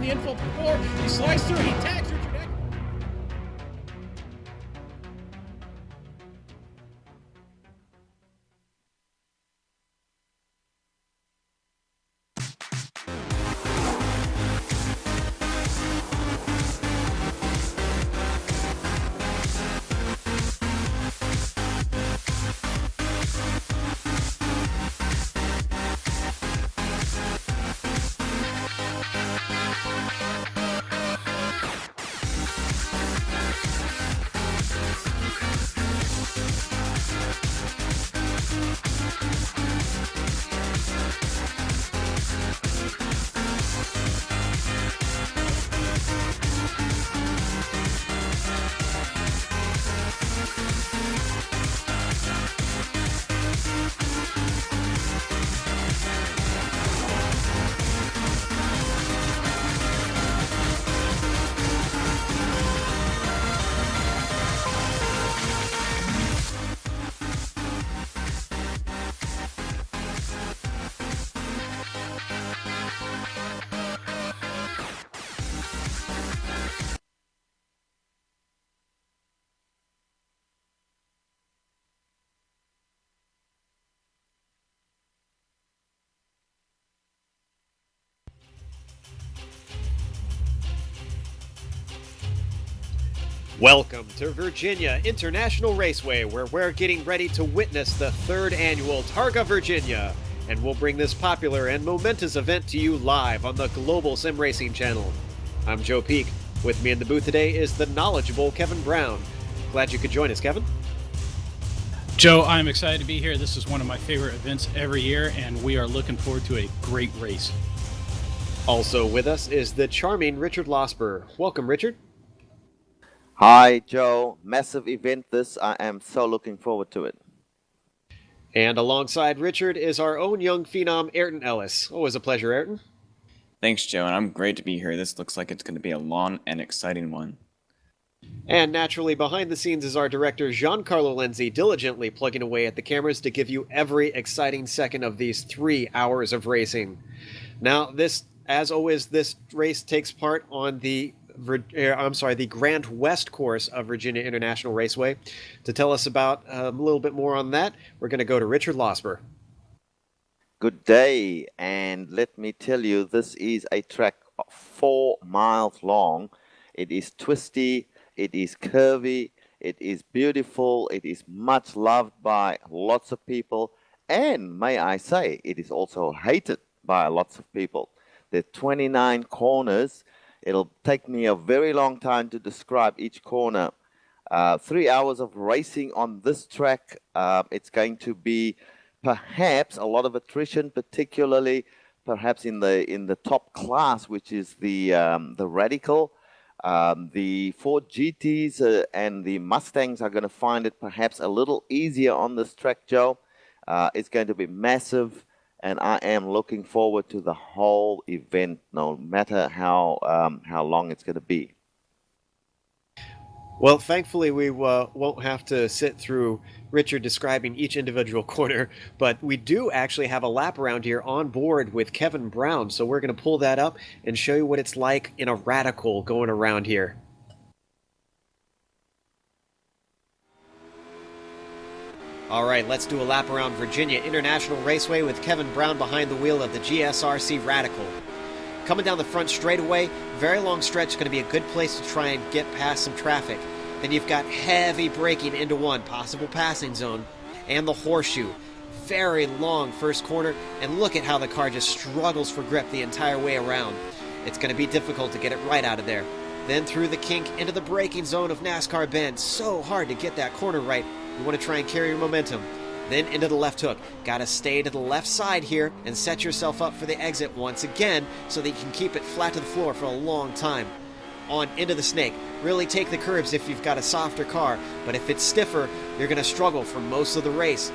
the infield before. He slides through, he tags Richard Eck. Welcome to Virginia International Raceway, where we're getting ready to witness the third annual Targa Virginia, and we'll bring this popular and momentous event to you live on the Global Simracing channel. I'm Joe Peak. With me in the booth today is the knowledgeable Kevin Brown. Glad you could join us, Kevin. Joe, I'm excited to be here. This is one of my favorite events every year, and we are looking forward to a great race. Also with us is the charming Richard Losper. Welcome, Richard. Hi, Joe. Massive event this. I am so looking forward to it. And alongside Richard is our own young phenom, Ayrton Ellis. Always a pleasure, Ayrton. Thanks, Joe, and I'm great to be here. This looks like it's going to be a long and exciting one. And naturally, behind the scenes is our director, Giancarlo Lenzi, diligently plugging away at the cameras to give you every exciting second of these 3 hours of racing. Now, as always, this race takes part on the Grand West course of Virginia International Raceway. To tell us about a little bit more on that, we're going to go to Richard Losper. Good day, and let me tell you, this is a track 4 miles long. It is twisty, it is curvy, it is beautiful, it is much loved by lots of people, and may I say, it is also hated by lots of people. There are 29 corners. It'll take me a very long time to describe each corner. 3 hours of racing on this track. It's going to be perhaps a lot of attrition, particularly perhaps in the top class, which is the Radical. The Ford GTs and the Mustangs are going to find it perhaps a little easier on this track, Joe. It's going to be massive. And I am looking forward to the whole event, no matter how long it's going to be. Well, thankfully, we won't have to sit through Richard describing each individual corner, but we do actually have a lap around here on board with Kevin Brown, so we're going to pull that up and show you what it's like in a Radical going around here. All right, let's do a lap around Virginia International Raceway with Kevin Brown behind the wheel of the GSRC Radical. Coming down the front straightaway, very long stretch, going to be a good place to try and get past some traffic. Then you've got heavy braking into one, possible passing zone, and the horseshoe. Very long first corner, and look at how the car just struggles for grip the entire way around. It's going to be difficult to get it right out of there. Then through the kink into the braking zone of NASCAR Bend. So hard to get that corner right. You want to try and carry your momentum. Then into the left hook. Got to stay to the left side here and set yourself up for the exit once again so that you can keep it flat to the floor for a long time. On into the snake. Really take the curbs if you've got a softer car, but if it's stiffer, you're going to struggle for most of the race.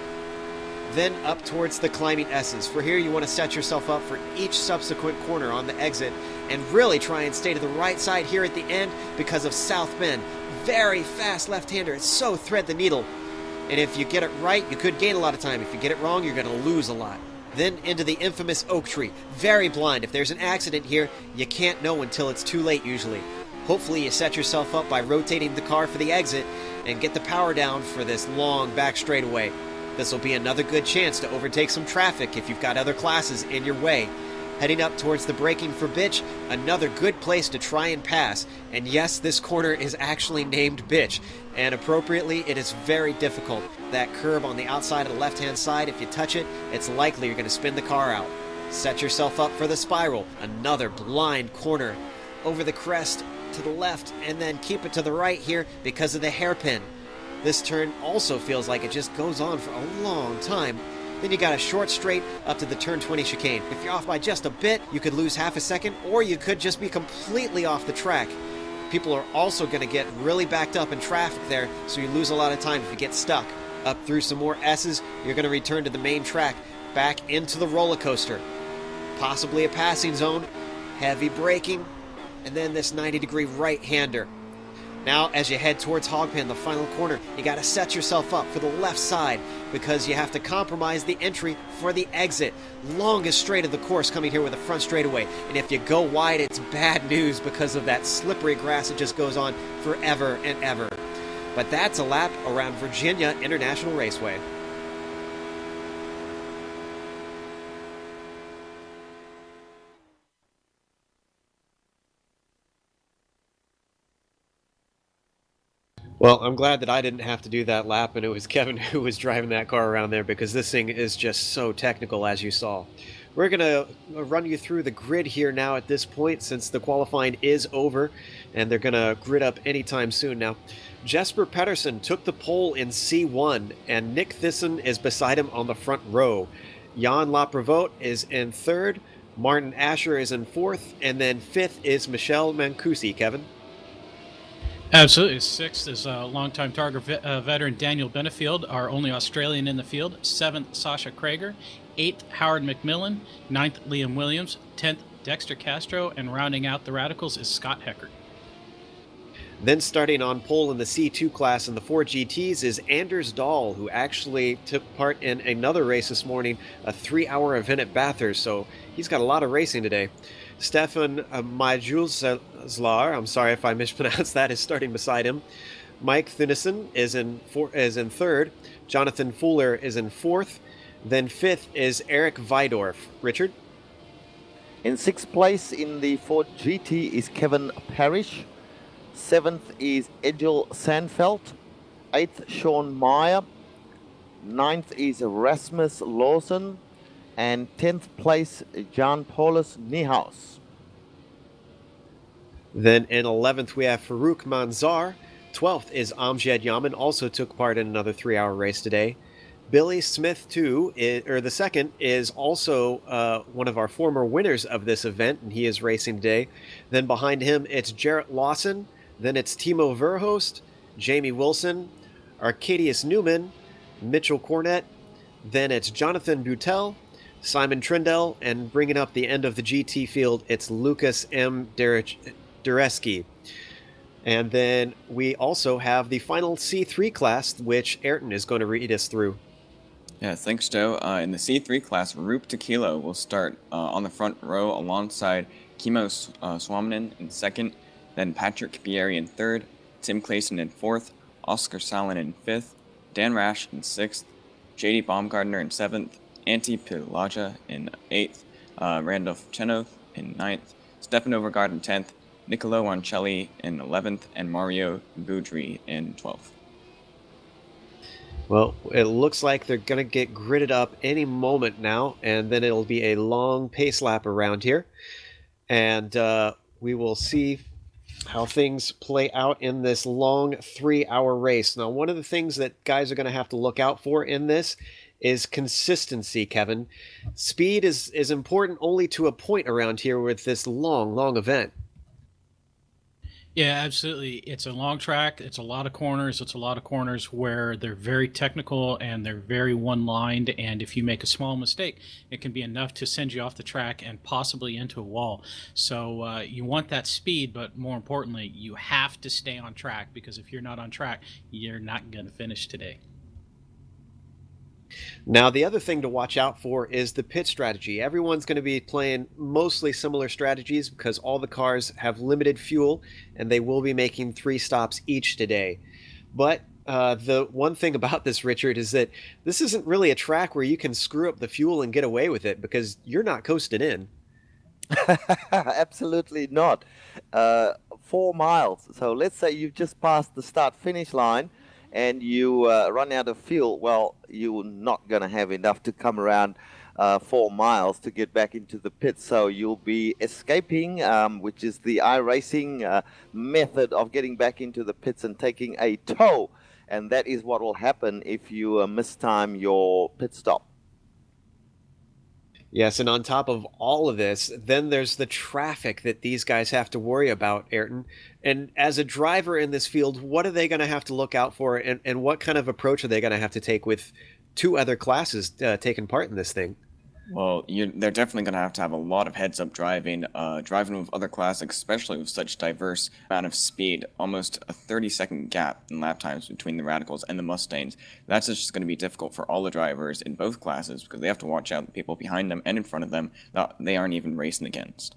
Then up towards the climbing S's. For here you want to set yourself up for each subsequent corner on the exit and really try and stay to the right side here at the end because of South Bend. Very fast left-hander. It's so thread the needle. And if you get it right, you could gain a lot of time. If you get it wrong, you're going to lose a lot. then into the infamous oak tree. Very blind. If there's an accident here, you can't know until it's too late usually. Hopefully you set yourself up by rotating the car for the exit and get the power down for this long back straightaway. This will be another good chance to overtake some traffic if you've got other classes in your way. Heading up towards the braking for Bitch, another good place to try and pass. And yes, this corner is actually named Bitch, and appropriately, it is very difficult. That curb on the outside of the left-hand side, if you touch it, it's likely you're going to spin the car out. Set yourself up for the spiral, another blind corner. Over the crest to the left, and then keep it to the right here because of the hairpin. This turn also feels like it just goes on for a long time. Then you got a short straight up to the turn 20 chicane. If you're off by just a bit, you could lose half a second, or you could just be completely off the track. People are also going to get really backed up in traffic there, so you lose a lot of time if you get stuck. Up through some more S's, you're going to return to the main track, back into the roller coaster. Possibly a passing zone, heavy braking, and then this 90-degree right-hander. Now, as you head towards Hogpen, the final corner, you got to set yourself up for the left side because you have to compromise the entry for the exit. Longest straight of the course coming here with a front straightaway. And if you go wide, it's bad news because of that slippery grass that just goes on forever and ever. But that's a lap around Virginia International Raceway. Well, I'm glad that I didn't have to do that lap and it was Kevin who was driving that car around there because this thing is just so technical, as you saw. We're going to run you through the grid here now at this point since the qualifying is over and they're going to grid up anytime soon now. Jesper Pedersen took the pole in C1 and Nick Thyssen is beside him on the front row. Jan Laprevotte is in third, Martin Asher is in fourth, and then fifth is Michel Mancusi. Kevin? Absolutely. Sixth is longtime Targa veteran Daniel Benefield, our only Australian in the field. Seventh, Sasha Krager. Eighth, Howard McMillan. Ninth, Liam Williams. 10th, Dexter Castro. And rounding out the Radicals is Scott Heckert. Then starting on pole in the C2 class in the 4 GTs is Anders Dahl, who actually took part in another race this morning, a 3-hour event at Bathurst, so he's got a lot of racing today. Stefan Majulslar, I'm sorry if I mispronounced that, is starting beside him. Mike Thinnison is in third. Jonathan Fuller is in fourth. Then fifth is Eric Vidorf. Richard? In sixth place in the Ford GT is Kevin Parrish. Seventh is Egil Sandfeld. Eighth, Sean Meyer. Ninth is Rasmus Lawson. And 10th place, Jan Paulus Niehaus. Then in 11th, we have Farouk Manzar. 12th is Amjad Yaman, also took part in another 3-hour race today. Billy Smith, the second, is also one of our former winners of this event, and he is racing today. Then behind him, it's Jarrett Lawson. Then it's Timo Verhoost, Jamie Wilson, Arcadius Newman, Mitchell Cornett. Then it's Jonathan Butel, Simon Trindle, and bringing up the end of the GT field, it's Lucas M. Dureski. And then we also have the final C3 class, which Ayrton is going to read us through. Yeah, thanks, Joe. In the C3 class, Roop Tequila will start on the front row alongside Kimo Swaminen in second, then Patrick Bieri in third, Tim Clayson in fourth, Oscar Salin in fifth, Dan Rash in sixth, JD Baumgartner in seventh, Antti Pilaja in 8th, Randolph Chenov in 9th, Stefan Overgaard in 10th, Nicolo Ancelli in 11th, and Mario Boudry in 12th. Well, it looks like they're going to get gridded up any moment now, and then it'll be a long pace lap around here. And we will see how things play out in this long 3-hour race. Now, one of the things that guys are going to have to look out for in this is consistency, Kevin. Speed is important only to a point around here with this long event. Yeah, absolutely. It's a long track. It's a lot of corners. It's a lot of corners where they're very technical and they're very one-lined. And if you make a small mistake, it can be enough to send you off the track and possibly into a wall. So you want that speed, but more importantly, you have to stay on track because if you're not on track, you're not going to finish today. Now, the other thing to watch out for is the pit strategy. Everyone's going to be playing mostly similar strategies because all the cars have limited fuel and they will be making 3 stops each today. But the one thing about this, Richard, is that this isn't really a track where you can screw up the fuel and get away with it because you're not coasting in. Absolutely not. 4 miles. So let's say you've just passed the start finish line and you run out of fuel. Well, you're not going to have enough to come around 4 miles to get back into the pit. So you'll be escaping, which is the iRacing method of getting back into the pits and taking a tow. And that is what will happen if you mistime your pit stop. Yes, and on top of all of this, then there's the traffic that these guys have to worry about, Ayrton. And as a driver in this field, what are they going to have to look out for, and what kind of approach are they going to have to take with 2 other classes taking part in this thing? Well, they're definitely going to have a lot of heads-up driving, driving with other classes, especially with such diverse amount of speed, almost a 30-second gap in lap times between the Radicals and the Mustangs. That's just going to be difficult for all the drivers in both classes because they have to watch out the people behind them and in front of them that they aren't even racing against.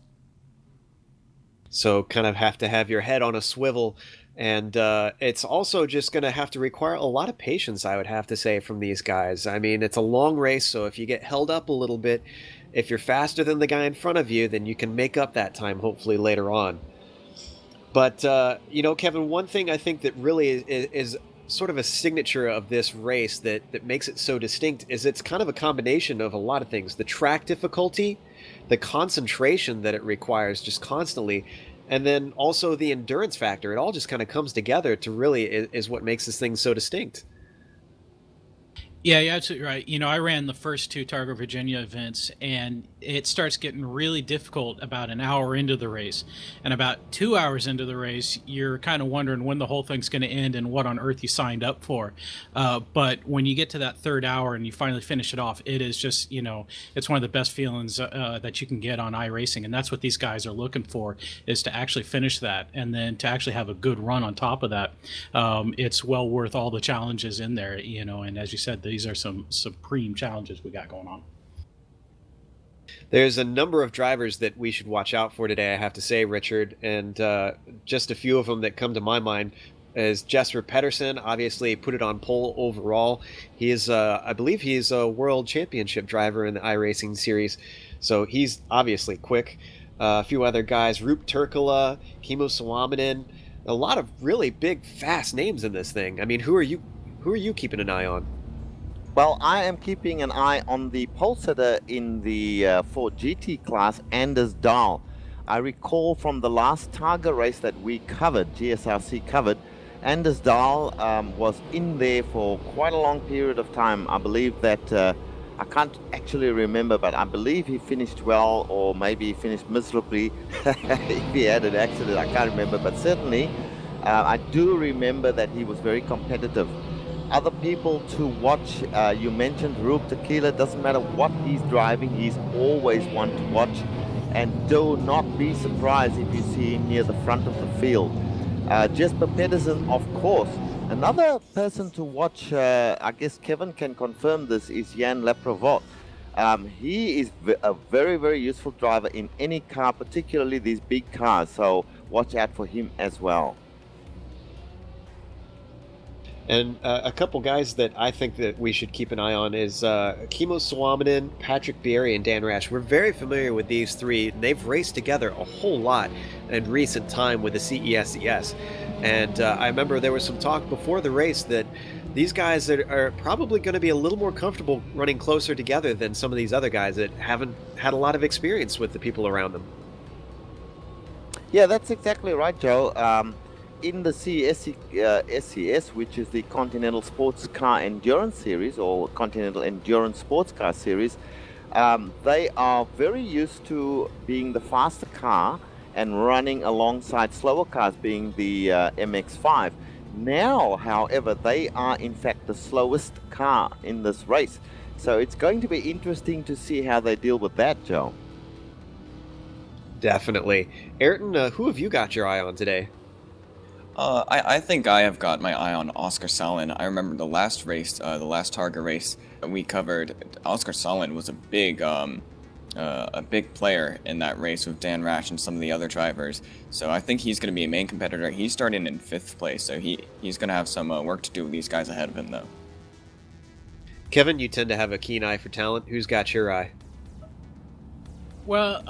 So kind of have to have your head on a swivel. And it's also just going to have to require a lot of patience, I would have to say, from these guys. I mean, it's a long race, so if you get held up a little bit, if you're faster than the guy in front of you, then you can make up that time, hopefully, later on. But, Kevin, one thing I think that really is sort of a signature of this race that makes it so distinct is it's kind of a combination of a lot of things. The track difficulty, the concentration that it requires just constantly, and then also the endurance factor. It all just kind of comes together to really is what makes this thing so distinct. Yeah, you're absolutely right. I ran the first 2 Targa Virginia events, and it starts getting really difficult about an hour into the race. And about 2 hours into the race, you're kind of wondering when the whole thing's going to end and what on earth you signed up for. But when you get to that 3rd hour and you finally finish it off, it is just, it's one of the best feelings that you can get on iRacing. And that's what these guys are looking for, is to actually finish that and then to actually have a good run on top of that. It's well worth all the challenges in there, and as you said, these are some supreme challenges we got going on. There's a number of drivers that we should watch out for today, I have to say, Richard, and just a few of them that come to my mind is Jesper Pedersen. Obviously put it on pole overall. He is, I believe he's a world championship driver in the iRacing series, so he's obviously quick. A few other guys, Rup Turkala, Kimmo Suominen, a lot of really big, fast names in this thing. I mean, who are you keeping an eye on? Well, I am keeping an eye on the pole sitter in the Ford GT class, Anders Dahl. I recall from the last Targa race that we covered, GSRC covered, Anders Dahl was in there for quite a long period of time. I believe that, I can't actually remember, but I believe he finished well, or maybe he finished miserably if he had an accident. I can't remember, but certainly I do remember that he was very competitive. Other people to watch, you mentioned Rup Tequila. Doesn't matter what he's driving, he's always one to watch. And do not be surprised if you see him near the front of the field. Jesper Pedersen, of course. Another person to watch, I guess Kevin can confirm this, is Jan Laprevotte. He is a very, very useful driver in any car, particularly these big cars. So watch out for him as well. And a couple guys that I think that we should keep an eye on is Kimmo Suominen, Patrick Bieri, and Dan Rash. We're very familiar with these three. And they've raced together a whole lot in recent time with the CESCS. And I remember there was some talk before the race that these guys are probably going to be a little more comfortable running closer together than some of these other guys that haven't had a lot of experience with the people around them. Yeah, that's exactly right, Joe. In the SCS, which is the Continental Sports Car Endurance Series, or Continental Endurance Sports Car Series, they are very used to being the faster car and running alongside slower cars, being the MX-5. Now, however, they are in fact the slowest car in this race. So it's going to be interesting to see how they deal with that, Joe. Definitely. Ayrton, who have you got your eye on today? I think I have got my eye on Oscar Salin. I remember the last race, the last Targa race that we covered. Oscar Salin was a big player in that race with Dan Rash and some of the other drivers. So I think he's going to be a main competitor. He's starting in 5th place, so he's going to have some work to do with these guys ahead of him, though. Kevin, you tend to have a keen eye for talent. Who's got your eye? Well,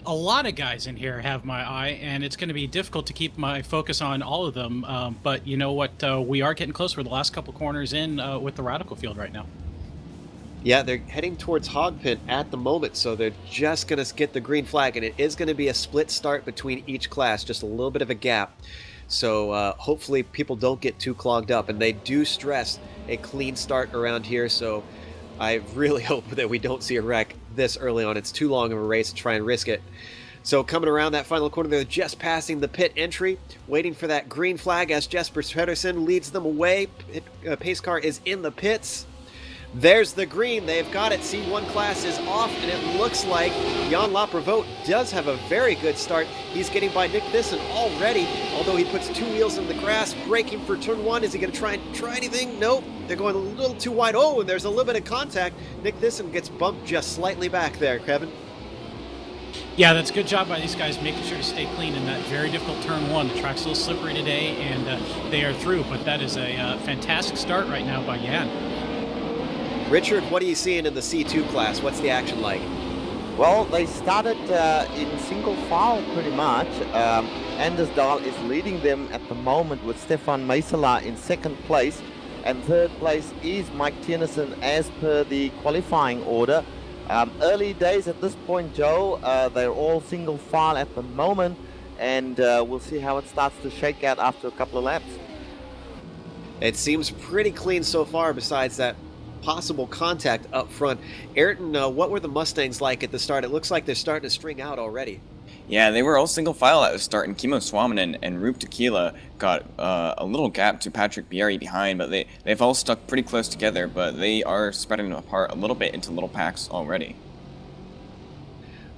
a lot of guys in here have my eye, and it's going to be difficult to keep my focus on all of them. But you know what? We are getting close. We're the last couple corners in with the Radical field right now. Yeah, they're heading towards Hogpit at the moment, so they're just going to get the green flag, and it is going to be a split start between each class, just a little bit of a gap. So hopefully people don't get too clogged up, and they do stress a clean start around here, so I really hope that we don't see a wreck this early on. It's too long of a race to try and risk it. So coming around that final corner, they're just passing the pit entry, waiting for that green flag as Jesper Pedersen leads them away. Pace car is in the pits. There's the green. They've got it. C1 class is off, and it looks like Jan Laprevote does have a very good start. He's getting by Nick Thyssen already, although he puts 2 wheels in the grass, braking for turn 1. Is he going to try anything? Nope. They're going a little too wide. Oh, and there's a little bit of contact. Nick Thyssen gets bumped just slightly back there, Kevin. Yeah, that's a good job by these guys making sure to stay clean in that very difficult turn 1. The track's a little slippery today, and they are through, but that is a fantastic start right now by Jan. Richard, what are you seeing in the C2 class? What's the action like? Well, they started in single file pretty much. Anders Dahl is leading them at the moment with Stefan Meisela in 2nd place. And 3rd place is Mike Tiernissen as per the qualifying order. Early days at this point, Joe. They're all single file at the moment. And we'll see how it starts to shake out after a couple of laps. It seems pretty clean so far besides that possible contact up front. Ayrton, what were the Mustangs like at the start? It looks like they're starting to string out already. Yeah, they were all single file at the start, and Kimmo Suominen and Roop Tequila got a little gap to Patrick Bieri behind, but they've all stuck pretty close together, but they are spreading apart a little bit into little packs already.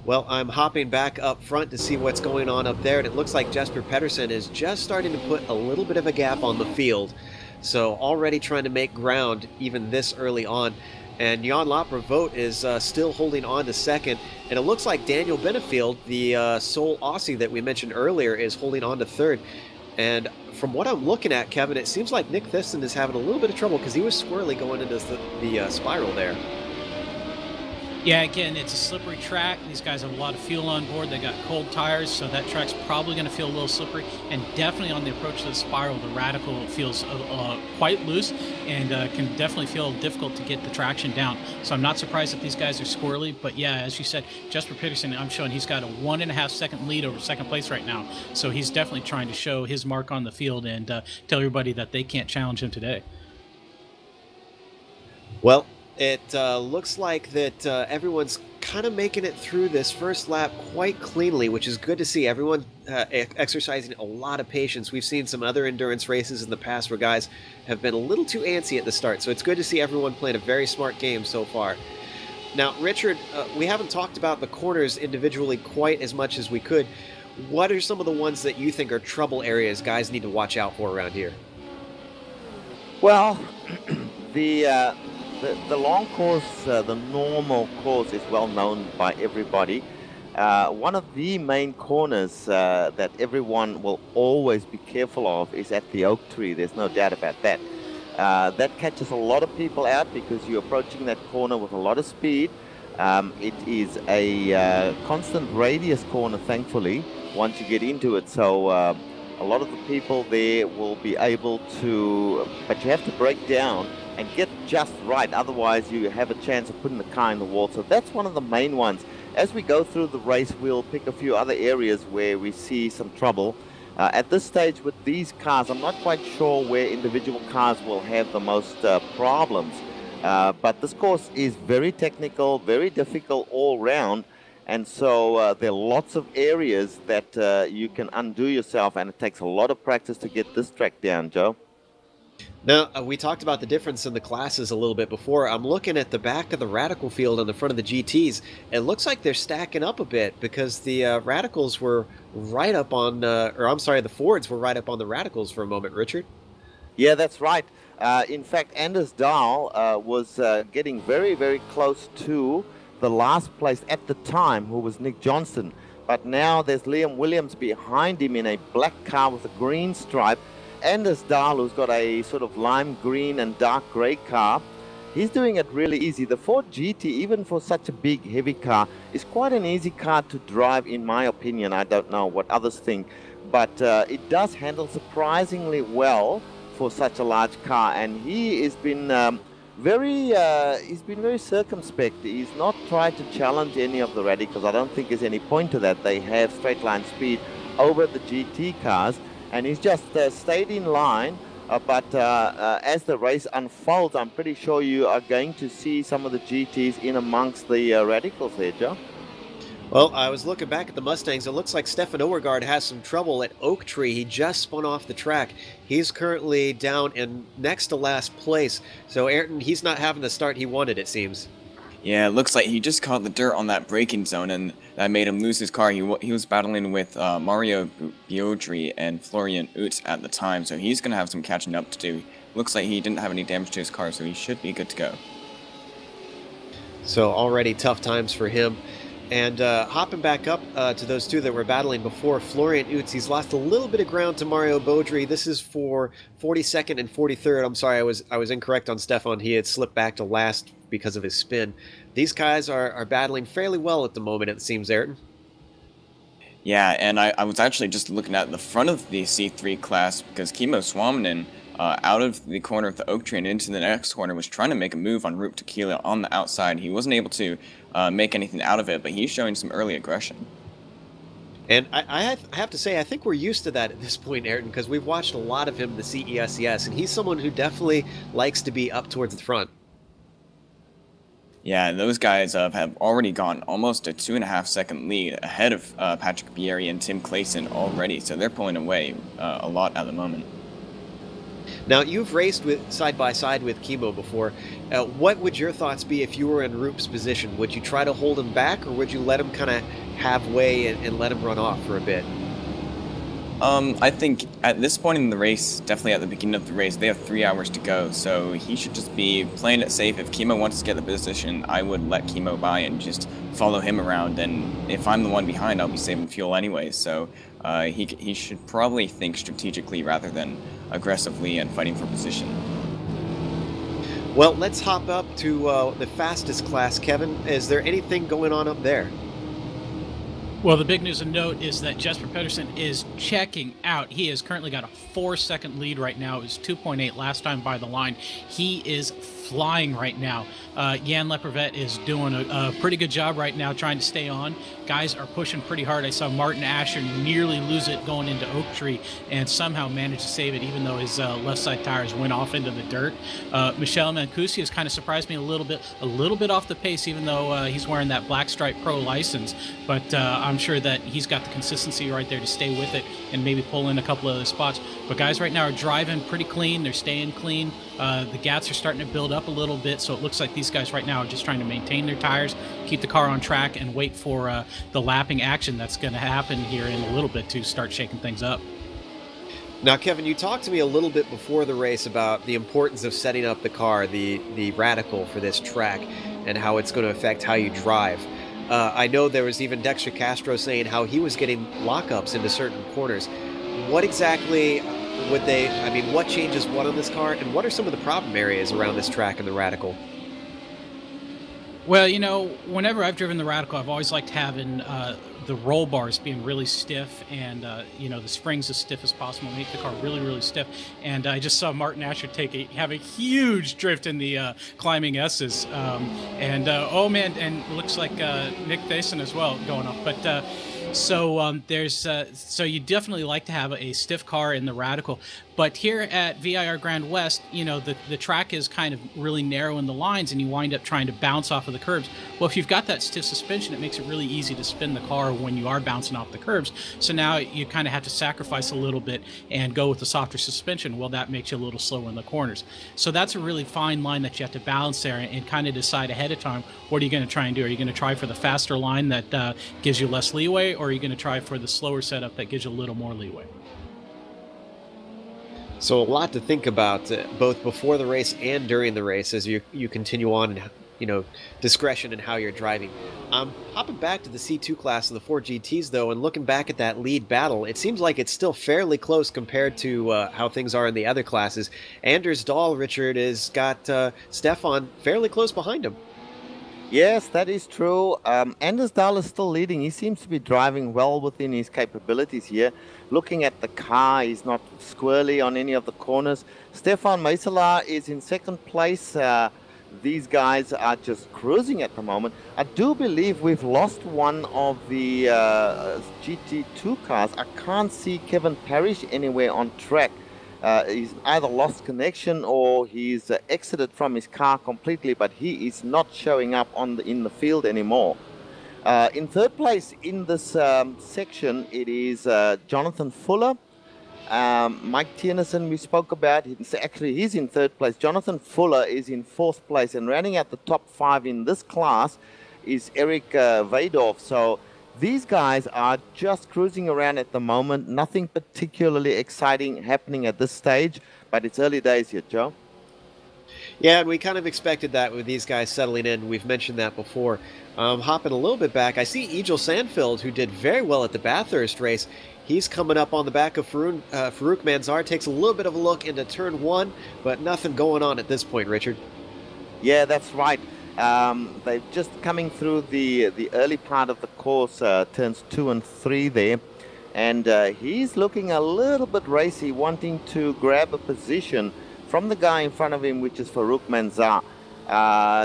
Well, I'm hopping back up front to see what's going on up there, and it looks like Jesper Pedersen is just starting to put a little bit of a gap on the field. So already trying to make ground even this early on. And Jan Laprevote is still holding on to 2nd. And it looks like Daniel Benefield, the sole Aussie that we mentioned earlier, is holding on to 3rd. And from what I'm looking at, Kevin, it seems like Nick Thyssen is having a little bit of trouble because he was squirrely going into the spiral there. Yeah, again, it's a slippery track. These guys have a lot of fuel on board. They got cold tires, so that track's probably going to feel a little slippery. And definitely on the approach to the spiral, the Radical feels quite loose and can definitely feel difficult to get the traction down. So I'm not surprised that these guys are squirrely. But yeah, as you said, Jesper Pedersen, I'm showing he's got a 1.5 second lead over 2nd place right now. So he's definitely trying to show his mark on the field and tell everybody that they can't challenge him today. Well, it looks like that everyone's kind of making it through this first lap quite cleanly, which is good to see. Everyone exercising a lot of patience. We've seen some other endurance races in the past where guys have been a little too antsy at the start, so it's good to see everyone playing a very smart game so far. Now, Richard, we haven't talked about the corners individually quite as much as we could. What are some of the ones that you think are trouble areas guys need to watch out for around here? Well, the long course, the normal course is well known by everybody. One of the main corners that everyone will always be careful of is at the oak tree. There's no doubt about that. That catches a lot of people out because you're approaching that corner with a lot of speed. It is a constant radius corner, thankfully, once you get into it. So a lot of the people there will be able to, but you have to break down and get just right, otherwise you have a chance of putting the car in the wall. So that's one of the main ones. As we go through the race, we'll pick a few other areas where we see some trouble. At this stage with these cars, I'm not quite sure where individual cars will have the most problems. But this course is very technical, very difficult all round. And so there are lots of areas that you can undo yourself, and it takes a lot of practice to get this track down, Joe. Now, we talked about the difference in the classes a little bit before. I'm looking at the back of the Radical field on the front of the GTs. It looks like they're stacking up a bit because the Radicals were right up on, or I'm sorry, the Fords were right up on the Radicals for a moment, Richard. Yeah, that's right. In fact, Anders Dahl was getting very, very close to the last place at the time, who was Nick Johnson. But now there's Liam Williams behind him in a black car with a green stripe. Anders Dahl, who's got a sort of lime green and dark gray car, he's doing it really easy. The Ford GT, even for such a big, heavy car, is quite an easy car to drive, in my opinion. I don't know what others think, but it does handle surprisingly well for such a large car, and he has been he's been very circumspect. He's not tried to challenge any of the Radicals. I don't think there's any point to that. They have straight line speed over the GT cars, and he's just stayed in line. But as the race unfolds, I'm pretty sure you are going to see some of the GTs in amongst the Radicals there, Joe. Well, I was looking back at the Mustangs. It looks like Stefan Overgaard has some trouble at Oak Tree. He just spun off the track. He's currently down in next to last place. So, Ayrton, he's not having the start he wanted, it seems. Yeah, it looks like he just caught the dirt on that braking zone, and that made him lose his car. He was battling with Mario Biodri and Florian Utz at the time, so he's going to have some catching up to do. Looks like he didn't have any damage to his car, so he should be good to go. So, already tough times for him. And hopping back up to those two that were battling before, Florian Utz, he's lost a little bit of ground to Mario Beaudry. This is for 42nd and 43rd. I'm sorry, I was incorrect on Stefan. He had slipped back to last because of his spin. These guys are battling fairly well at the moment, it seems, Ayrton. Yeah, and I was actually just looking at the front of the C3 class because Kimmo Suominen, out of the corner of the Oak Tree and into the next corner, was trying to make a move on Route Tequila on the outside. He wasn't able to make anything out of it, but he's showing some early aggression. And I have to say, I think we're used to that at this point, Ayrton, because we've watched a lot of him the CESES, and he's someone who definitely likes to be up towards the front. Yeah, those guys have already gone almost a 2.5-second lead ahead of Patrick Bieri and Tim Clayson already, so they're pulling away a lot at the moment. Now, you've raced side by side with Kimmo before. What would your thoughts be if you were in Roop's position? Would you try to hold him back, or would you let him kind of have way and let him run off for a bit? I think at this point in the race, definitely at the beginning of the race, they have 3 hours to go, so he should just be playing it safe. If Kimmo wants to get the position, I would let Kimmo by and just follow him around, and if I'm the one behind, I'll be saving fuel anyway, so he should probably think strategically rather than aggressively and fighting for position. Well, let's hop up to the fastest class. Kevin, is there anything going on up there? Well, the big news of note is that Jesper Pedersen is checking out. He has currently got a 4-second lead right now. It was 2.8 last time by the line. He is flying right now. Jan Lepervet is doing a pretty good job right now trying to stay on. Guys are pushing pretty hard. I saw Martin Asher nearly lose it going into Oak Tree and somehow managed to save it even though his left side tires went off into the dirt. Michel Mancusi has kind of surprised me a little bit off the pace even though he's wearing that Black Stripe Pro license. But I'm sure that he's got the consistency right there to stay with it and maybe pull in a couple of other spots. But guys right now are driving pretty clean. They're staying clean. The gats are starting to build up a little bit, so it looks like these guys right now are just trying to maintain their tires, keep the car on track, and wait for the lapping action that's going to happen here in a little bit to start shaking things up. Now, Kevin, you talked to me a little bit before the race about the importance of setting up the car, the Radical for this track, and how it's going to affect how you drive. I know there was even Dexter Castro saying how he was getting lockups into certain corners. What exactly what changes what on this car, and what are some of the problem areas around this track and the Radical? Well, whenever I've driven the Radical, I've always liked having the roll bars being really stiff and, the springs as stiff as possible, make the car really, really stiff. And I just saw Martin Asher have a huge drift in the climbing S's. Oh, man, and it looks like Nick Thayson as well going off. But so you definitely like to have a stiff car in the Radical. But here at VIR Grand West, the track is kind of really narrow in the lines, and you wind up trying to bounce off of the curbs. Well, if you've got that stiff suspension, it makes it really easy to spin the car when you are bouncing off the curbs. So now you kind of have to sacrifice a little bit and go with the softer suspension. Well, that makes you a little slower in the corners. So that's a really fine line that you have to balance there and kind of decide ahead of time, what are you going to try and do? Are you going to try for the faster line that gives you less leeway, or are you going to try for the slower setup that gives you a little more leeway? So a lot to think about, both before the race and during the race as you continue on, discretion in how you're driving. Hopping back to the C2 class of the 4 GTs, though, and looking back at that lead battle, it seems like it's still fairly close compared to how things are in the other classes. Anders Dahl, Richard, has got Stefan fairly close behind him. Yes, that is true. Anders Dahl is still leading. He seems to be driving well within his capabilities here. Looking at the car, he's not squirrely on any of the corners. Stefan Meiselaar is in second place. These guys are just cruising at the moment. I do believe we've lost one of the GT2 cars. I can't see Kevin Parrish anywhere on track. He's either lost connection or he's exited from his car completely, but he is not showing up in the field anymore. In third place in this section, it is Jonathan Fuller. Mike Tierneson we spoke about. Actually, he's in third place. Jonathan Fuller is in fourth place, and rounding out the top 5 in this class is Eric Veidorf. So these guys are just cruising around at the moment. Nothing particularly exciting happening at this stage, but it's early days yet, Joe. Yeah, and we kind of expected that with these guys settling in. We've mentioned that before. Hopping a little bit back, I see Egil Sandfield, who did very well at the Bathurst race. He's coming up on the back of Farouk Manzar. Takes a little bit of a look into turn 1, but nothing going on at this point, Richard. Yeah, that's right. They're just coming through the early part of the course, turns 2 and 3 there. And he's looking a little bit racy, wanting to grab a position from the guy in front of him, which is Farouk Manzar.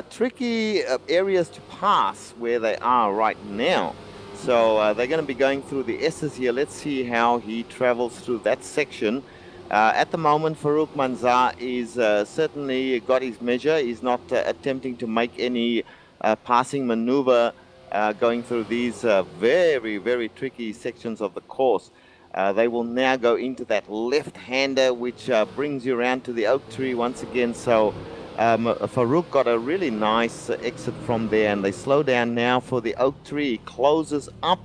Tricky areas to pass where they are right now. So they're going to be going through the S's here. Let's see how he travels through that section. At the moment, Farouk Manzar is certainly got his measure. He's not attempting to make any passing maneuver going through these very, very tricky sections of the course. They will now go into that left-hander, which brings you around to the oak tree once again. So Farouk got a really nice exit from there, and they slow down now for the oak tree. He closes up.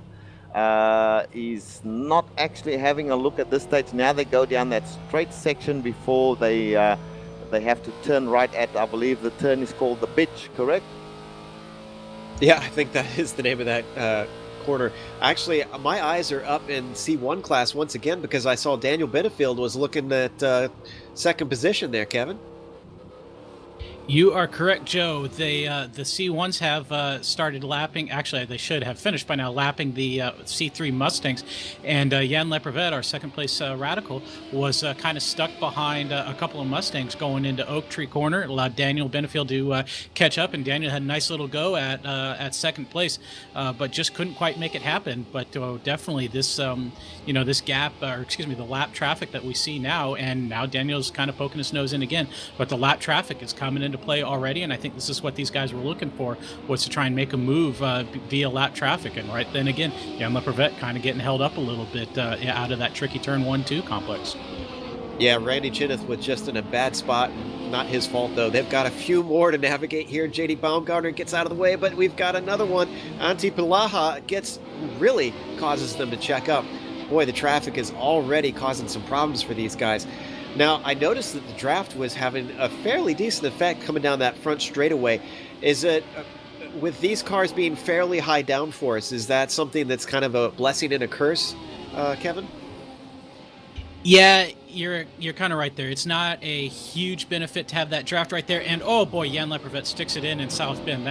He's not actually having a look at this stage. Now they go down that straight section before they have to turn right at, I believe the turn is called the Bitch, correct? Yeah, I think that is the name of that corner. Actually, my eyes are up in C1 class once again because I saw Daniel Benefield was looking at second position there, Kevin. You are correct, Joe. The C1s have started lapping. Actually, they should have finished by now lapping the C3 Mustangs. And Jan Leprevet, our second place Radical, was kind of stuck behind a couple of Mustangs going into Oak Tree Corner. It allowed Daniel Benefield to catch up, and Daniel had a nice little go at second place, but just couldn't quite make it happen. But definitely this this gap, or excuse me, the lap traffic that we see now, and now Daniel's kind of poking his nose in again. But the lap traffic is coming into play already, and I think this is what these guys were looking for, was to try and make a move via lap traffic. And right then again, Jan Leprevet kind of getting held up a little bit out of that tricky turn 1-2 complex. Yeah, Randy Chineth was just in a bad spot. Not his fault, though. They've got a few more to navigate here. J.D. Baumgartner gets out of the way, but we've got another one. Antti Pilaha really causes them to check up. Boy, the traffic is already causing some problems for these guys. Now, I noticed that the draft was having a fairly decent effect coming down that front straightaway. Is it, with these cars being fairly high downforce, is that something that's kind of a blessing and a curse, Kevin? Yeah, you're kind of right there. It's not a huge benefit to have that draft right there. And oh boy, Jan Leprevet sticks it in South Bend.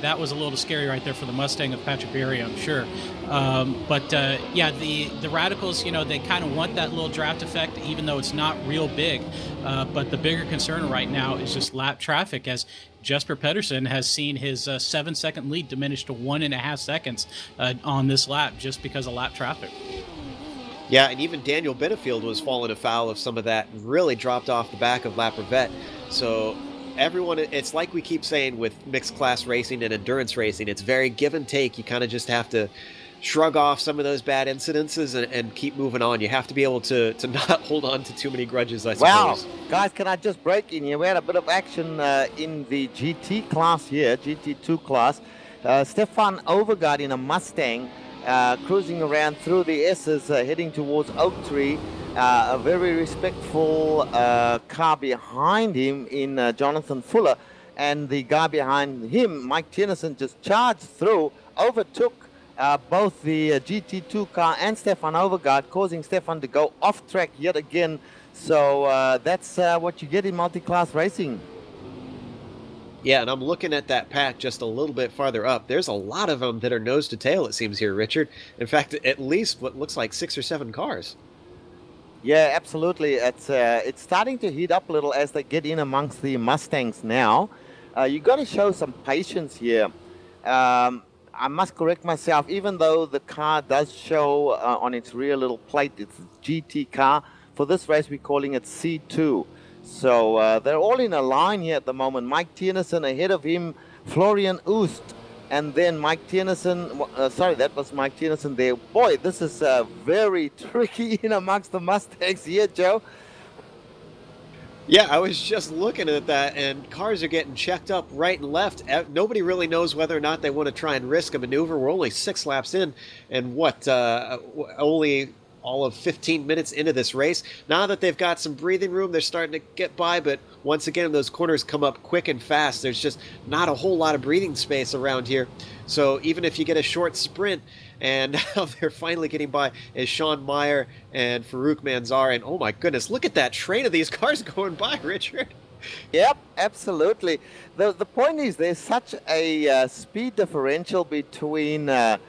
That was a little scary right there for the Mustang of Patrick Berry, I'm sure. But yeah, the Radicals, they kind of want that little draft effect, even though it's not real big. But the bigger concern right now is just lap traffic, as Jesper Pedersen has seen his 7-second lead diminish to 1.5 seconds on this lap just because of lap traffic. Yeah, and even Daniel Benefield was falling afoul of some of that and really dropped off the back of Laprevette. So everyone, it's like we keep saying with mixed class racing and endurance racing, it's very give and take. You kind of just have to shrug off some of those bad incidences and keep moving on. You have to be able to not hold on to too many grudges, I Wow, suppose. guys, can I just break in here? We had a bit of action in the GT class here, GT2 class. Stefan Overgaard in a Mustang cruising around through the S's, heading towards Oak Tree. A very respectful car behind him in Jonathan Fuller. And the guy behind him, Mike Tennyson, just charged through, overtook both the GT2 car and Stefan Overgaard, causing Stefan to go off track yet again. So that's what you get in multi-class racing. Yeah, and I'm looking at that pack just a little bit farther up. There's a lot of them that are nose to tail, it seems here, Richard. In fact, at least what looks like 6 or 7 cars. Yeah, absolutely. It's starting to heat up a little as they get in amongst the Mustangs now. You got to show some patience here. I must correct myself. Even though the car does show on its rear little plate, it's a GT car. For this race, we're calling it C2. So they're all in a line here at the moment. Mike Tennyson ahead of him, Florian Oost, and then Mike Tennyson. Sorry, that was Mike Tennyson there. Boy, this is very tricky in amongst the Mustangs here, Joe. Yeah, I was just looking at that, and cars are getting checked up right and left. Nobody really knows whether or not they want to try and risk a maneuver. We're only 6 laps in, and only all of 15 minutes into this race. Now that they've got some breathing room, they're starting to get by, but once again, those corners come up quick and fast. There's just not a whole lot of breathing space around here. So even if you get a short sprint, and now they're finally getting by is Sean Meyer and Farouk Manzar. And oh my goodness, look at that train of these cars going by, Richard. Yep, absolutely. The point is there's such a speed differential between the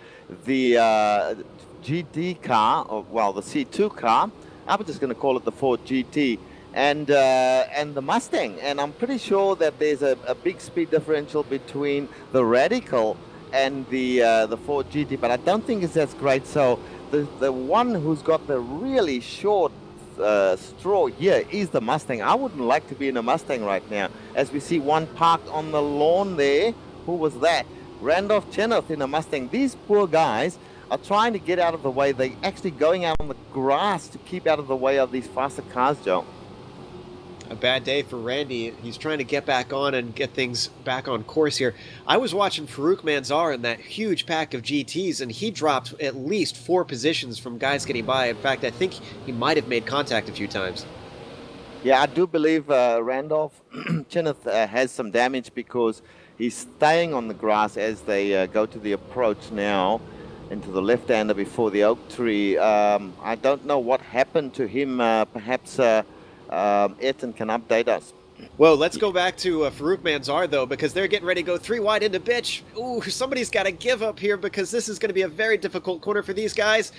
GT car, or well, the C2 car. I'm just going to call it the Ford GT. And the Mustang. And I'm pretty sure that there's a big speed differential between the Radical and the Ford GT, but I don't think it's as great. So the one who's got the really short straw here is the Mustang. I wouldn't like to be in a Mustang right now, as we see one parked on the lawn there. Who was that? Randolph Chenoweth in a Mustang. These poor guys are trying to get out of the way. They're actually going out on the grass to keep out of the way of these faster cars, Joe. A bad day for Randy. He's trying to get back on and get things back on course here. I was watching Farouk Manzar in that huge pack of GTs, and he dropped at least 4 positions from guys getting by. In fact, I think he might have made contact a few times. Yeah, I do believe Randolph Chenoweth has some damage because he's staying on the grass as they go to the approach now into the left-hander before the oak tree. I don't know what happened to him. Perhaps Ayrton can update us. Well, let's go back to Farouk Manzar, though, because they're getting ready to go 3 wide into Bitch. Ooh, somebody's got to give up here because this is going to be a very difficult corner for these guys.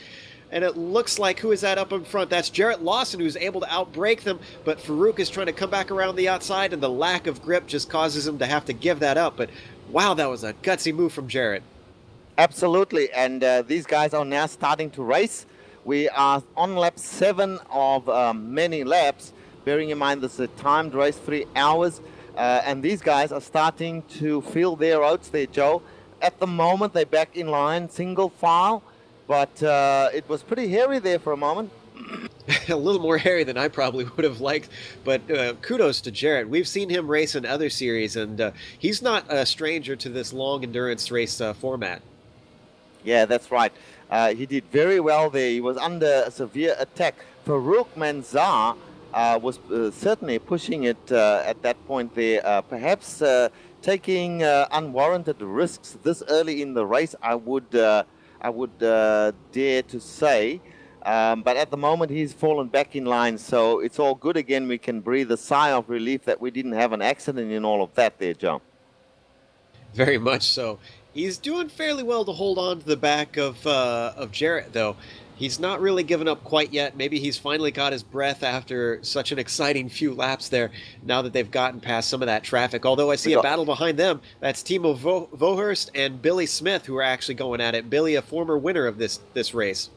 And it looks like, who is that up in front? That's Jarrett Lawson, who's able to outbrake them, but Farouk is trying to come back around the outside, and the lack of grip just causes him to have to give that up. But wow, that was a gutsy move from Jarrett. Absolutely, and these guys are now starting to race. We are on lap 7 of many laps. Bearing in mind this is a timed race, 3 hours, and these guys are starting to feel their oats there, Joe. At the moment, they're back in line, single file, but it was pretty hairy there for a moment. A little more hairy than I probably would have liked, but kudos to Jarrett. We've seen him race in other series, and he's not a stranger to this long endurance race format. Yeah, that's right. He did very well there. He was under a severe attack. Farouk Manzar was certainly pushing it at that point there, perhaps taking unwarranted risks this early in the race, I would dare to say. But at the moment, he's fallen back in line, so it's all good again. We can breathe a sigh of relief that we didn't have an accident in all of that there, John. Very much so. He's doing fairly well to hold on to the back of Jarrett, though. He's not really given up quite yet. Maybe he's finally got his breath after such an exciting few laps there, now that they've gotten past some of that traffic. Although I see a battle behind them. That's Timo Vohurst and Billy Smith, who are actually going at it. Billy, a former winner of this race.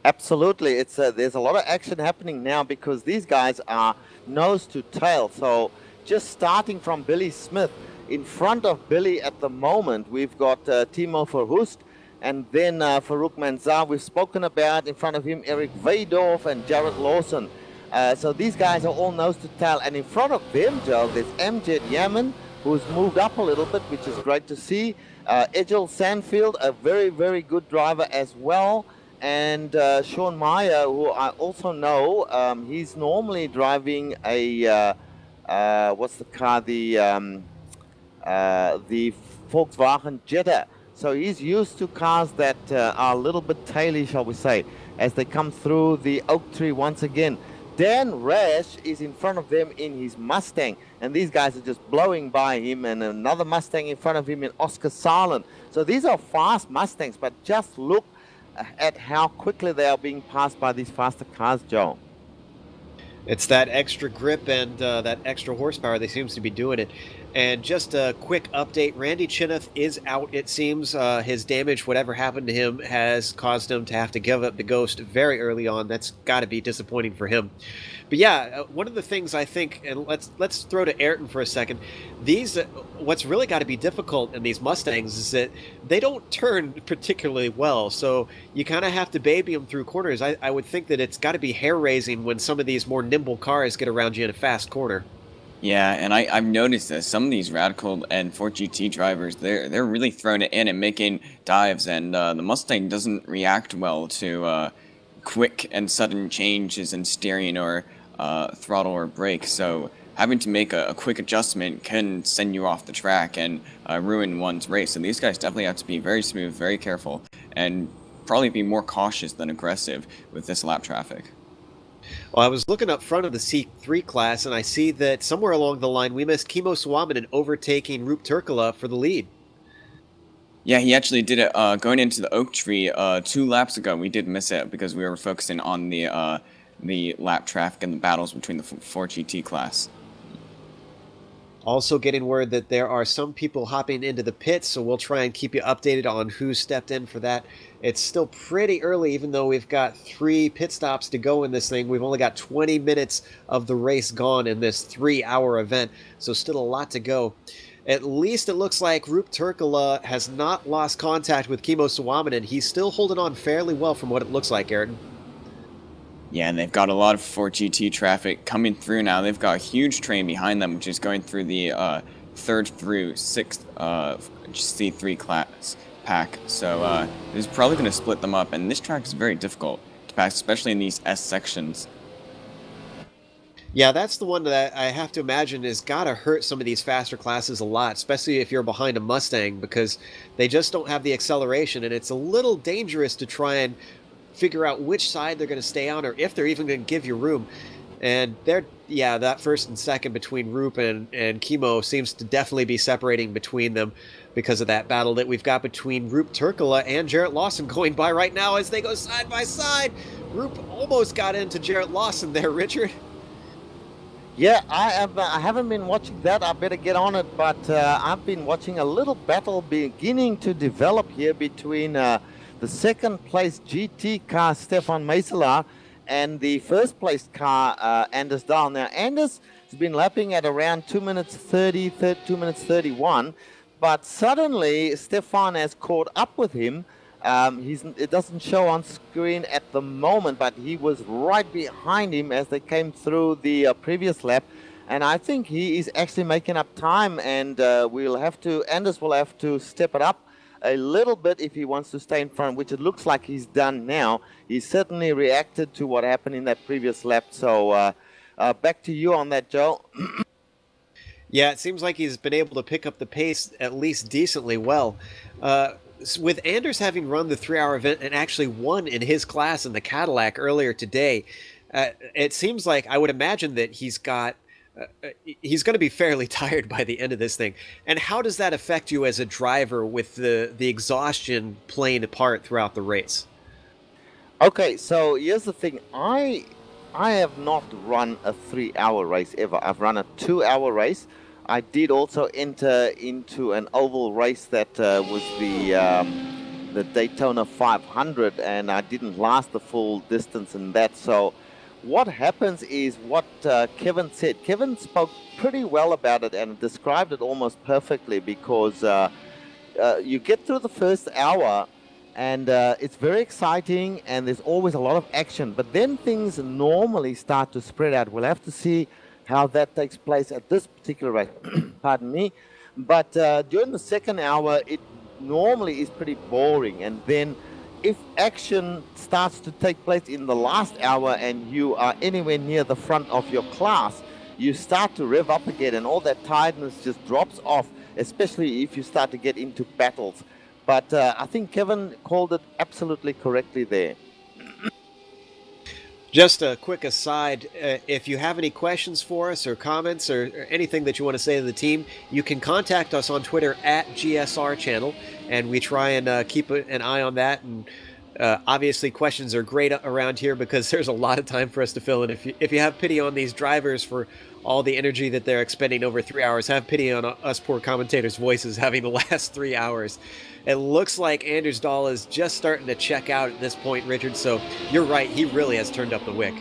Absolutely. It's there's a lot of action happening now because these guys are nose to tail. So just starting from Billy Smith, in front of Billy at the moment, we've got Timo Verhoost, and then Farouk Manzar, we've spoken about. In front of him, Eric Veidorf and Jared Lawson. So these guys are all nose to tail. And in front of them, Joe, there's Amjad Yaman, who's moved up a little bit, which is great to see. Egil Sandfield, a very, very good driver as well. And Sean Meyer, who I also know, he's normally driving a, what's the car, the Volkswagen Jetta. So he's used to cars that are a little bit taily, shall we say, as they come through the oak tree once again. Dan Rash is in front of them in his Mustang, and these guys are just blowing by him, and another Mustang in front of him in Oscar Salen. So these are fast Mustangs, but just look at how quickly they are being passed by these faster cars, Joe. It's that extra grip and that extra horsepower that seems to be doing it. And just a quick update, Randy Chinnock is out, it seems. His damage, whatever happened to him, has caused him to have to give up the Ghost very early on. That's got to be disappointing for him. But yeah, one of the things I think, and let's throw to Ayrton for a second, these what's really got to be difficult in these Mustangs is that they don't turn particularly well, so you kind of have to baby them through corners. I would think that it's got to be hair-raising when some of these more nimble cars get around you in a fast corner. Yeah, and I've noticed that some of these Radical and Ford GT drivers, they're really throwing it in and making dives, and the Mustang doesn't react well to quick and sudden changes in steering or throttle or brake. So having to make a quick adjustment can send you off the track and ruin one's race. So these guys definitely have to be very smooth, very careful, and probably be more cautious than aggressive with this lap traffic. Well, I was looking up front of the C3 class, and I see that somewhere along the line we missed Kimmo Suominen overtaking Roop Turkala for the lead. Yeah, he actually did it going into the oak tree 2 laps ago. We did miss it because we were focusing on the lap traffic and the battles between the 4GT class. Also getting word that there are some people hopping into the pits, so we'll try and keep you updated on who stepped in for that. It's still pretty early, even though we've got 3 pit stops to go in this thing. We've only got 20 minutes of the race gone in this 3-hour event, so still a lot to go. At least it looks like Roop Turkala has not lost contact with Kimmo Suominen. He's still holding on fairly well from what it looks like, Ayrton. Yeah, and they've got a lot of 4GT traffic coming through now. They've got a huge train behind them, which is going through the 3rd through 6th C3 class pack. So it's probably going to split them up, and this track is very difficult to pass, especially in these S sections. Yeah, that's the one that I have to imagine has got to hurt some of these faster classes a lot, especially if you're behind a Mustang, because they just don't have the acceleration, and it's a little dangerous to try and figure out which side they're going to stay on or if they're even going to give you room. And that first and second between Roop and Kimmo seems to definitely be separating between them because of that battle that we've got between Roop Turkala and Jarrett Lawson going by right now as they go side by side. Roop almost got into Jarrett Lawson there, Richard. Yeah, I haven't been watching that. I better get on it. But I've been watching a little battle beginning to develop here between the second place GT car Stefan Meiselaar and the first place car Anders Dahl. Now Anders has been lapping at around 2 minutes 30, 2 minutes 31, but suddenly Stefan has caught up with him. It doesn't show on screen at the moment, but he was right behind him as they came through the previous lap, and I think he is actually making up time, and Anders will have to step it up a little bit if he wants to stay in front, which it looks like he's done now. He certainly reacted to what happened in that previous lap. So back to you on that, Joe. Yeah, it seems like he's been able to pick up the pace at least decently well. With Anders having run the 3-hour event and actually won in his class in the Cadillac earlier today, it seems like I would imagine that he's going to be fairly tired by the end of this thing. And how does that affect you as a driver with the exhaustion playing a part throughout the race? Okay, so here's the thing. I have not run a 3-hour race ever. I've run a 2-hour race. I did also enter into an oval race that was the Daytona 500, and I didn't last the full distance in that. So what happens is what Kevin said. Kevin spoke pretty well about it and described it almost perfectly, because you get through the first hour and it's very exciting and there's always a lot of action, but then things normally start to spread out. We'll have to see how that takes place at this particular race. Pardon me. But during the second hour, it normally is pretty boring, and then if action starts to take place in the last hour and you are anywhere near the front of your class, you start to rev up again and all that tiredness just drops off, especially if you start to get into battles. But I think Kevin called it absolutely correctly there. Just a quick aside, if you have any questions for us or comments or anything that you want to say to the team, you can contact us on Twitter at GSR Channel, and we try and keep an eye on that. And obviously questions are great around here because there's a lot of time for us to fill in. If you have pity on these drivers for all the energy that they're expending over 3 hours, have pity on us poor commentators' voices having the last 3 hours. It looks like Anders Dahl is just starting to check out at this point, Richard, so you're right, he really has turned up the wick.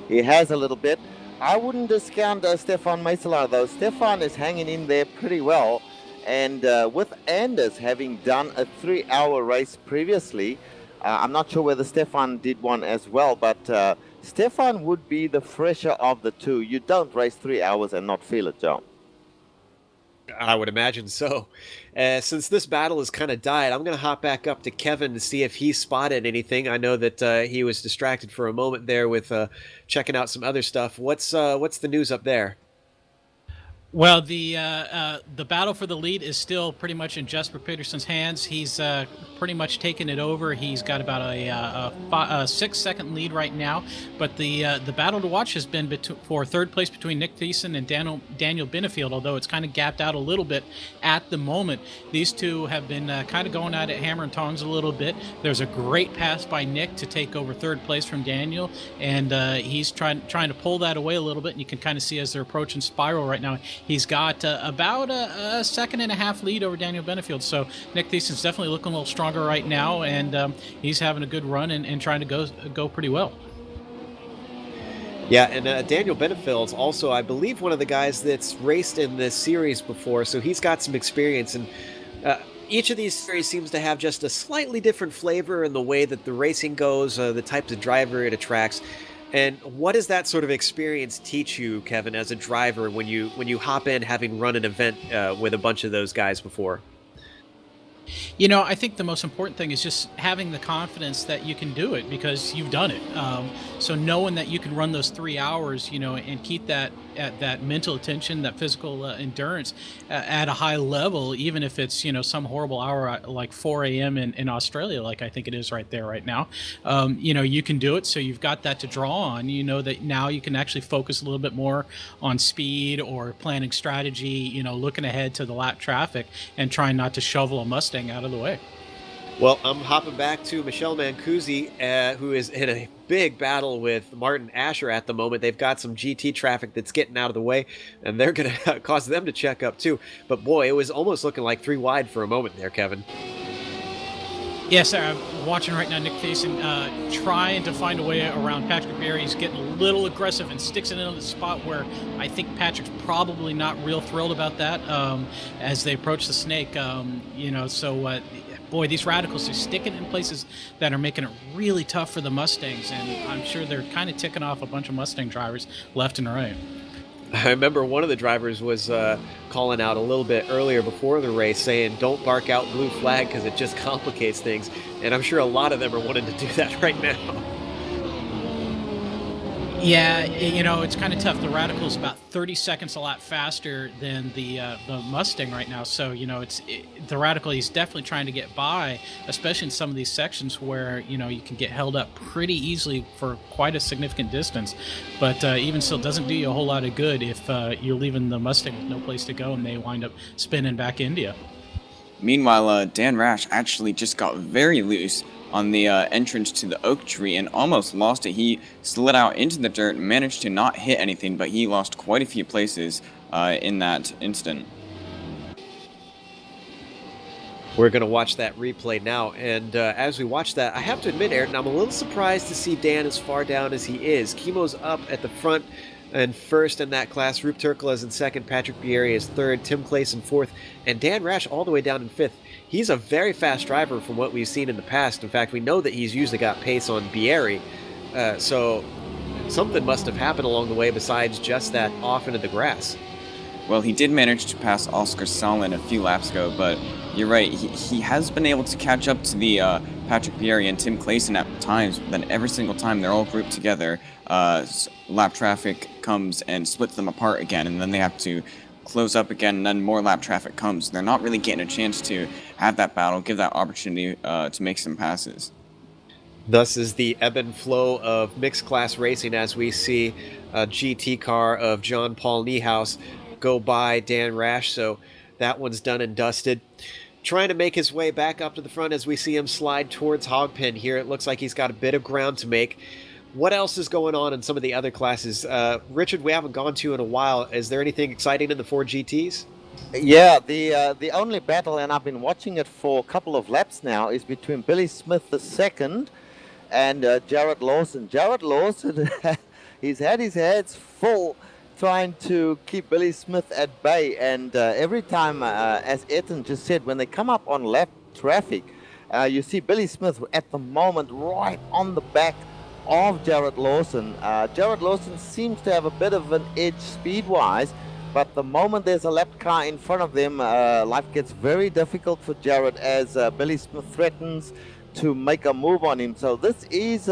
He has a little bit. I wouldn't discount Stefan Meiselaar, though. Stefan is hanging in there pretty well, and with Anders having done a 3-hour race previously, I'm not sure whether Stefan did one as well, but Stefan would be the fresher of the two. You don't race 3 hours and not feel it, John. I would imagine so. Since this battle has kind of died, I'm going to hop back up to Kevin to see if he spotted anything. I know that he was distracted for a moment there with checking out some other stuff. What's the news up there? Well, the battle for the lead is still pretty much in Jesper Peterson's hands. He's pretty much taken it over. He's got about a 6-second lead right now. But the battle to watch has been for third place between Nick Thiessen and Daniel Benefield, although it's kind of gapped out a little bit at the moment. These two have been kind of going at it hammer and tongs a little bit. There's a great pass by Nick to take over third place from Daniel, and he's trying to pull that away a little bit. And you can kind of see as they're approaching Spiral right now, he's got about a second and a half lead over Daniel Benefield. So Nick Thiessen's definitely looking a little stronger right now, and he's having a good run and trying to go pretty well. Yeah, and Daniel Benefield's also, I believe, one of the guys that's raced in this series before, so he's got some experience. And each of these series seems to have just a slightly different flavor in the way that the racing goes, the types of driver it attracts. And what does that sort of experience teach you, Kevin, as a driver when you hop in having run an event with a bunch of those guys before? You know, I think the most important thing is just having the confidence that you can do it because you've done it. So knowing that you can run those 3 hours, you know, and keep that mental attention, that physical endurance at a high level, even if it's, you know, some horrible hour like 4 a.m. in Australia, like I think it is right there right now. You know, you can do it. So you've got that to draw on. You know that now you can actually focus a little bit more on speed or planning strategy, you know, looking ahead to the lap traffic and trying not to shovel a Mustang out of the way. Well, I'm hopping back to Michelle Mancusi, who is in a big battle with Martin Asher at the moment. They've got some GT traffic that's getting out of the way, and they're going to cause them to check up too. But boy, it was almost looking like 3 wide for a moment there, Kevin. Yes, I'm watching right now Nick Thiessen trying to find a way around Patrick Berry. He's getting a little aggressive and sticks it into the spot where I think Patrick's probably not real thrilled about that as they approach the snake. You know, so boy, these radicals are sticking in places that are making it really tough for the Mustangs, and I'm sure they're kind of ticking off a bunch of Mustang drivers left and right. I remember one of the drivers was calling out a little bit earlier before the race saying, don't bark out blue flag because it just complicates things. And I'm sure a lot of them are wanting to do that right now. Yeah, you know, it's kind of tough. The Radical is about 30 seconds a lot faster than the Mustang right now. So, you know, the Radical is definitely trying to get by, especially in some of these sections where, you know, you can get held up pretty easily for quite a significant distance. But even still, it doesn't do you a whole lot of good if you're leaving the Mustang with no place to go and they wind up spinning back India. Meanwhile, Dan Rash actually just got very loose on the entrance to the oak tree and almost lost it. He slid out into the dirt, managed to not hit anything, but he lost quite a few places in that instant. We're going to watch that replay now, and as we watch that, I have to admit, Ayrton, I'm a little surprised to see Dan as far down as he is. Chemo's up at the front and first in that class. Roop Turkle is in second, Patrick Bieri is third, Tim Clayson fourth, and Dan Rash all the way down in fifth. He's a very fast driver from what we've seen in the past. In fact, we know that he's usually got pace on Bieri, so something must have happened along the way besides just that off into the grass. Well, he did manage to pass Oscar Salin a few laps ago, but you're right. He has been able to catch up to the Patrick Bieri and Tim Clayson at times, but then every single time they're all grouped together, lap traffic comes and splits them apart again, and then they have to close up again, and then more lap traffic comes. They're not really getting a chance to have that battle, give that opportunity to make some passes. Thus is the ebb and flow of mixed class racing as we see a GT car of John Paul Niehaus go by Dan Rash, so that one's done and dusted. Trying to make his way back up to the front as we see him slide towards Hogpen here. It looks like he's got a bit of ground to make. What else is going on in some of the other classes? Richard, we haven't gone to in a while. Is there anything exciting in the 4 GTs? Yeah, the only battle, and I've been watching it for a couple of laps now, is between Billy Smith II and Jared Lawson. Jared Lawson, he's had his hands full trying to keep Billy Smith at bay, and every time, as Etten just said, when they come up on lap traffic, you see Billy Smith at the moment right on the back of Jared Lawson. Jared Lawson seems to have a bit of an edge speed-wise, but the moment there's a lap car in front of them, life gets very difficult for Jared as Billy Smith threatens to make a move on him. So this is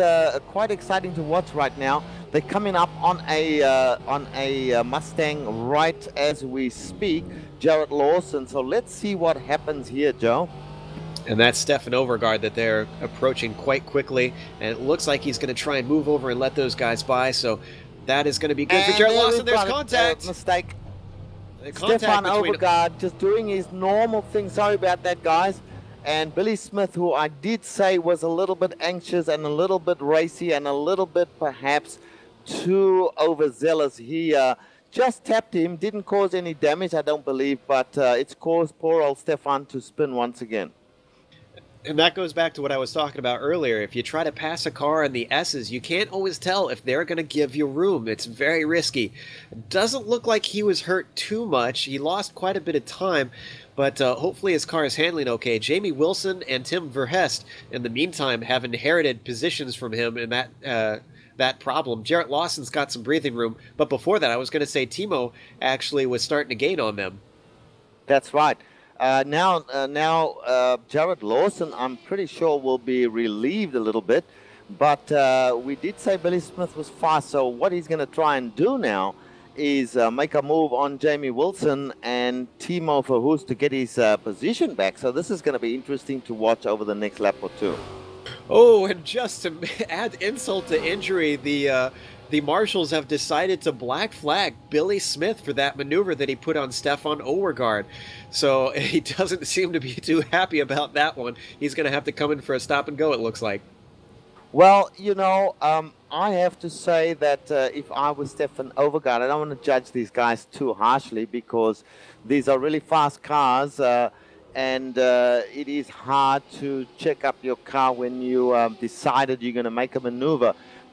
quite exciting to watch right now. They're coming up on a Mustang right as we speak, Jared Lawson. So let's see what happens here, Joe. And that's Stefan Overgaard that they're approaching quite quickly, and it looks like he's going to try and move over and let those guys by. So that is going to be good for Jared Lawson. There's contact. Mistake. Contact Stefan between Overgaard just doing his normal thing. Sorry about that, guys. And Billy Smith, who I did say was a little bit anxious and a little bit racy and a little bit perhaps too overzealous. He just tapped him, didn't cause any damage, I don't believe, but it's caused poor old Stefan to spin once again. And that goes back to what I was talking about earlier. If you try to pass a car in the S's, you can't always tell if they're going to give you room. It's very risky. Doesn't look like he was hurt too much. He lost quite a bit of time, but hopefully his car is handling okay. Jamie Wilson and Tim Verhest, in the meantime, have inherited positions from him in that problem. Jarrett Lawson's got some breathing room, but before that, I was going to say Timo actually was starting to gain on them. That's right. Now, Jared Lawson, I'm pretty sure, will be relieved a little bit. But we did say Billy Smith was fast, so what he's going to try and do now is make a move on Jamie Wilson and Timo Verhoes to get his position back. So this is going to be interesting to watch over the next lap or two. Oh, and just to add insult to injury, the marshals have decided to black flag Billy Smith for that maneuver that he put on Stefan Overgaard. So he doesn't seem to be too happy about that one. He's going to have to come in for a stop and go, it looks like. Well, you know, I have to say that if I was Stefan Overgaard, I don't want to judge these guys too harshly because these are really fast cars, and it is hard to check up your car when you decided you're going to make a maneuver.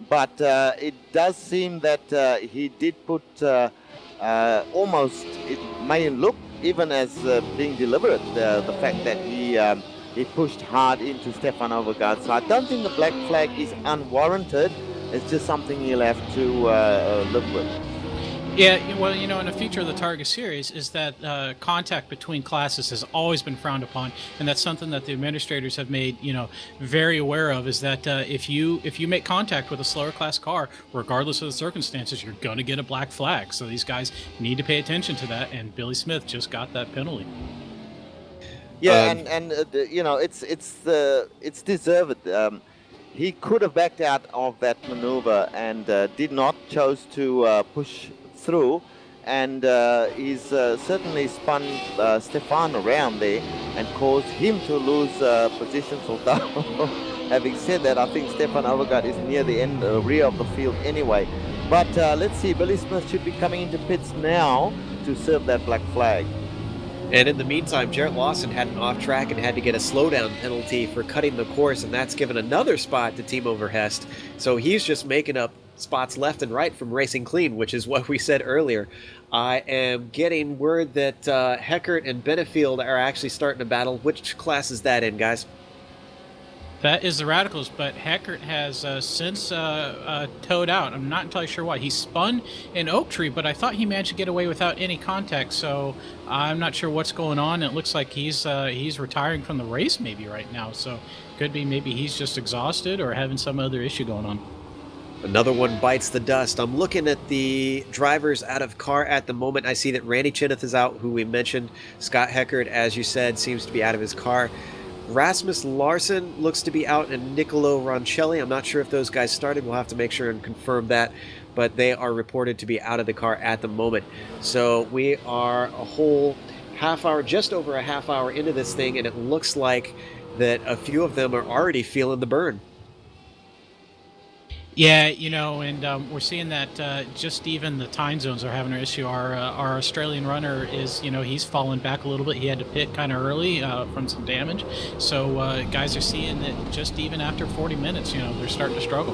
But it does seem that he did put almost, it may look even as being deliberate, the fact that he pushed hard into Stefan Overgaard. So I don't think the black flag is unwarranted. It's just something you'll have to live with. Yeah, well, you know, in a feature of the Targa series is that contact between classes has always been frowned upon, and that's something that the administrators have made, you know, very aware of. Is that if you make contact with a slower class car, regardless of the circumstances, you're going to get a black flag. So these guys need to pay attention to that, and Billy Smith just got that penalty. Yeah, and you know, it's deserved. He could have backed out of that maneuver and did not, chose to push through, and he's certainly spun Stefan around there and caused him to lose positions. Although, having said that, I think Stefan Overgaard is near the end, rear of the field anyway. But let's see, Billy Smith should be coming into pits now to serve that black flag. And in the meantime, Jarrett Lawson had an off track and had to get a slowdown penalty for cutting the course, and that's given another spot to Timo Verhest. So he's just making up spots left and right from racing clean, which is what we said earlier. I am getting word that Heckert and Benefield are actually starting to battle. Which class is that in, guys? That is the Radicals, but Heckert has since towed out. I'm not entirely sure why. He spun in Oak Tree, but I thought he managed to get away without any contact, so I'm not sure what's going on. It looks like he's retiring from the race maybe right now, so could be maybe he's just exhausted or having some other issue going on. Another one bites the dust. I'm looking at the drivers out of car at the moment. I see that Randy Chineth is out, who we mentioned. Scott Heckert, as you said, seems to be out of his car. Rasmus Larson looks to be out, and Nicolo Roncelli. I'm not sure if those guys started. We'll have to make sure and confirm that, but they are reported to be out of the car at the moment. So we are a whole half hour, just over a half hour into this thing, and it looks like that a few of them are already feeling the burn. Yeah, and we're seeing that just even the time zones are having an issue. Our Australian runner is, he's fallen back a little bit. He had to pit kind of early from some damage. So guys are seeing that just even after 40 minutes, they're starting to struggle.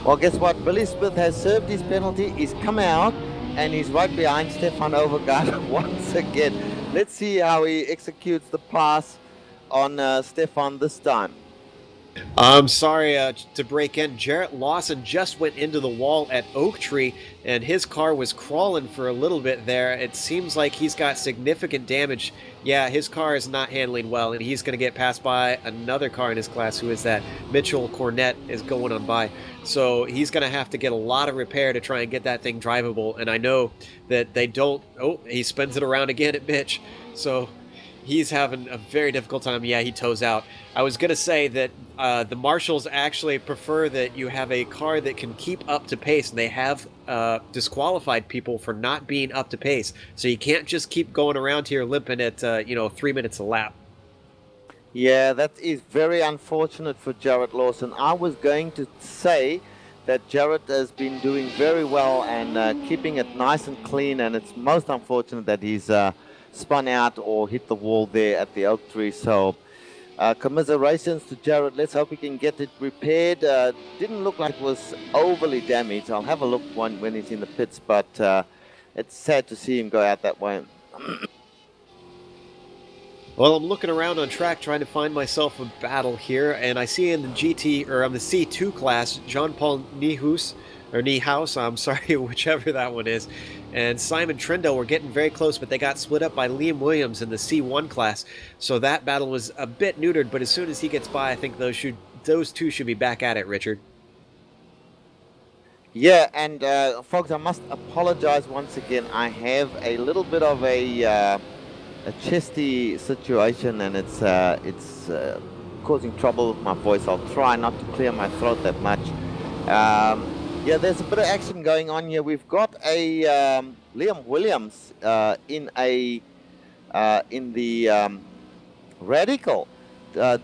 Well, guess what? Billy Smith has served his penalty. He's come out, and he's right behind Stefan Overgaard once again. Let's see how he executes the pass on Stefan this time. I'm sorry to break in. Jarrett Lawson just went into the wall at Oak Tree, and his car was crawling for a little bit there. It seems like he's got significant damage. Yeah, his car is not handling well, and he's going to get passed by another car in his class. Who is that? Mitchell Cornett is going on by. So he's going to have to get a lot of repair to try and get that thing drivable. And I know that they don't... Oh, he spins it around again at Mitch. So... he's having a very difficult time. Yeah, he toes out. I was going to say that the marshals actually prefer that you have a car that can keep up to pace, and they have disqualified people for not being up to pace. So you can't just keep going around here limping at 3 minutes a lap. Yeah, that is very unfortunate for Jarrett Lawson. I was going to say that Jarrett has been doing very well and keeping it nice and clean, and it's most unfortunate that he's spun out or hit the wall there at the Oak Tree. So commiserations to Jarrett. Let's hope he can get it repaired. Didn't look like it was overly damaged. I'll have a look when he's in the pits, but it's sad to see him go out that way. Well, I'm looking around on track trying to find myself a battle here, and I see in the the C2 class, Jean-Paul Niehaus, I'm sorry, whichever that one is, and Simon Trindle were getting very close, but they got split up by Liam Williams in the C1 class. So that battle was a bit neutered, but as soon as he gets by, I think those two should be back at it, Richard. Yeah, and folks, I must apologize once again. I have a little bit of a chesty situation, and it's causing trouble with my voice. I'll try not to clear my throat that much. Yeah, there's a bit of action going on here. We've got a Liam Williams in the Radical,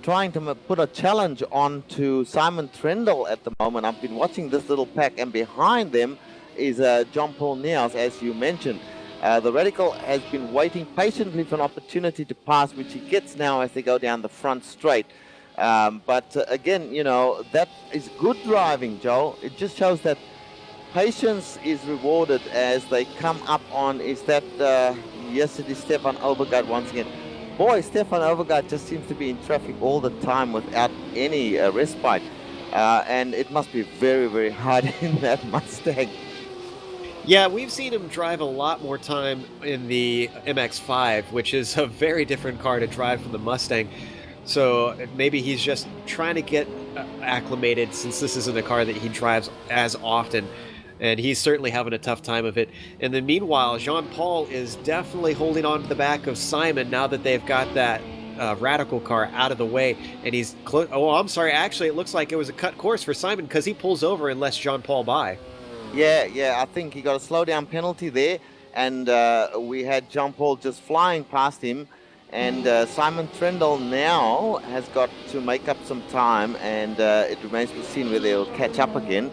trying to put a challenge on to Simon Trindle at the moment. I've been watching this little pack, and behind them is Jean-Paul Niehaus, as you mentioned. The Radical has been waiting patiently for an opportunity to pass, which he gets now as they go down the front straight. But again, that is good driving, Joel. It just shows that patience is rewarded as they come up on. Is that, yes, it is Stefan Overgaard once again. Boy, Stefan Overgaard just seems to be in traffic all the time without any respite. And it must be very, very hard in that Mustang. Yeah, we've seen him drive a lot more time in the MX-5, which is a very different car to drive from the Mustang. So maybe he's just trying to get acclimated, since this isn't a car that he drives as often. And he's certainly having a tough time of it. And then meanwhile, Jean-Paul is definitely holding on to the back of Simon now that they've got that Radical car out of the way. And he's oh, I'm sorry. Actually, it looks like it was a cut course for Simon, because he pulls over and lets Jean-Paul by. Yeah, I think he got a slowdown penalty there. And we had Jean-Paul just flying past him. And Simon Trindle now has got to make up some time, and it remains to be seen whether he'll catch up again.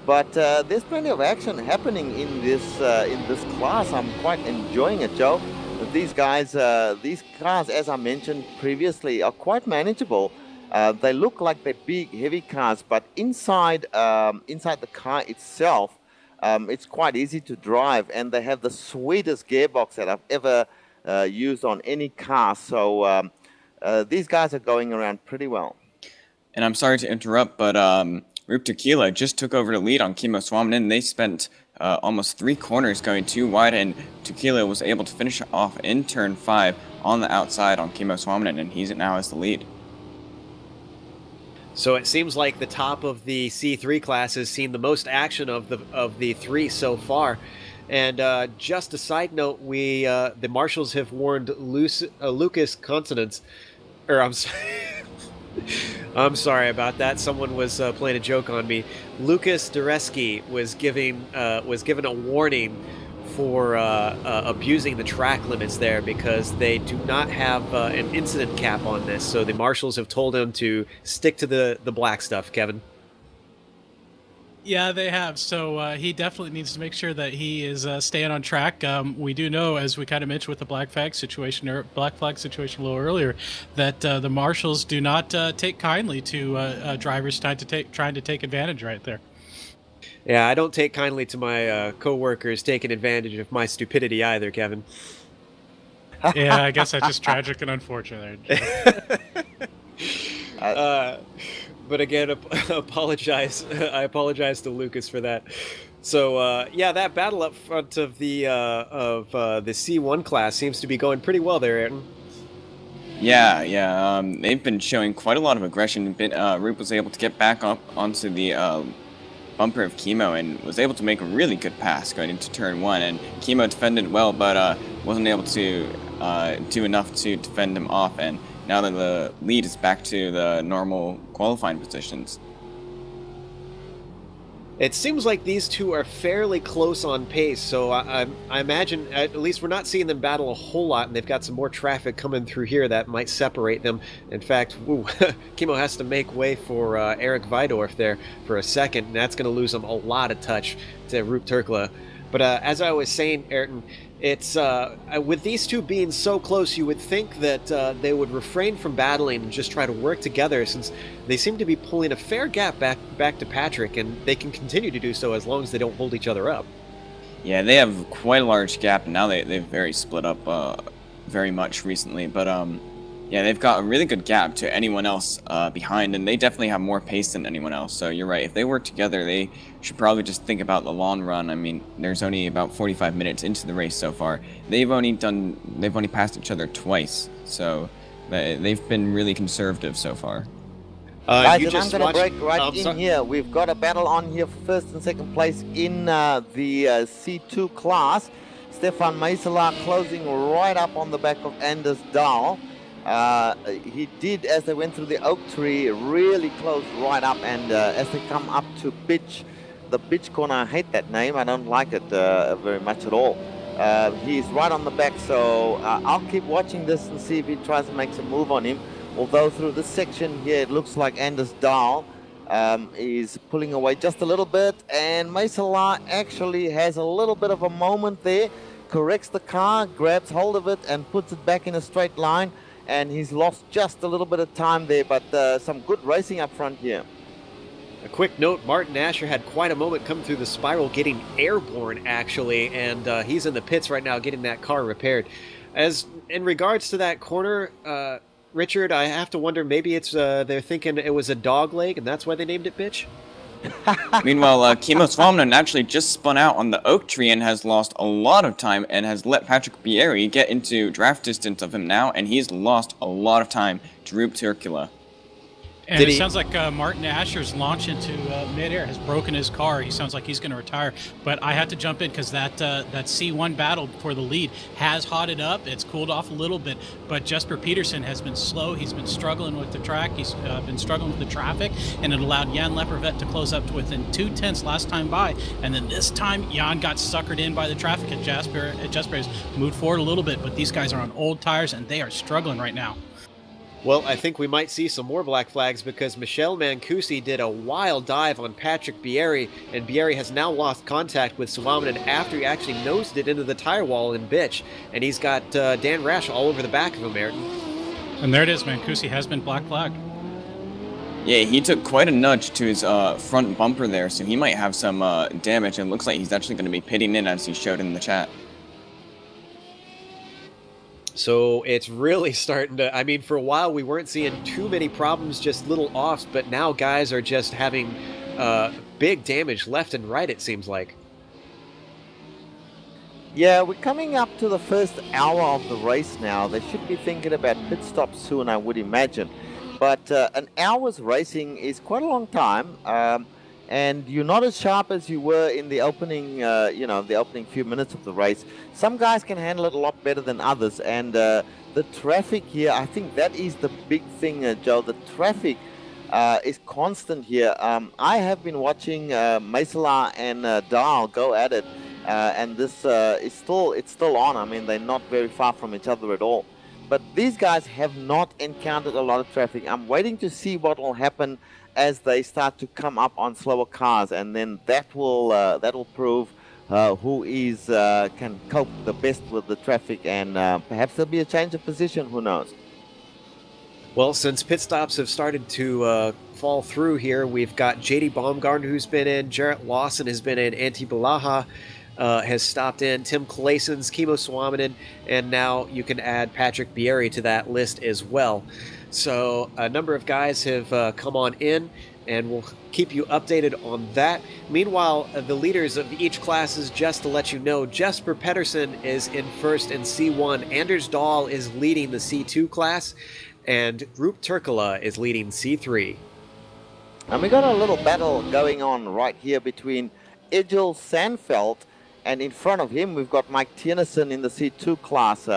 But there's plenty of action happening in this class. I'm quite enjoying it, Joe. These guys, these cars, as I mentioned previously, are quite manageable. They look like they're big, heavy cars, but inside the car itself, it's quite easy to drive, and they have the sweetest gearbox that I've ever used on any car. So these guys are going around pretty well. And I'm sorry to interrupt, but Rup Tequila just took over the lead on Kimmo Suominen. They spent almost 3 corners going too wide, and Tequila was able to finish off in turn 5 on the outside on Kimmo Suominen, and he's now has the lead. So it seems like the top of the C3 class has seen the most action of the 3 so far. And just a side note, the marshals have warned Lucas Consonants, or I'm sorry. I'm sorry about that. Someone was playing a joke on me. Lucas Dureski was given a warning for abusing the track limits there because they do not have an incident cap on this. So the marshals have told him to stick to the black stuff, Kevin. Yeah, they have. So he definitely needs to make sure that he is staying on track. We do know, as we kind of mentioned with the black flag situation a little earlier, that the marshals do not take kindly to drivers trying to take advantage right there. Yeah, I don't take kindly to my co-workers taking advantage of my stupidity either, Kevin. Yeah, I guess that's just tragic and unfortunate. But again, I apologize to Lucas for that. So yeah, that battle up front of the C1 class seems to be going pretty well there, Ayrton. Yeah. They've been showing quite a lot of aggression. Rup was able to get back up onto the bumper of Kimmo and was able to make a really good pass going into turn 1. And Kimmo defended well, but wasn't able to do enough to defend him off. And now that the lead is back to the normal qualifying positions. It seems like these two are fairly close on pace, so I imagine at least we're not seeing them battle a whole lot, and they've got some more traffic coming through here that might separate them. In fact, Kimmo has to make way for Eric Vidorf there for a second, and that's going to lose him a lot of touch to Rup Turkla. But as I was saying, Ayrton, it's with these two being so close, you would think that they would refrain from battling and just try to work together, since they seem to be pulling a fair gap back to Patrick, and they can continue to do so as long as they don't hold each other up. Yeah, they have quite a large gap, and now they've very split up very much recently. But yeah, they've got a really good gap to anyone else behind, and they definitely have more pace than anyone else. So you're right. If they work together, they should probably just think about the long run. I mean, there's only about 45 minutes into the race so far. They've only passed each other twice, so they've been really conservative so far. Guys, and I'm going to break right in here. We've got a battle on here for first and second place in the C2 class. Stefan Meisela closing right up on the back of Anders Dahl. He did, as they went through the oak tree, really close right up, and as they come up to the Bitch corner, I hate that name, I don't like it very much at all. He's right on the back, so I'll keep watching this and see if he tries to make some move on him. Although through this section here, it looks like Anders Dahl is pulling away just a little bit, and Meisela actually has a little bit of a moment there, corrects the car, grabs hold of it, and puts it back in a straight line. And he's lost just a little bit of time there, but some good racing up front here. A quick note, Martin Asher had quite a moment come through the spiral, getting airborne, actually, and he's in the pits right now getting that car repaired. As in regards to that corner, Richard, I have to wonder, maybe it's they're thinking it was a dog leg, and that's why they named it Bitch? Meanwhile, Kimmo Suominen actually just spun out on the oak tree and has lost a lot of time and has let Patrick Bieri get into draft distance of him now, and he's lost a lot of time to Rup Turkla. And it sounds like Martin Asher's launch into midair has broken his car. He sounds like he's going to retire. But I had to jump in because that C1 battle for the lead has hotted up. It's cooled off a little bit. But Jesper Peterson has been slow. He's been struggling with the track. He's been struggling with the traffic. And it allowed Jan Lepervet to close up to within 2/10 last time by. And then this time, Jan got suckered in by the traffic. And Jesper has moved forward a little bit. But these guys are on old tires, and they are struggling right now. Well, I think we might see some more black flags because Michel Mancusi did a wild dive on Patrick Bieri, and Bieri has now lost contact with Suominen after he actually nosed it into the tire wall in Bitch, and he's got Dan Rash all over the back of him, Ayrton. And there it is, Mancusi has been black flagged. Yeah, he took quite a nudge to his front bumper there, so he might have some damage, and it looks like he's actually going to be pitting in as he showed in the chat. So it's really starting to, I mean, for a while we weren't seeing too many problems, just little offs, but now guys are just having big damage left and right, it seems like. Yeah, we're coming up to the first hour of the race now. They should be thinking about pit stops soon, I would imagine. But an hour's racing is quite a long time, and you're not as sharp as you were in the opening, the opening few minutes of the race. Some guys can handle it a lot better than others, and the traffic here, I think that is the big thing, Joe. The traffic is constant here. I have been watching Maisela and Dahl go at it, and this it's still on. I mean, they're not very far from each other at all. But these guys have not encountered a lot of traffic. I'm waiting to see what will happen as they start to come up on slower cars, and then that will prove who can cope the best with the traffic, and perhaps there'll be a change of position. Who knows? Well, since pit stops have started to fall through here, we've got JD Baumgartner who's been in, Jarrett Lawson has been in, Antti Balaha has stopped in, Tim Claessens, Kimmo Suominen, and now you can add Patrick Bieri to that list as well. So a number of guys have come on in, and we'll keep you updated on that. Meanwhile, the leaders of each classes, just to let you know, Jesper Pedersen is in first in C1, Anders Dahl is leading the C2 class, and Rup Turkala is leading C3. And we got a little battle going on right here between Egil Sandfeld, and in front of him we've got Mike Tiernason in the C2 class.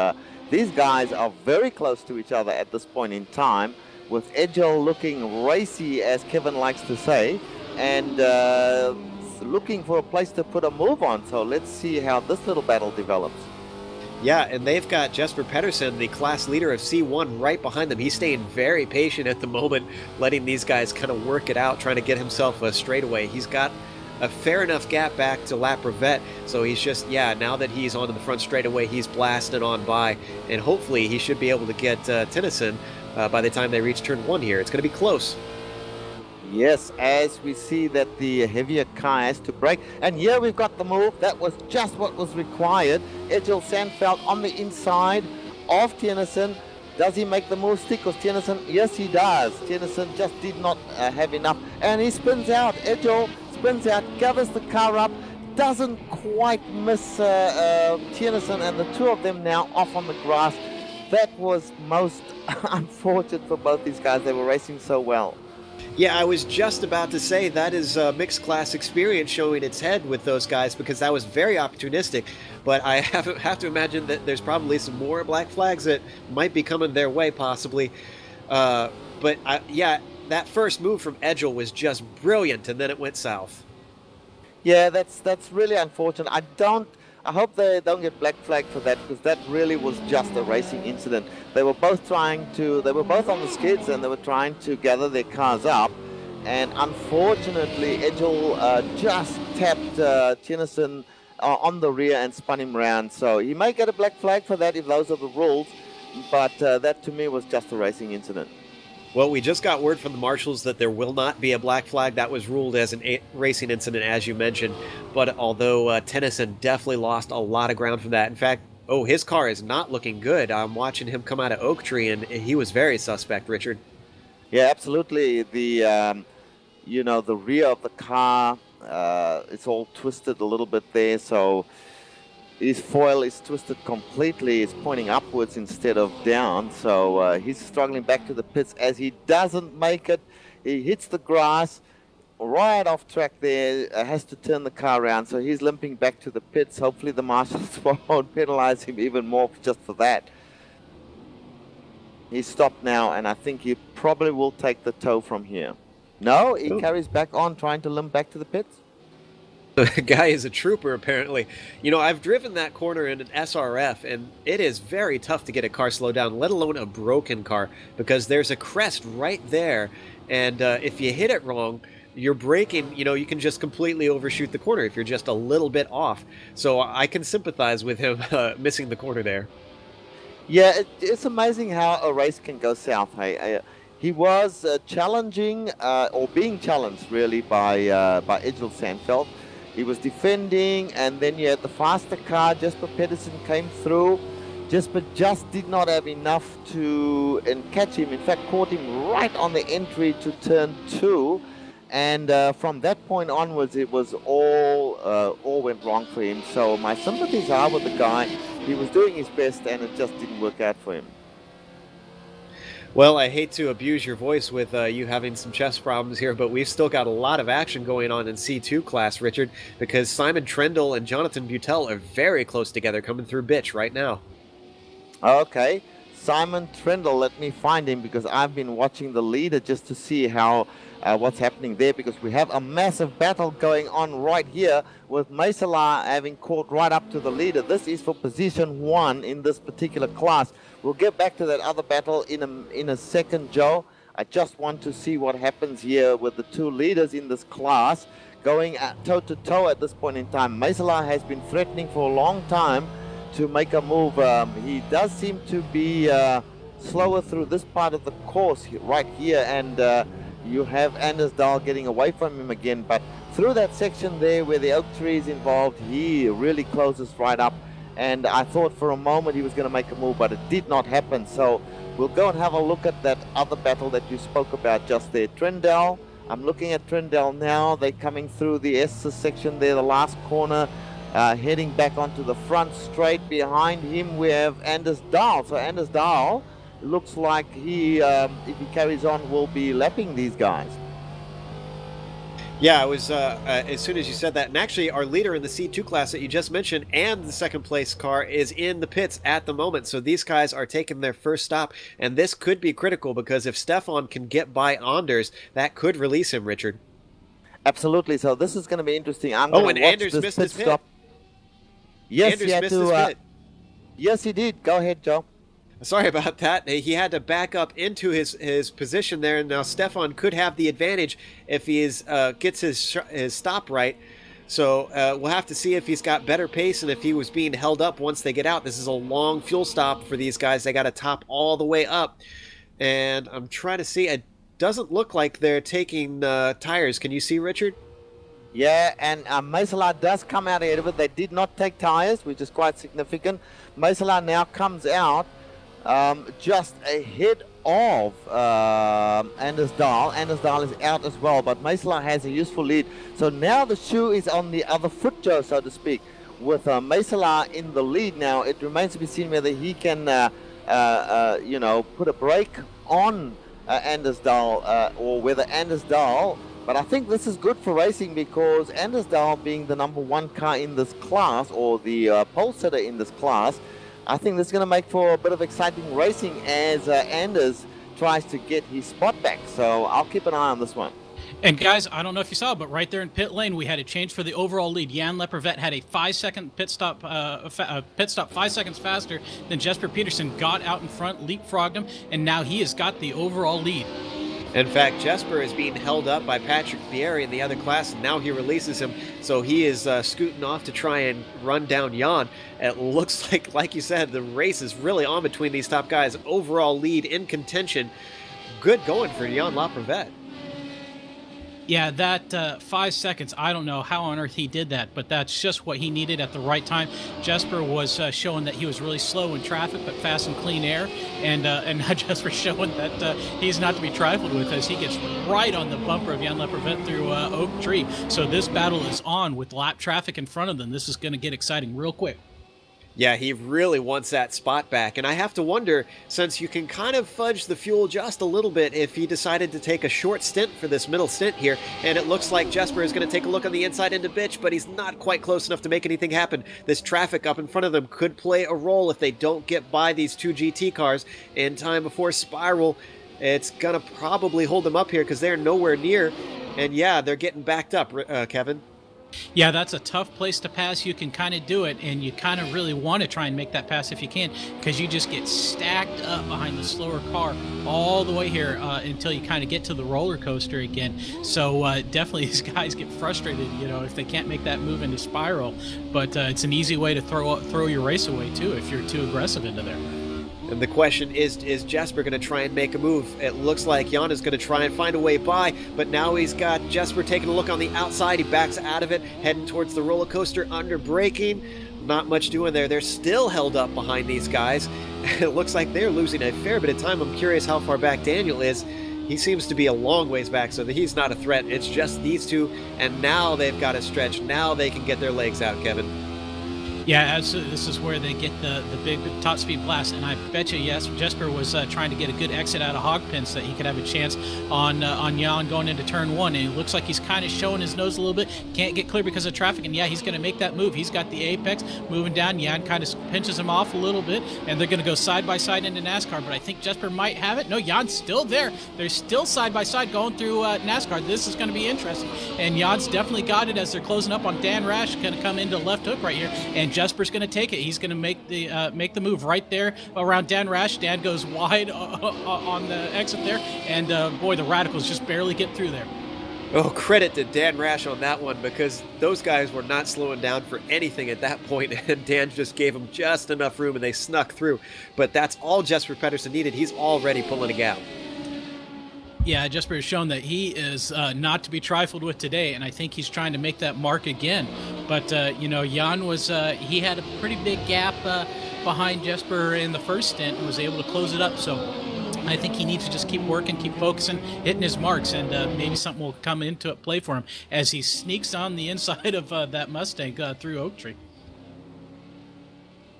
These guys are very close to each other at this point in time, with Egil looking racy, as Kevin likes to say, and looking for a place to put a move on. So let's see how this little battle develops. Yeah, and they've got Jesper Pedersen, the class leader of C1, right behind them. He's staying very patient at the moment, letting these guys kind of work it out, trying to get himself a straightaway. He's got a fair enough gap back to La Prevette, so he's just, now that he's onto the front straightaway, he's blasting on by, and hopefully he should be able to get Tennyson by the time they reach turn 1 here. It's going to be close. Yes, as we see that the heavier car has to brake, and here we've got the move. That was just what was required. Egil Sandfeld on the inside of Tiernason. Does he make the move stick? Because Tiernason, yes he does. Tiernason just did not have enough, and he spins out. Egil spins out, gathers the car up, doesn't quite miss Tiernason, and the two of them now off on the grass. That was most unfortunate for both these guys. They were racing so well. Yeah, I was just about to say that is mixed class experience showing its head with those guys, because that was very opportunistic. But I have to imagine that there's probably some more black flags that might be coming their way, possibly. That first move from Egil was just brilliant, and then it went south. Yeah, that's really unfortunate. I hope they don't get black flagged for that, because that really was just a racing incident. They were both on the skids, and they were trying to gather their cars up, and unfortunately Egil just tapped Tiernason on the rear and spun him round. So he may get a black flag for that if those are the rules, but that to me was just a racing incident. Well, we just got word from the marshals that there will not be a black flag. That was ruled as a racing incident, as you mentioned. But although Tennyson definitely lost a lot of ground from that. In fact, his car is not looking good. I'm watching him come out of Oak Tree, and he was very suspect, Richard. Yeah, absolutely. The rear of the car, it's all twisted a little bit there. So his foil is twisted completely. It's pointing upwards instead of down. So he's struggling back to the pits as he doesn't make it. He hits the grass right off track there, has to turn the car around. So he's limping back to the pits. Hopefully the marshals won't penalize him even more just for that. He's stopped now, and I think he probably will take the tow from here. No, he carries back on, trying to limp back to the pits. The guy is a trooper, apparently. You know, I've driven that corner in an SRF, and it is very tough to get a car slowed down, let alone a broken car, because there's a crest right there, and if you hit it wrong, you're braking, you know, you can just completely overshoot the corner if you're just a little bit off. So I can sympathize with him missing the corner there. Yeah, it's amazing how a race can go south. Hey, he was challenging or being challenged really by Edgel Sandfeld. He was defending, and then you had the faster car. Jesper Pedersen came through. Jesper just did not have enough to catch him. In fact, caught him right on the entry to turn 2. And from that point onwards, it was all went wrong for him. So my sympathies are with the guy. He was doing his best, and it just didn't work out for him. Well, I hate to abuse your voice with you having some chest problems here, but we've still got a lot of action going on in C2 class, Richard, because Simon Trendle and Jonathan Butel are very close together coming through Bitch right now. Okay, Simon Trendle, let me find him, because I've been watching the leader just to see how what's happening there, because we have a massive battle going on right here with Meisela having caught right up to the leader. This is for position 1 in this particular class. We'll get back to that other battle in a second, Joe. I just want to see what happens here with the two leaders in this class going toe-to-toe at this point in time. Meisela has been threatening for a long time to make a move. He does seem to be slower through this part of the course right here, and you have Anders Dahl getting away from him again, but through that section there where the oak tree is involved, he really closes right up, and I thought for a moment he was going to make a move, but it did not happen. So we'll go and have a look at that other battle that you spoke about just there. Trendle, I'm looking at Trendle now. They're coming through the S section there, the last corner, heading back onto the front straight. Behind him we have Anders Dahl. So Anders Dahl looks like he, if he carries on, will be lapping these guys. Yeah, it was as soon as you said that. And actually, our leader in the C2 class that you just mentioned and the second place car is in the pits at the moment. So these guys are taking their first stop. And this could be critical, because if Stefan can get by Anders, that could release him, Richard. Absolutely. So this is going to be interesting. And Anders missed his pit. Yes, Anders he had missed to. his pit. Yes, he did. Go ahead, Joe. Sorry about that. He had to back up into his position there, and now Stefan could have the advantage if he gets his stop right. So we'll have to see if he's got better pace and if he was being held up once they get out. This is a long fuel stop for these guys. They got to top all the way up, and I'm trying to see. It doesn't look like they're taking tires. Can you see, Richard? Yeah, and Meisela does come out ahead of it. They did not take tires, which is quite significant. Meisela now comes out just ahead of Anders Dahl. Anders Dahl is out as well, but Meisela has a useful lead. So now the shoe is on the other foot, Joe, so to speak. With Meisela in the lead now, it remains to be seen whether he can, put a brake on Anders Dahl or whether Anders Dahl. But I think this is good for racing, because Anders Dahl being the number 1 car in this class, or the pole sitter in this class, I think this is going to make for a bit of exciting racing as Anders tries to get his spot back. So I'll keep an eye on this one. And guys, I don't know if you saw, but right there in pit lane, we had a change for the overall lead. Jan Lepervet had a 5-second pit stop 5 seconds faster than Jesper Peterson, got out in front, leapfrogged him, and now he has got the overall lead. In fact, Jesper is being held up by Patrick Bieri in the other class, and now he releases him, so he is scooting off to try and run down Jan. It looks like you said, the race is really on between these top guys. Overall lead in contention. Good going for Jan Lepervet. Yeah, that 5 seconds, I don't know how on earth he did that, but that's just what he needed at the right time. Jesper was showing that he was really slow in traffic, but fast in clean air, and now Jesper's showing that he's not to be trifled with, as he gets right on the bumper of Jan Lepervet through Oak Tree. So this battle is on with lap traffic in front of them. This is going to get exciting real quick. Yeah, he really wants that spot back. And I have to wonder, since you can kind of fudge the fuel just a little bit, if he decided to take a short stint for this middle stint here. And it looks like Jesper is going to take a look on the inside into Bitch, but he's not quite close enough to make anything happen. This traffic up in front of them could play a role if they don't get by these two GT cars in time before Spiral. It's going to probably hold them up here because they're nowhere near. And yeah, they're getting backed up, Kevin. Yeah, that's a tough place to pass. You can kind of do it, and you kind of really want to try and make that pass if you can, because you just get stacked up behind the slower car all the way here until you kind of get to the roller coaster again. So definitely these guys get frustrated, if they can't make that move into spiral. But it's an easy way to throw your race away, too, if you're too aggressive into there. And the question is Jesper going to try and make a move? It looks like Jan is going to try and find a way by, but now he's got Jesper taking a look on the outside. He backs out of it, heading towards the roller coaster, under braking. Not much doing there. They're still held up behind these guys. It looks like they're losing a fair bit of time. I'm curious how far back Daniel is. He seems to be a long ways back, so he's not a threat. It's just these two, and now they've got to stretch. Now they can get their legs out, Kevin. Yeah, absolutely. This is where they get the big top speed blast, and I bet you, yes, Jesper was trying to get a good exit out of Hogpen so that he could have a chance on Jan going into turn one, and it looks like he's kind of showing his nose a little bit. Can't get clear because of traffic, and yeah, he's going to make that move. He's got the apex moving down. Jan kind of pinches him off a little bit, and they're going to go side by side into NASCAR, but I think Jesper might have it. No, Jan's still there. They're still side by side going through NASCAR. This is going to be interesting, and Jan's definitely got it as they're closing up on Dan Rash, going to come into left hook right here, and Jesper's going to take it. He's going to make the move right there around Dan Rash. Dan goes wide on the exit there, and boy, the Radicals just barely get through there. Oh, credit to Dan Rash on that one, because those guys were not slowing down for anything at that point, and Dan just gave them just enough room, and they snuck through. But that's all Jesper Pedersen needed. He's already pulling a gap. Yeah, Jesper has shown that he is not to be trifled with today, and I think he's trying to make that mark again. But, Jan was, he had a pretty big gap behind Jesper in the first stint and was able to close it up. So I think he needs to just keep working, keep focusing, hitting his marks, and maybe something will come into play for him as he sneaks on the inside of that Mustang through Oak Tree.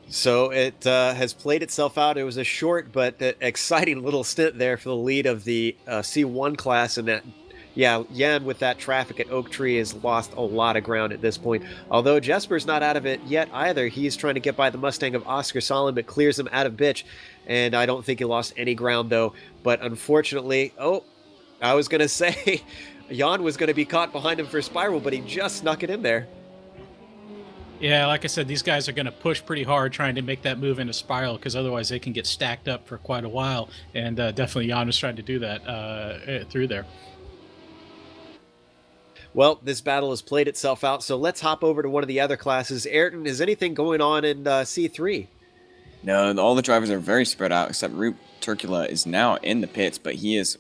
So it has played itself out. It was a short but exciting little stint there for the lead of the C1 class, and that, yeah, Jan with that traffic at Oak Tree has lost a lot of ground at this point. Although Jesper's not out of it yet either. He's trying to get by the Mustang of Oscar Solin, but clears him out of bitch, and I don't think he lost any ground though. But unfortunately, I was going to say Jan was going to be caught behind him for spiral, but he just snuck it in there. Yeah, like I said, these guys are going to push pretty hard trying to make that move into spiral, because otherwise they can get stacked up for quite a while, and definitely Jan was trying to do that through there. Well, this battle has played itself out, so let's hop over to one of the other classes. Ayrton, is anything going on in C3? No, all the drivers are very spread out, except Roop Turkula is now in the pits, but he has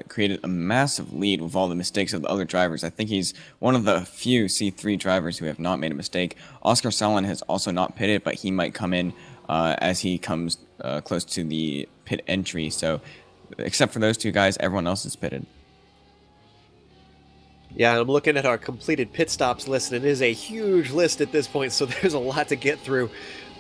created a massive lead with all the mistakes of the other drivers. I think he's one of the few C3 drivers who have not made a mistake. Oscar Salin has also not pitted, but he might come in as he comes close to the pit entry. So, except for those two guys, everyone else is pitted. Yeah, I'm looking at our completed pit stops list, and it is a huge list at this point, so there's a lot to get through.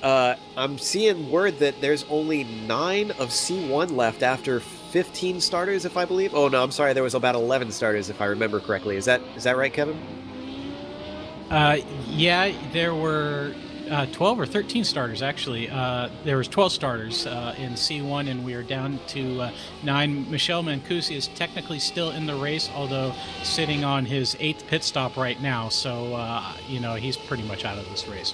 I'm seeing word that there's only 9 of C1 left after 15 starters, if I believe. Oh, no, I'm sorry. There was about 11 starters, if I remember correctly. Is that right, Kevin? Yeah, there were 12 or 13 starters, actually. There was 12 starters in C1, and we are down to 9. Michel Mancusi is technically still in the race, although sitting on his 8th pit stop right now. So, he's pretty much out of this race.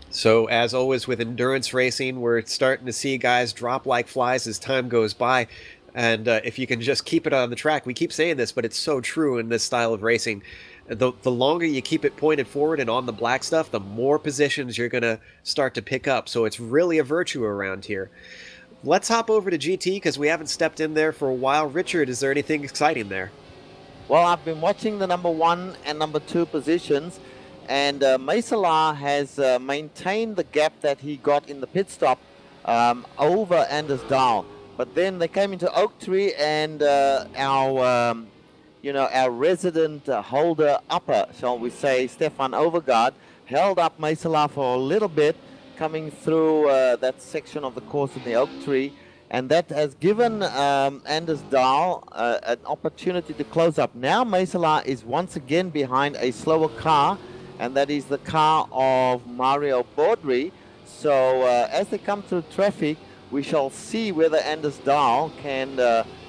So, as always with endurance racing, we're starting to see guys drop like flies as time goes by. And if you can just keep it on the track, we keep saying this, but it's so true in this style of racing. The longer you keep it pointed forward and on the black stuff, the more positions you're going to start to pick up. So it's really a virtue around here. Let's hop over to GT because we haven't stepped in there for a while. Richard, is there anything exciting there? Well, I've been watching the number 1 and number 2 positions. And Maisala has maintained the gap that he got in the pit stop over Anders Dahl. But then they came into Oak Tree, and our resident holder upper, shall we say, Stefan Overgaard, held up Maisala for a little bit, coming through that section of the course in the Oak Tree. And that has given Anders Dahl an opportunity to close up. Now Maisala is once again behind a slower car, and that is the car of Mario Baudry. So as they come through traffic, we shall see whether Anders Dahl can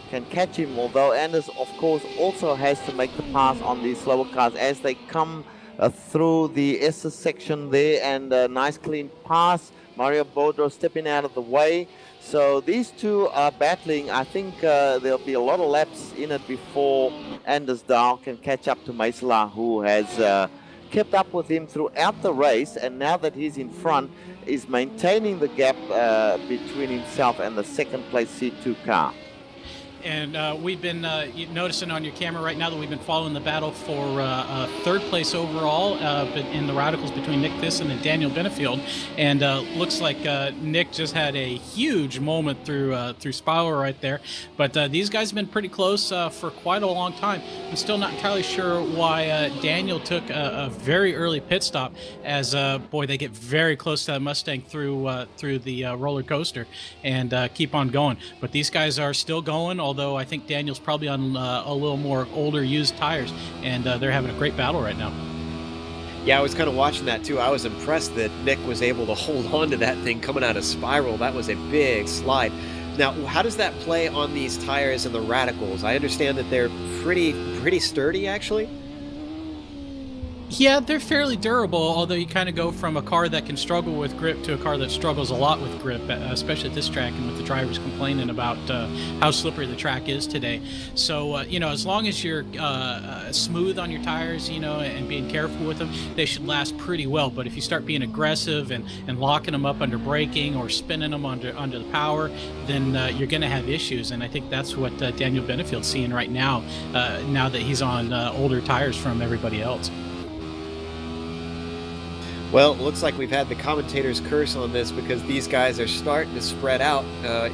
can catch him, although Anders, of course, also has to make the pass on these slower cars as they come through the SS section there, and a nice clean pass. Mario Bodro stepping out of the way. So these two are battling. I think there'll be a lot of laps in it before Anders Dahl can catch up to Meisela, who has kept up with him throughout the race, and now that he's in front, is maintaining the gap between himself and the second place C2 car. And we've been noticing on your camera right now that we've been following the battle for third place overall in the radicals between Nick Thyssen and Daniel Benefield. And looks like Nick just had a huge moment through Spauer right there. But these guys have been pretty close for quite a long time. I'm still not entirely sure why Daniel took a very early pit stop, as boy, they get very close to that Mustang through the roller coaster and keep on going. But these guys are still going, although I think Daniel's probably on a little more older used tires, and they're having a great battle right now. Yeah, I was kind of watching that too. I was impressed that Nick was able to hold on to that thing coming out of Spiral. That was a big slide. Now, how does that play on these tires and the radicals? I understand that they're pretty sturdy, actually. Yeah, they're fairly durable, although you kind of go from a car that can struggle with grip to a car that struggles a lot with grip, especially at this track and with the drivers complaining about how slippery the track is today. So, as long as you're smooth on your tires, and being careful with them, they should last pretty well. But if you start being aggressive and locking them up under braking or spinning them under the power, then you're going to have issues. And I think that's what Daniel Benefield's seeing right now, now that he's on older tires from everybody else. Well, it looks like we've had the commentator's curse on this, because these guys are starting to spread out,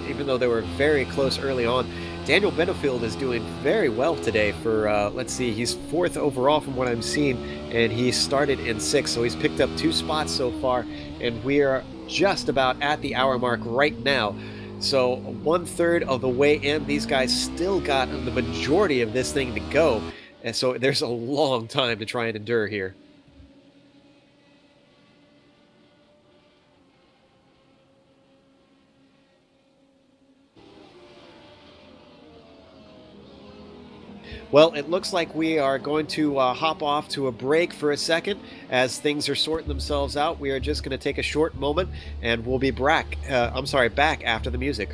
even though they were very close early on. Daniel Benefield is doing very well today for, let's see, he's 4th overall from what I'm seeing, and he started in 6th, so he's picked up 2 spots so far, and we are just about at the hour mark right now. So 1/3 of the way in, these guys still got the majority of this thing to go, and so there's a long time to try and endure here. Well, it looks like we are going to hop off to a break for a second as things are sorting themselves out. We are just going to take a short moment, and we'll be back after the music.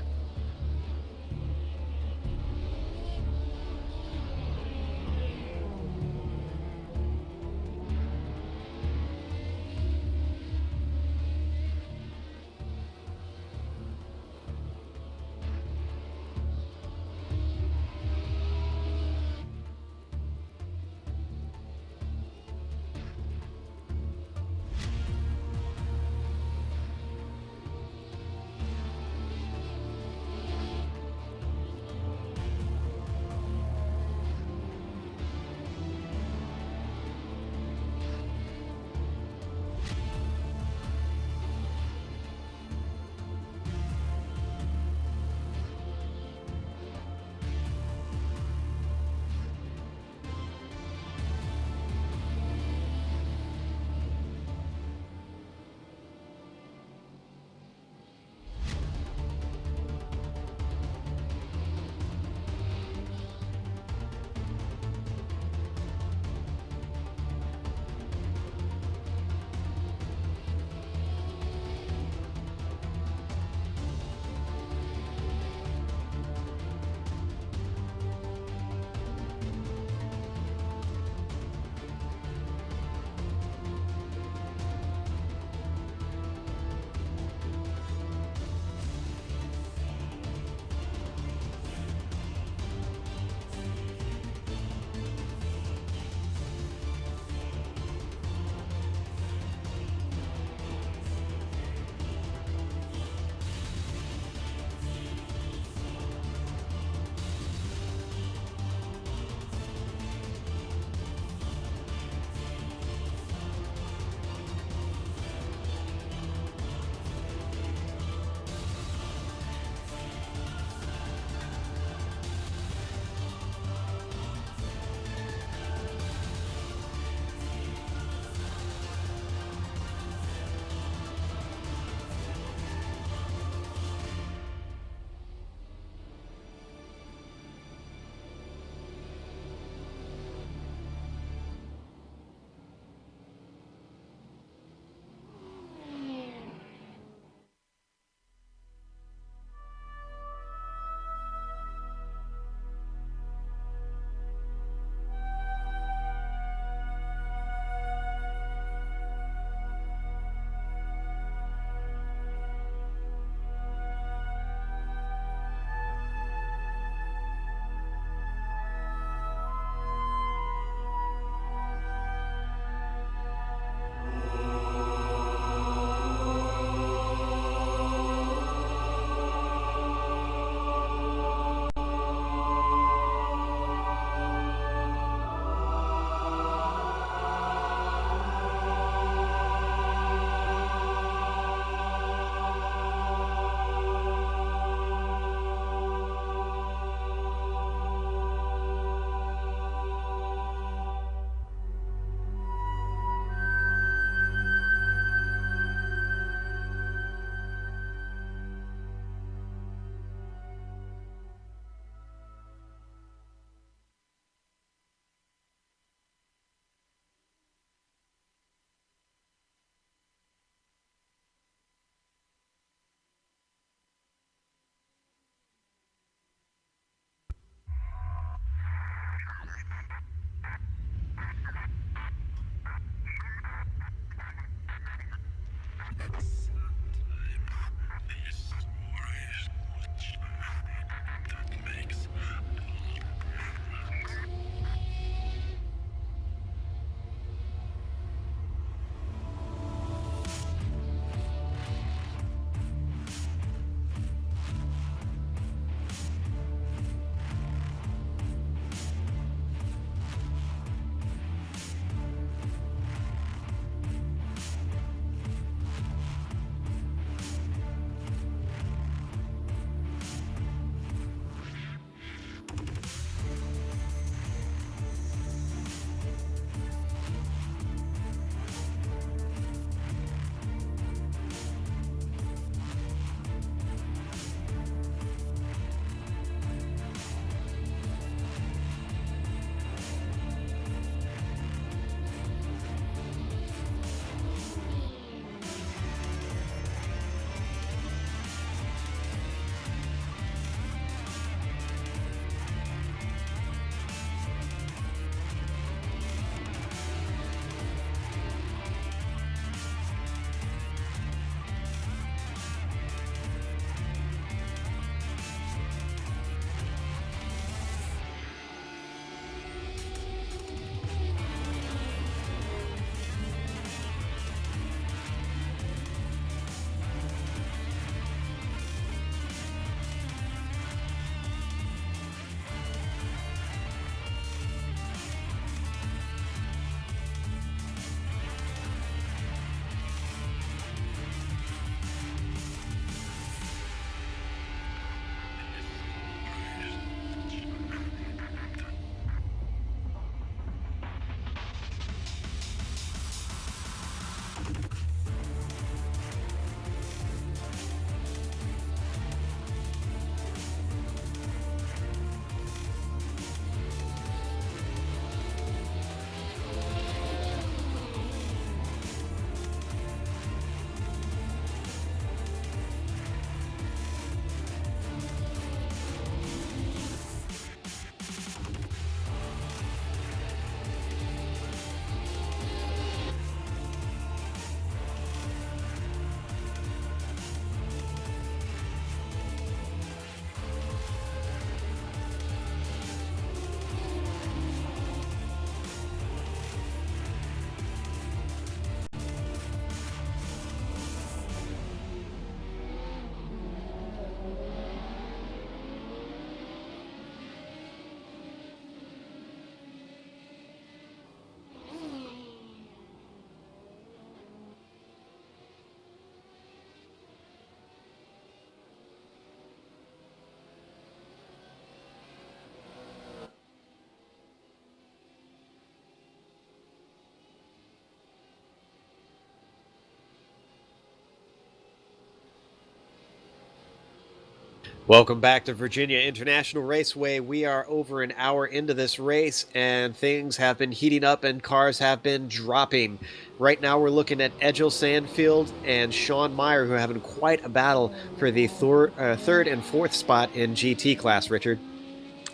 Welcome back to Virginia International Raceway. We are over an hour into this race, and things have been heating up and cars have been dropping. Right now we're looking at Edgell Sandfield and Sean Meyer, who are having quite a battle for the third and fourth spot in GT class, Richard.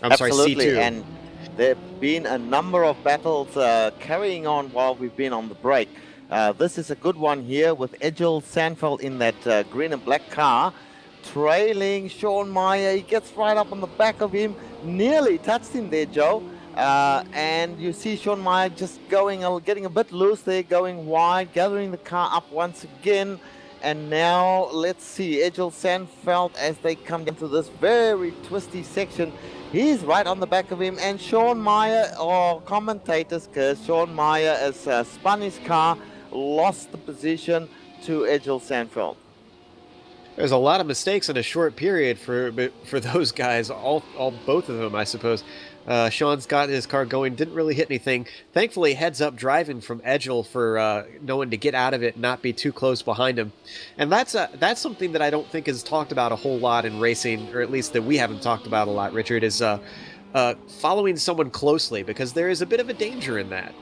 Absolutely, C2. and there have been a number of battles carrying on while we've been on the break. This is a good one here with Edgell Sandfield in that green and black car, trailing Sean Meyer. He gets right up on the back of him, nearly touched him there, Joe. And you see Sean Meyer just getting a bit loose there, going wide, gathering the car up once again. And now let's see Edgell Sandfield as they come down to this very twisty section. He's right on the back of him, and Sean Meyer, commentators curse, Sean Meyer has spun his car, lost the position to Edgell Sandfield. There's a lot of mistakes in a short period for those guys, both of them, I suppose. Sean's got his car going, didn't really hit anything. Thankfully, heads up driving from Edgell for knowing to get out of it and not be too close behind him. And that's something that I don't think is talked about a whole lot in racing, or at least that we haven't talked about a lot, Richard, is following someone closely, because there is a bit of a danger in that.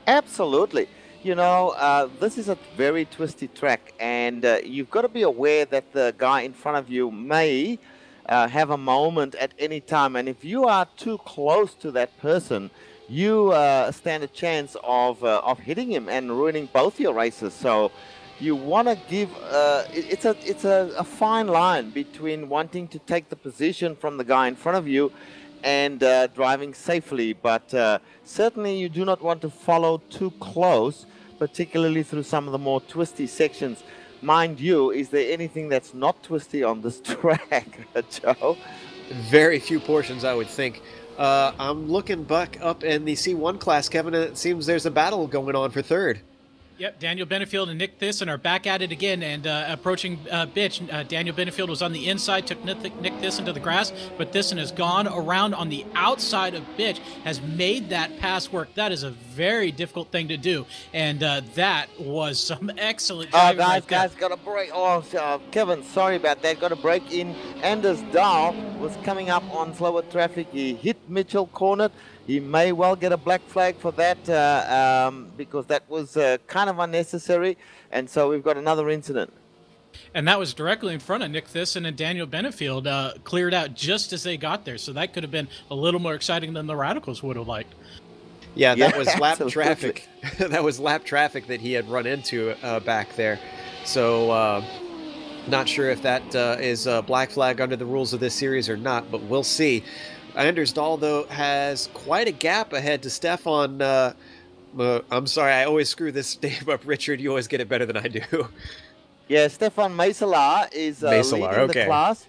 Absolutely. You know, this is a very twisty track, and you've got to be aware that the guy in front of you may have a moment at any time, and if you are too close to that person, you stand a chance of hitting him and ruining both your races. So you want to give it's a fine line between wanting to take the position from the guy in front of you and driving safely, but certainly you do not want to follow too close, particularly through some of the more twisty sections. Mind you, is there anything that's not twisty on this track, Joe? Very few portions, I would think. I'm looking back up in the C1 class, Kevin, and it seems there's a battle going on for third. Yep, Daniel Benefield and Nick Thyssen are back at it again, and approaching Bitch. Daniel Benefield was on the inside, took Nick Thyssen to the grass, but Thyssen has gone around on the outside of Bitch, has made that pass work. That is a very difficult thing to do, and that was some excellent driving. Guys, got a break. Kevin, sorry about that. Got a break in. Anders Dahl was coming up on slower traffic. He hit Mitchell, cornered. He may well get a black flag for that because that was kind of unnecessary. And so we've got another incident. And that was directly in front of Nick Thyssen and Daniel Benefield, cleared out just as they got there. So that could have been a little more exciting than the Radicals would have liked. Yeah, that was lap traffic. That was lap traffic that he had run into back there. So not sure if that is a black flag under the rules of this series or not, but we'll see. Anders Dahl, though, has quite a gap ahead to Stefan. I'm sorry, I always screw this name up, Richard. You always get it better than I do. Yeah, Stefan Meiselaar is leading the class,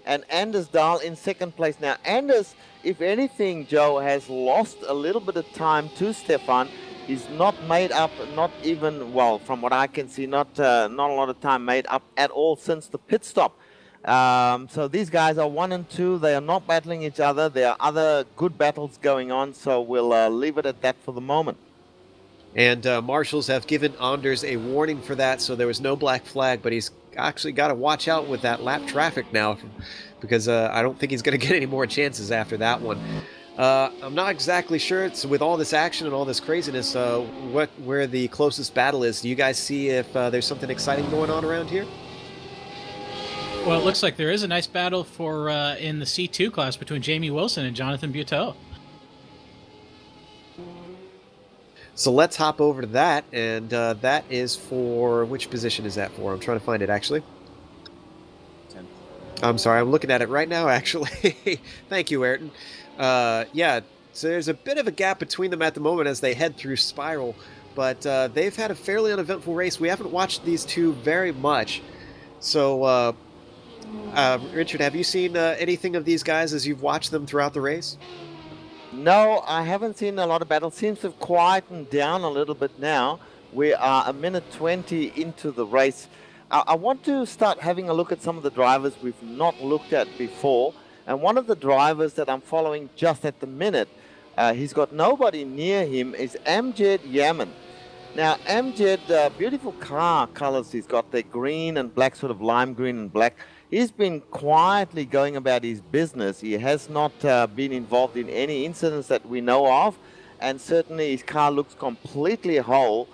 and Anders Dahl in second place. Now, Anders, if anything, Joe, has lost a little bit of time to Stefan. He's not made up, not even, well, from what I can see, not a lot of time made up at all since the pit stop. So these guys are 1 and 2. They are not battling each other. There are other good battles going on, so we'll leave it at that for the moment. And marshals have given Anders a warning for that, so there was no black flag, but he's actually got to watch out with that lap traffic now, because I don't think he's going to get any more chances after that one. I'm not exactly sure. It's with all this action and all this craziness, where the closest battle is. Do you guys see if there's something exciting going on around here? Well, it looks like there is a nice battle for in the C2 class between Jamie Wilson and Jonathan Buteau. So let's hop over to that, and that is for, which position is that for? I'm trying to find it, actually. 10th. I'm sorry, I'm looking at it right now, actually. Thank you, Ayrton. Yeah, so there's a bit of a gap between them at the moment as they head through Spiral, but they've had a fairly uneventful race. We haven't watched these two very much. So, Richard, have you seen anything of these guys as you've watched them throughout the race? No, I haven't seen a lot of battles. Seems to have quietened down a little bit now. We are a minute 20 into the race. I want to start having a look at some of the drivers we've not looked at before. And one of the drivers that I'm following just at the minute, he's got nobody near him, is Amjad Yaman. Now, Amjad, beautiful car colors. He's got the green and black, sort of lime green and black. he's been quietly going about his business. He has not been involved in any incidents that we know of, and certainly his car looks completely whole,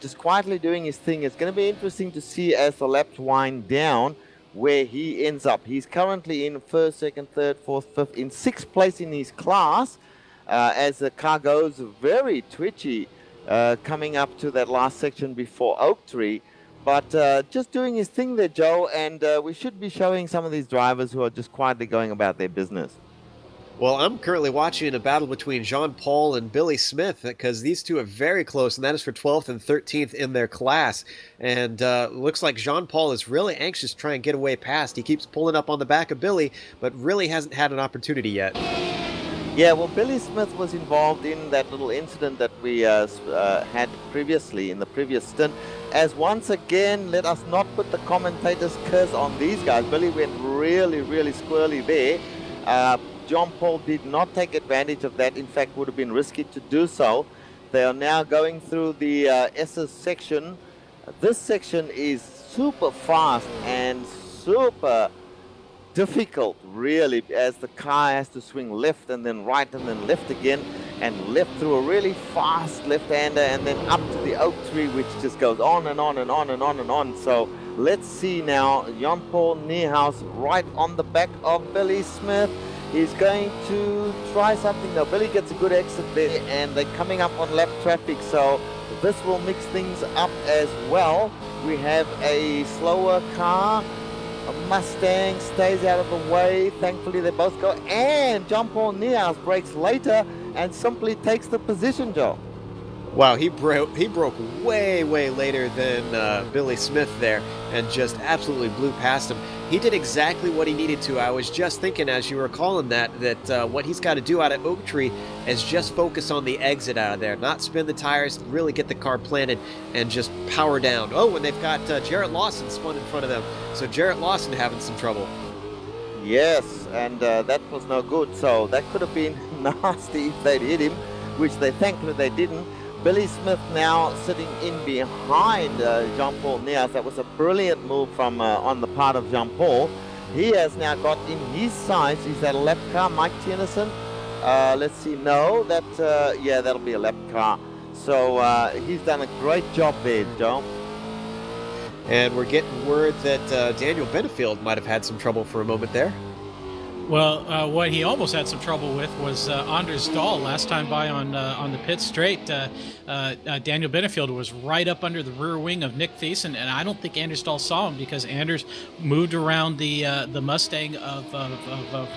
just quietly doing his thing. It's going to be interesting to see as the laps wind down where he ends up. He's currently in first, second, third, fourth, fifth, in sixth place in his class, as the car goes very twitchy coming up to that last section before Oak Tree. But just doing his thing there, Joe, and we should be showing some of these drivers who are just quietly going about their business. Well, I'm currently watching a battle between Jean-Paul and Billy Smith because these two are very close, and that is for 12th and 13th in their class. And looks like Jean-Paul is really anxious to try and get away past. He keeps pulling up on the back of Billy, but really hasn't had an opportunity yet. Yeah, well, Billy Smith was involved in that little incident that we had previously in the previous stint. As once again, let us not put the commentator's curse on these guys. Billy went really, really squirrely there. John Paul did not take advantage of that. In fact, would have been risky to do so. They are now going through the S's section. This section is super fast and super difficult, really, as the car has to swing left and then right and then left again and left through a really fast left-hander and then up to the Oak Tree, which just goes on and on and on and on and on. So let's see now, Jan-Paul Niehaus right on the back of Billy Smith. He's going to try something. Now, Billy gets a good exit there, and they're coming up on lap traffic, so this will mix things up as well. We have a slower car. A Mustang stays out of the way. Thankfully, they both go. And Jean-Paul Niehaus brakes later and simply takes the position, Joe. Wow, he broke way later than Billy Smith there and just absolutely blew past him. He did exactly what he needed to. I was just thinking as you were calling that what he's got to do out at Oak Tree is just focus on the exit out of there, not spin the tires, really get the car planted and just power down. Oh, and they've got Jarrett Lawson spun in front of them. So Jarrett Lawson having some trouble. Yes, and that was no good. So that could have been nasty if they'd hit him, which they thankfully they didn't. Billy Smith now sitting in behind Jean-Paul Niehaus. That was a brilliant move from on the part of Jean-Paul. He has now got in his sights. Is that a lap car, Mike Tennyson? Let's see. No, yeah, that'll be a lap car. So he's done a great job there, Joe. And we're getting word that Daniel Benefield might have had some trouble for a moment there. Well, what he almost had some trouble with was Anders Dahl last time by on the pit straight. Daniel Benefield was right up under the rear wing of Nick Thiessen, and I don't think Anders Dahl saw him because Anders moved around the Mustang of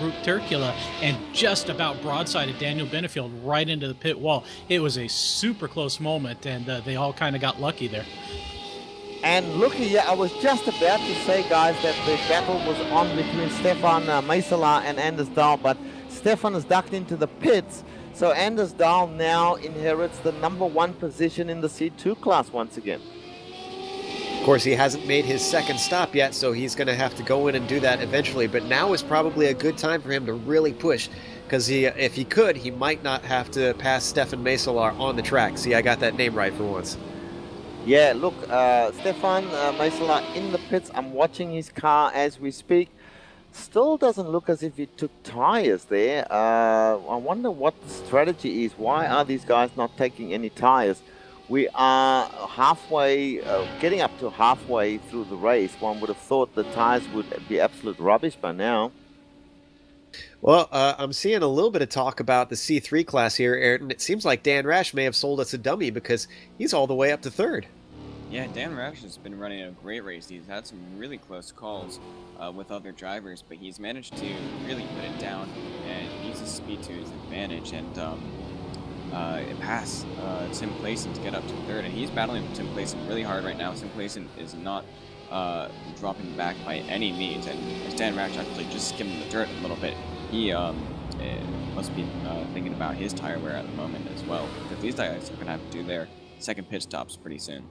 Roop Turkula and just about broadsided Daniel Benefield right into the pit wall. It was a super close moment, and they all kind of got lucky there. And look here, I was just about to say, guys, that the battle was on between Stefan Meisela and Anders Dahl, but Stefan has ducked into the pits, so Anders Dahl now inherits the number 1 position in the C2 class once again. Of course, he hasn't made his second stop yet, so he's going to have to go in and do that eventually, but now is probably a good time for him to really push, because if he could, he might not have to pass Stefan Meisela on the track. See, I got that name right for once. Yeah, look, Stefan Meisela in the pits. I'm watching his car as we speak. Still doesn't look as if he took tires there. I wonder what the strategy is. Why are these guys not taking any tires? We are halfway, getting up to halfway through the race. One would have thought the tires would be absolute rubbish by now. Well, I'm seeing a little bit of talk about the C3 class here, Ayrton. It seems like Dan Rash may have sold us a dummy because he's all the way up to 3rd. Yeah, Dan Rash has been running a great race. He's had some really close calls with other drivers, but he's managed to really put it down and use his speed to his advantage and pass Tim Clayson to get up to 3rd. And he's battling with Tim Clayson really hard right now. Tim Clayson is not dropping back by any means, and as Dan Rash actually just skimming the dirt a little bit, he must be thinking about his tire wear at the moment as well, because these guys are going to have to do their second pit stops pretty soon.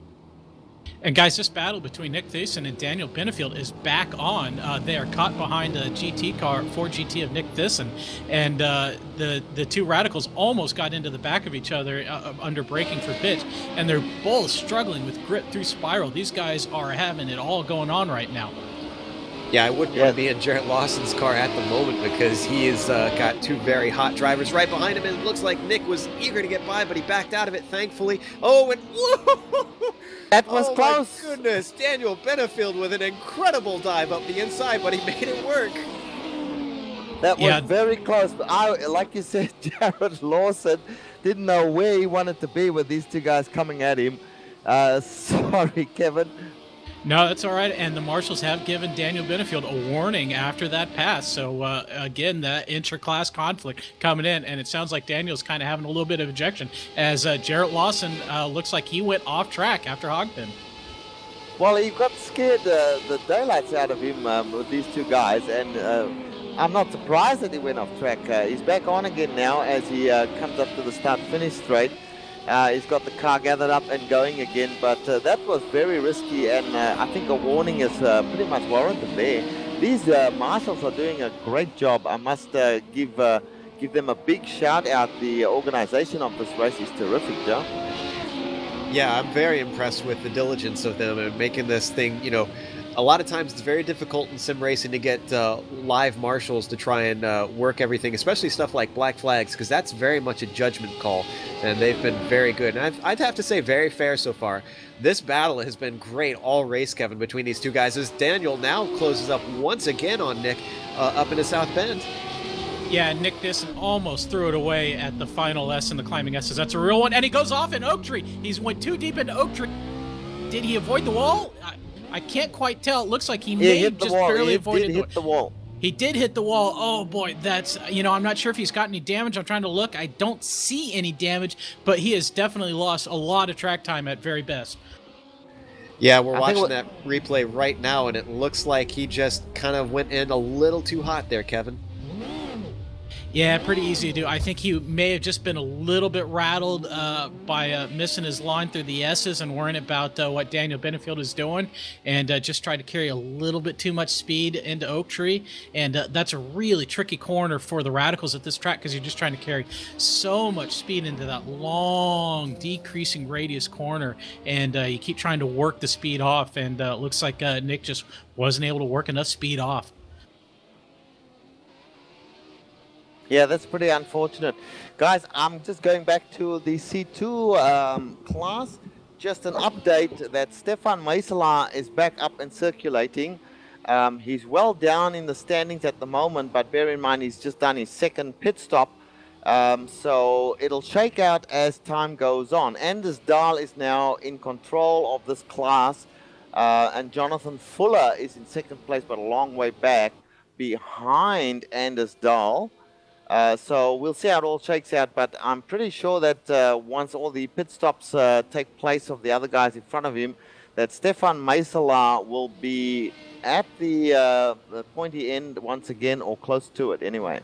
And guys, this battle between Nick Thiessen and Daniel Benefield is back on. They are caught behind a GT car, Ford GT of Nick Thiessen, and the two radicals almost got into the back of each other under braking for pitch, and they're both struggling with grip through spiral. These guys are having it all going on right now. Yeah, I wouldn't want to be in Jarrett Lawson's car at the moment because he has got two very hot drivers right behind him, and it looks like Nick was eager to get by, but he backed out of it, thankfully. Oh, and whoa! That was close. Oh, my goodness. Daniel Benefield with an incredible dive up the inside, but he made it work. That was very close. But like you said, Jarrett Lawson didn't know where he wanted to be with these two guys coming at him. Sorry, Kevin. No, that's all right. And the marshals have given Daniel Benefield a warning after that pass. So, again, that intra-class conflict coming in. And it sounds like Daniel's kind of having a little bit of ejection as Jarrett Lawson looks like he went off track after Hogpin. Well, he got scared the daylights out of him with these two guys. And I'm not surprised that he went off track. He's back on again now as he comes up to the start-finish straight. He's got the car gathered up and going again, but that was very risky, and I think a warning is pretty much warranted there. These marshals are doing a great job. I must give them a big shout out. The organization of this race is terrific, Joe. Yeah, I'm very impressed with the diligence of them and making this thing, a lot of times it's very difficult in sim racing to get live marshals to try and work everything, especially stuff like black flags, because that's very much a judgment call, and they've been very good. And I'd have to say very fair so far. This battle has been great all race, Kevin, between these two guys, as Daniel now closes up once again on Nick up into South Bend. Yeah, Nick Nissen almost threw it away at the final S in the climbing S's. That's a real one, and he goes off in Oak Tree. He's went too deep into Oak Tree. Did he avoid the wall? I can't quite tell. It looks like he may have just barely avoided the wall. He did hit the wall. Oh, boy, that's, I'm not sure if he's got any damage. I'm trying to look. I don't see any damage, but he has definitely lost a lot of track time at very best. Yeah, we're watching that replay right now, and it looks like he just kind of went in a little too hot there, Kevin. Yeah, pretty easy to do. I think he may have just been a little bit rattled by missing his line through the S's and worrying about what Daniel Benefield is doing, and just tried to carry a little bit too much speed into Oak Tree. And that's a really tricky corner for the Radicals at this track because you're just trying to carry so much speed into that long, decreasing radius corner, and you keep trying to work the speed off, and it looks like Nick just wasn't able to work enough speed off. Yeah, that's pretty unfortunate. Guys, I'm just going back to the C2 class. Just an update that Stefan Meisela is back up and circulating. He's well down in the standings at the moment, but bear in mind he's just done his second pit stop. So it'll shake out as time goes on. Anders Dahl is now in control of this class, and Jonathan Fuller is in second place, but a long way back behind Anders Dahl. So we'll see how it all shakes out, but I'm pretty sure that once all the pit stops take place of the other guys in front of him, that Stefan Meisela will be at the pointy end once again, or close to it anyway.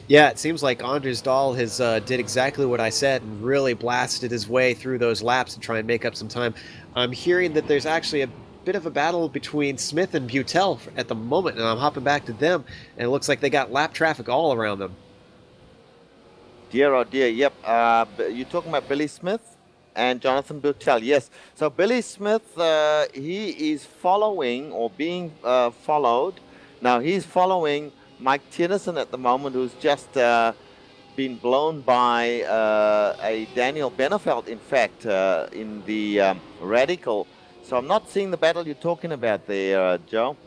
Yeah, it seems like Anders Dahl has did exactly what I said and really blasted his way through those laps to try and make up some time. I'm hearing that there's actually a bit of a battle between Smith and Butel at the moment, and I'm hopping back to them, and it looks like they got lap traffic all around them. Dear, oh dear, yep. You're talking about Billy Smith and Jonathan Butel, yes. So Billy Smith, he is following or being followed. Now he's following Mike Tennyson at the moment, who's just been blown by a Daniel Benefeld, in fact, in the Radical. So I'm not seeing the battle you're talking about there, Joe.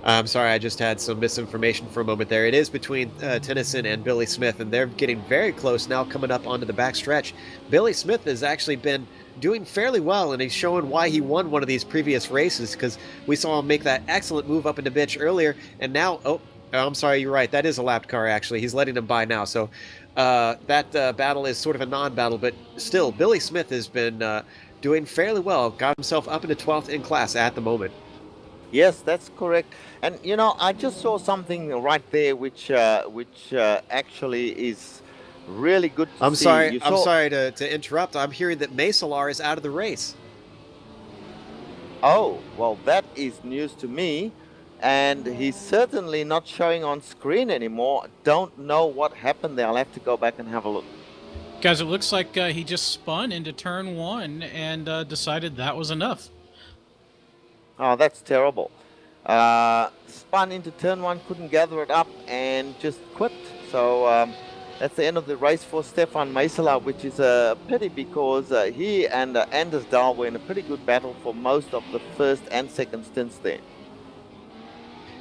I'm sorry, I just had some misinformation for a moment there. It is between Tennyson and Billy Smith, and they're getting very close now coming up onto the back stretch. Billy Smith has actually been doing fairly well, and he's showing why he won one of these previous races, because we saw him make that excellent move up into Bitch earlier, and now, I'm sorry, you're right, that is a lapped car, actually. He's letting him by now, so that battle is sort of a non-battle, but still, Billy Smith has been doing fairly well, got himself up into 12th in class at the moment. Yes, that's correct. And, I just saw something right there which actually is really good to see. I'm sorry to interrupt. I'm hearing that Meselar is out of the race. Oh, well, that is news to me. And he's certainly not showing on screen anymore. Don't know what happened there. I'll have to go back and have a look. Guys, it looks like he just spun into turn one and decided that was enough. Oh, that's terrible. Spun into turn one, couldn't gather it up, and just quit. So that's the end of the race for Stefan Meisela, which is a pity because he and Anders Dahl were in a pretty good battle for most of the first and second stints there.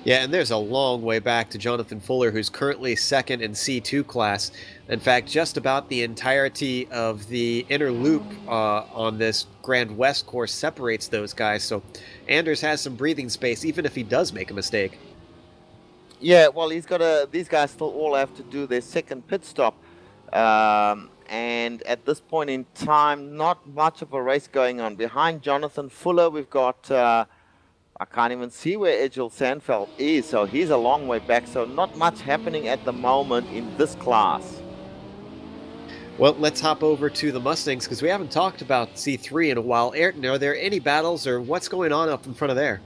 Yeah, and there's a long way back to Jonathan Fuller, who's currently second in C2 class. In fact, just about the entirety of the inner loop on this Grand West course separates those guys. So Anders has some breathing space, even if he does make a mistake. Yeah, well, these guys still all have to do their second pit stop. And at this point in time, not much of a race going on. Behind Jonathan Fuller, we've got... I can't even see where Egil Sandfeld is, so he's a long way back. So not much happening at the moment in this class. Well, let's hop over to the Mustangs because we haven't talked about C3 in a while. Ayrton, are there any battles or what's going on up in front of there?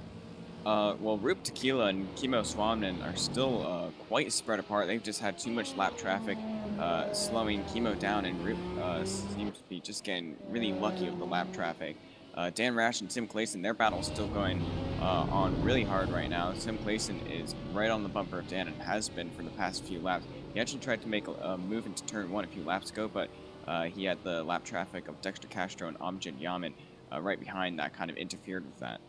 Well, Rup Tequila and Kimmo Swanman are still quite spread apart. They've just had too much lap traffic, slowing Kimmo down, and Rup seems to be just getting really lucky with the lap traffic. Dan Rash and Tim Clayson, their battle's still going on really hard right now. Tim Clayson is right on the bumper of Dan and has been for the past few laps. He actually tried to make a move into turn one a few laps ago, but he had the lap traffic of Dexter Castro and Amjad Yaman right behind that kind of interfered with that.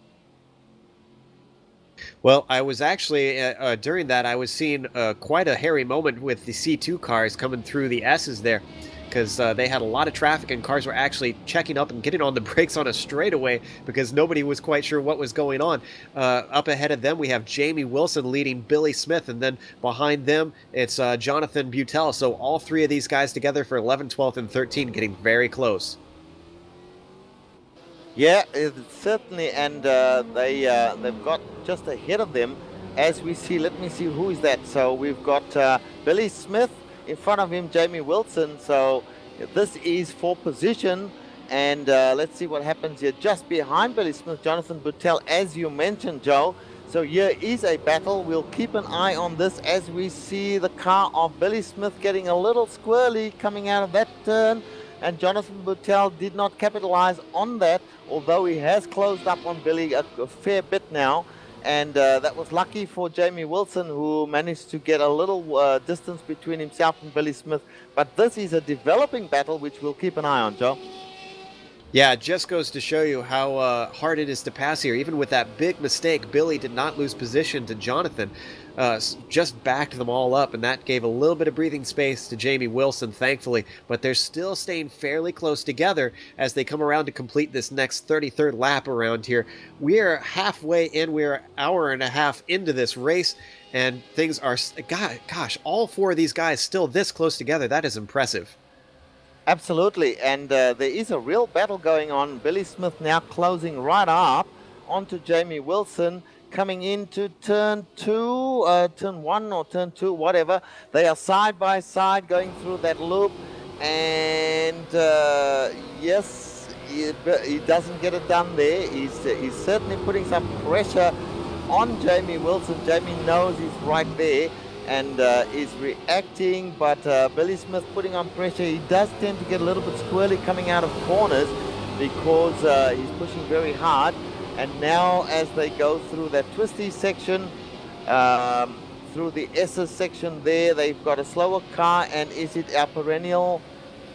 Well, I was actually, during that, I was seeing quite a hairy moment with the C2 cars coming through the S's there, because they had a lot of traffic and cars were actually checking up and getting on the brakes on a straightaway because nobody was quite sure what was going on. Up ahead of them, we have Jamie Wilson leading Billy Smith, and then behind them, it's Jonathan Butel. So all three of these guys together for 11, 12, and 13 getting very close. Yeah, certainly, and they've got just ahead of them, as we see. Let me see who is that. So we've got Billy Smith in front of him, Jamie Wilson. So this is for position, and let's see what happens here. Just behind Billy Smith, Jonathan Butel, as you mentioned, Joe. So here is a battle. We'll keep an eye on this as we see the car of Billy Smith getting a little squirrely coming out of that turn. And Jonathan Butel did not capitalize on that, although he has closed up on Billy a fair bit now. And that was lucky for Jamie Wilson, who managed to get a little distance between himself and Billy Smith. But this is a developing battle, which we'll keep an eye on, Joe. Yeah, it just goes to show you how hard it is to pass here. Even with that big mistake, Billy did not lose position to Jonathan. Just backed them all up, and that gave a little bit of breathing space to Jamie Wilson, thankfully. But they're still staying fairly close together as they come around to complete this next 33rd lap around here. We're halfway in. We're an hour and a half into this race, and things are... Gosh, all four of these guys still this close together. That is impressive. Absolutely, and there is a real battle going on. Billy Smith now closing right up onto Jamie Wilson, coming into turn one or turn two, whatever. They are side by side going through that loop, and yes, he doesn't get it done there. He's certainly putting some pressure on Jamie Wilson. Jamie knows he's right there and is reacting, but Billy Smith putting on pressure. He does tend to get a little bit squirrely coming out of corners because he's pushing very hard. And now as they go through that twisty section, through the S's section there, they've got a slower car, and is it our perennial?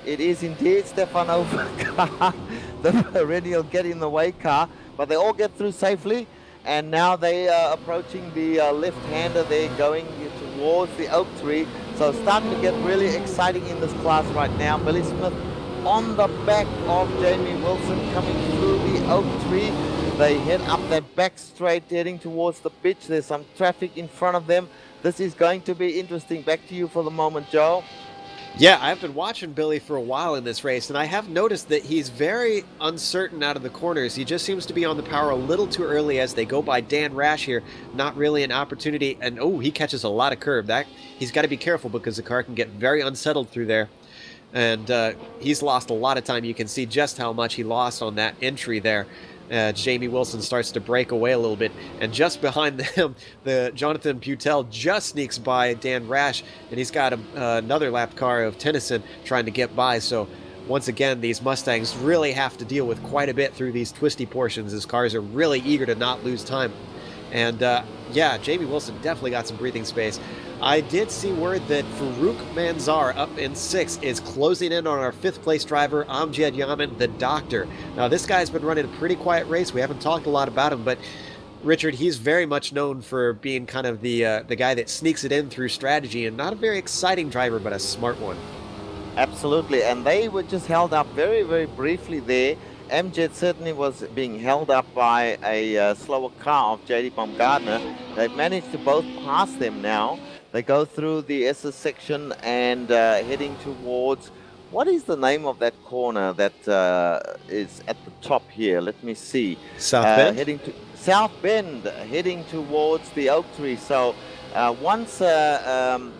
It is indeed Stefano car, the perennial get in the way car, but they all get through safely. And now they are approaching the left-hander. They're going towards the oak tree. So starting to get really exciting in this class right now. Billy Smith on the back of Jamie Wilson coming through the oak tree. They head up that back straight heading towards the pitch. There's some traffic in front of them. This is going to be interesting. Back to you for the moment, Joe. Yeah, I've been watching Billy for a while in this race, and I have noticed that he's very uncertain out of the corners. He just seems to be on the power a little too early as they go by Dan Rash here. Not really an opportunity, and oh, he catches a lot of curb. He's got to be careful because the car can get very unsettled through there. And he's lost a lot of time. You can see just how much he lost on that entry there. Jamie Wilson starts to break away a little bit, and just behind them, the Jonathan Butel just sneaks by Dan Rash, and he's got another lap car of Tennyson trying to get by. So once again, these Mustangs really have to deal with quite a bit through these twisty portions as cars are really eager to not lose time. And yeah, Jamie Wilson definitely got some breathing space. I did see word that Farouk Manzar up in 6th is closing in on our 5th place driver, Amjad Yaman, the Doctor. Now, this guy's been running a pretty quiet race. We haven't talked a lot about him, but Richard, he's very much known for being kind of the guy that sneaks it in through strategy, and not a very exciting driver, but a smart one. Absolutely, and they were just held up very, very briefly there. Amjad certainly was being held up by a slower car of JD Baumgartner. They've managed to both pass them now. They go through the SS section and heading towards, what is the name of that corner that is at the top here? Let me see. South Bend? Heading to South Bend, heading towards the Oak Tree. So once Amjad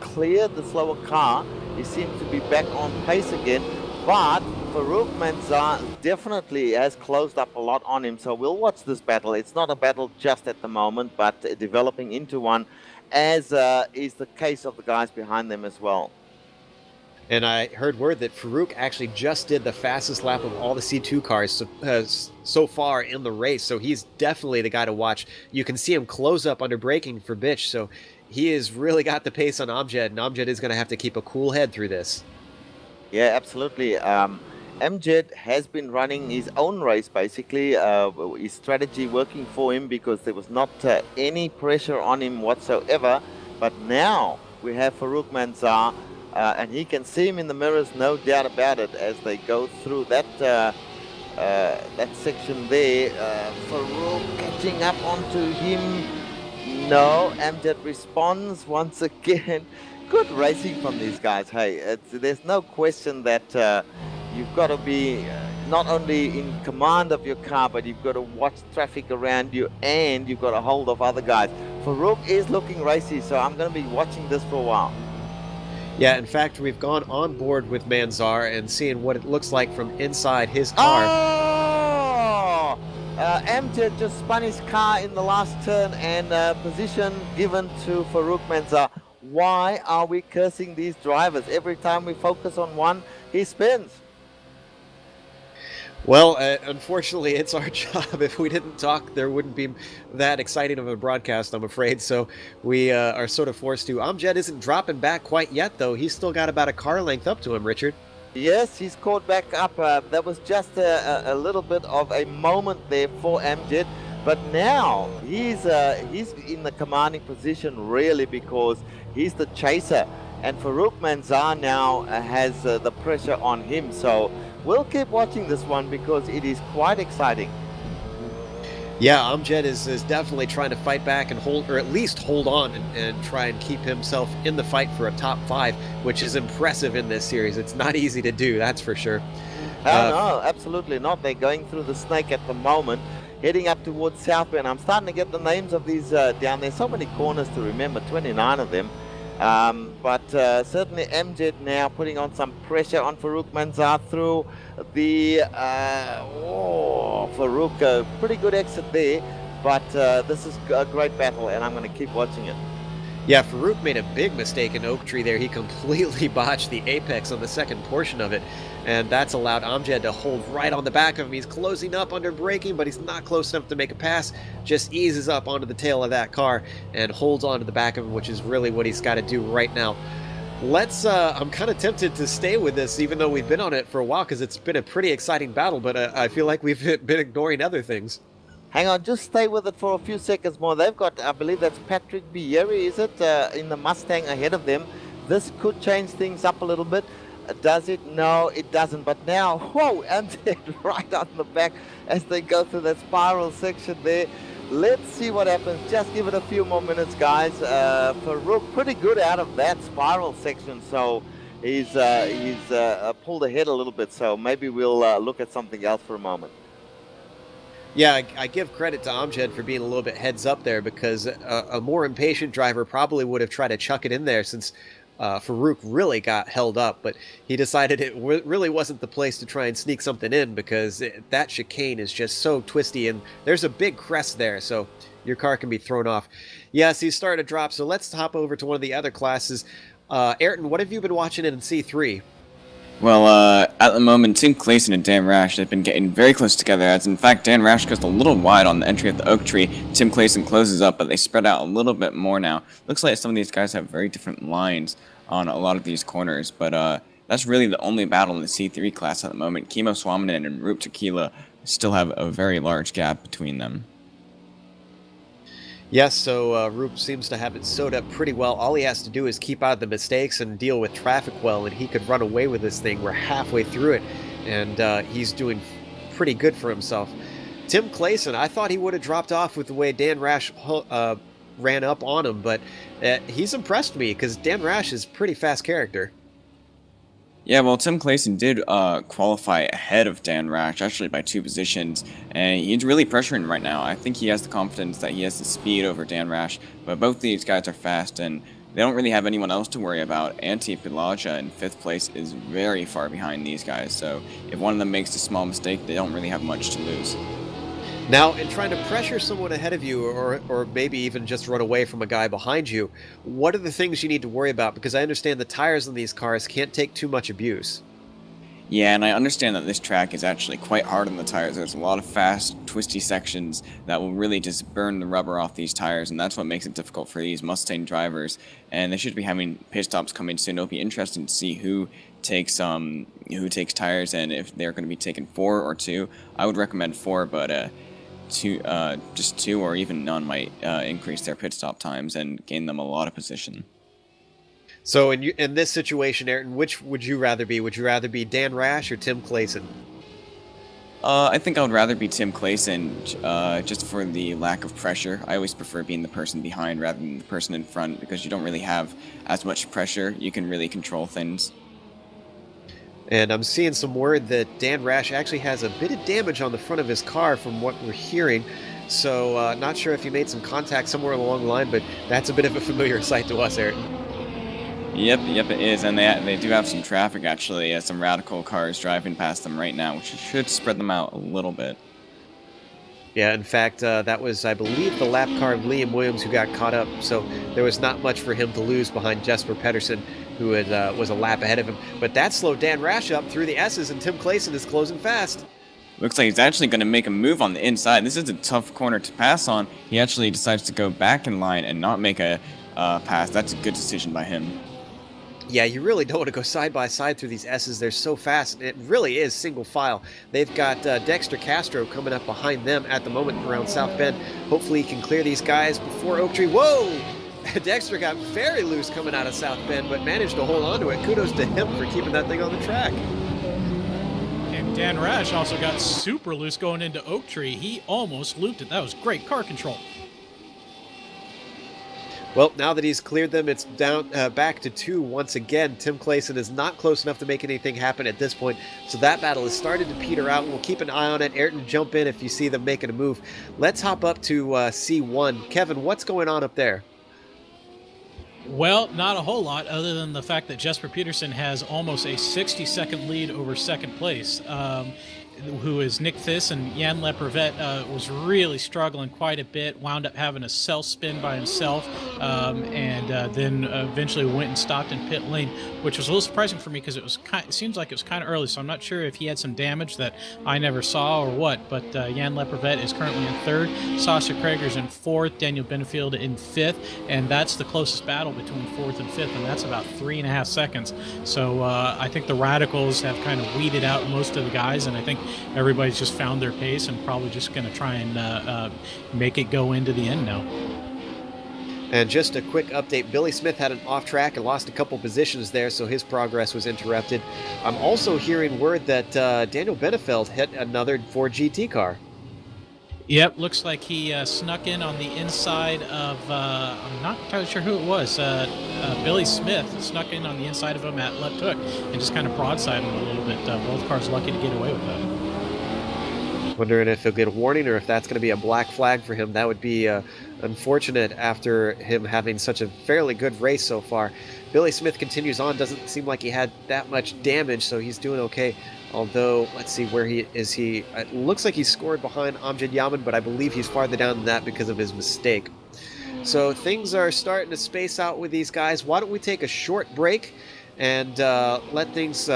cleared the slower car, he seemed to be back on pace again. But Farouk Manzar definitely has closed up a lot on him. So we'll watch this battle. It's not a battle just at the moment, but developing into one, as is the case of the guys behind them as well. And I heard word that Farouk actually just did the fastest lap of all the C2 cars so far in the race. So he's definitely the guy to watch. You can see him close up under braking for Bitch. So he has really got the pace on Amjad, and Amjad is going to have to keep a cool head through this. Yeah, absolutely. Amjad has been running his own race, basically. His strategy working for him because there was not any pressure on him whatsoever. But now we have Farouk Manzar, and he can see him in the mirrors, no doubt about it, as they go through that section there. Farouk catching up onto him. No, Amjad responds once again. Good racing from these guys. Hey, there's no question that you've got to be not only in command of your car, but you've got to watch traffic around you, and you've got a hold of other guys. Farouk is looking racy, so I'm going to be watching this for a while. Yeah, in fact, we've gone on board with Manzar and seeing what it looks like from inside his car. Oh! Amjad just spun his car in the last turn, and position given to Farouk Manzar. Why are we cursing these drivers? Every time we focus on one, he spins. Well, unfortunately, it's our job. If we didn't talk, there wouldn't be that exciting of a broadcast, I'm afraid. So we are sort of forced to. Amjad isn't dropping back quite yet, though. He's still got about a car length up to him, Richard. Yes, he's caught back up. That was just a little bit of a moment there for Amjad. But now he's in the commanding position, really, because he's the chaser. And Farouk Manzar now has the pressure on him. So we'll keep watching this one because it is quite exciting. Yeah, Amjad is definitely trying to fight back and hold, or at least hold on and try and keep himself in the fight for a top 5, which is impressive in this series. It's not easy to do, that's for sure. No, absolutely not. They're going through the snake at the moment, heading up towards South Bend. I'm starting to get the names of these down there. So many corners to remember, 29 of them. But certainly Amjad now putting on some pressure on Farouk Manzar through the Farouk, pretty good exit there, but this is a great battle, and I'm going to keep watching it. Yeah, Farouk made a big mistake in Oak Tree there. He completely botched the apex on the second portion of it, and that's allowed Amjad to hold right on the back of him. He's closing up under braking, but he's not close enough to make a pass. Just eases up onto the tail of that car and holds onto the back of him, which is really what he's got to do right now. I'm kind of tempted to stay with this, even though we've been on it for a while, because it's been a pretty exciting battle, but I feel like we've been ignoring other things. Hang on, just stay with it for a few seconds more. They've got, I believe that's Patrick Bieri, is it, in the Mustang ahead of them. This could change things up a little bit. Does it? No, it doesn't. But now, whoa, and they're right on the back as they go through that spiral section there. Let's see what happens. Just give it a few more minutes, guys. Farouk pretty good out of that spiral section, so he's pulled ahead a little bit. So maybe we'll look at something else for a moment. Yeah, I give credit to Amjad for being a little bit heads up there, because a more impatient driver probably would have tried to chuck it in there, since Farouk really got held up, but he decided it really wasn't the place to try and sneak something in, because that chicane is just so twisty, and there's a big crest there, so your car can be thrown off. Yes, he's starting to drop, so let's hop over to one of the other classes. Ayrton, what have you been watching in C3? Well, at the moment, Tim Clayson and Dan Rash have been getting very close together, as in fact, Dan Rash goes a little wide on the entry of the oak tree. Tim Clayson closes up, but they spread out a little bit more now. Looks like some of these guys have very different lines on a lot of these corners, but that's really the only battle in the C3 class at the moment. Kimo Swamanen and Roop Tequila still have a very large gap between them. Yes, so Roop seems to have it sewed up pretty well. All he has to do is keep out the mistakes and deal with traffic well, and he could run away with this thing. We're halfway through it, and he's doing pretty good for himself. Tim Clayson, I thought he would have dropped off with the way Dan Rash ran up on him, but he's impressed me because Dan Rash is a pretty fast character. Yeah, well, Tim Clayson did qualify ahead of Dan Rash, actually by 2 positions, and he's really pressuring right now. I think he has the confidence that he has the speed over Dan Rash, but both these guys are fast, and they don't really have anyone else to worry about. Antti Pilaja in 5th place is very far behind these guys, so if one of them makes a small mistake, they don't really have much to lose. Now, in trying to pressure someone ahead of you, or maybe even just run away from a guy behind you, what are the things you need to worry about? Because I understand the tires on these cars can't take too much abuse. Yeah, and I understand that this track is actually quite hard on the tires. There's a lot of fast, twisty sections that will really just burn the rubber off these tires, and that's what makes it difficult for these Mustang drivers. And they should be having pit stops coming soon. It'll be interesting to see who takes tires and if they're going to be taking 4 or 2. I would recommend 4, but just 2 or even none might increase their pit stop times and gain them a lot of position. So in this situation, Ayrton, which would you rather be? Would you rather be Dan Rash or Tim Clayson? I think I would rather be Tim Clayson, just for the lack of pressure. I always prefer being the person behind rather than the person in front because you don't really have as much pressure. You can really control things. And I'm seeing some word that Dan Rash actually has a bit of damage on the front of his car from what we're hearing. So not sure if he made some contact somewhere along the line, but that's a bit of a familiar sight to us, Ayrton. Yep, it is, and they do have some traffic, actually, some radical cars driving past them right now, which should spread them out a little bit. Yeah, in fact, that was, I believe, the lap car of Liam Williams who got caught up, so there was not much for him to lose behind Jesper Pedersen, who was a lap ahead of him. But that slowed Dan Rash up through the S's, and Tim Clayson is closing fast. Looks like he's actually going to make a move on the inside. This is a tough corner to pass on. He actually decides to go back in line and not make a pass. That's a good decision by him. Yeah, you really don't want to go side by side through these S's. They're so fast. It really is single file. They've got Dexter Castro coming up behind them at the moment around South Bend. Hopefully he can clear these guys before Oak Tree. Whoa! Dexter got very loose coming out of South Bend, but managed to hold on to it. Kudos to him for keeping that thing on the track. And Dan Rash also got super loose going into Oak Tree. He almost looped it. That was great car control. Well, now that he's cleared them, it's down back to 2 once again. Tim Clayson is not close enough to make anything happen at this point, so that battle has started to peter out. We'll keep an eye on it. Ayrton, jump in if you see them making a move. Let's hop up to C1. Kevin, what's going on up there? Well, not a whole lot, other than the fact that Jesper Pedersen has almost a 60-second lead over second place. Who is Nick Thiss, and Jan Lepervet was really struggling quite a bit, wound up having a self-spin by himself, and then eventually went and stopped in pit lane, which was a little surprising for me because it seems like it was kind of early, so I'm not sure if he had some damage that I never saw or what, but Jan Lepervet is currently in 3rd, Sasha Krager's in 4th, Daniel Benefield in 5th, and that's the closest battle between 4th and 5th, and that's about 3.5 seconds. So I think the Radicals have kind of weeded out most of the guys, and I think everybody's just found their pace and probably just going to try and make it go into the end now. And just a quick update, Billy Smith had an off track and lost a couple positions there, so his progress was interrupted. I'm also hearing word that Daniel Benefeld hit another Ford GT car. Yep, looks like he snuck in on the inside of, I'm not entirely sure who it was, Billy Smith snuck in on the inside of him at left hook and just kind of broadside him a little bit. Both cars lucky to get away with that. Wondering if he'll get a warning or if that's going to be a black flag for him. That would be unfortunate after him having such a fairly good race so far. Billy Smith continues on. Doesn't seem like he had that much damage, so he's doing okay. Although, let's see, where he is. It looks like he scored behind Amjad Yaman, but I believe he's farther down than that because of his mistake. So things are starting to space out with these guys. Why don't we take a short break and let things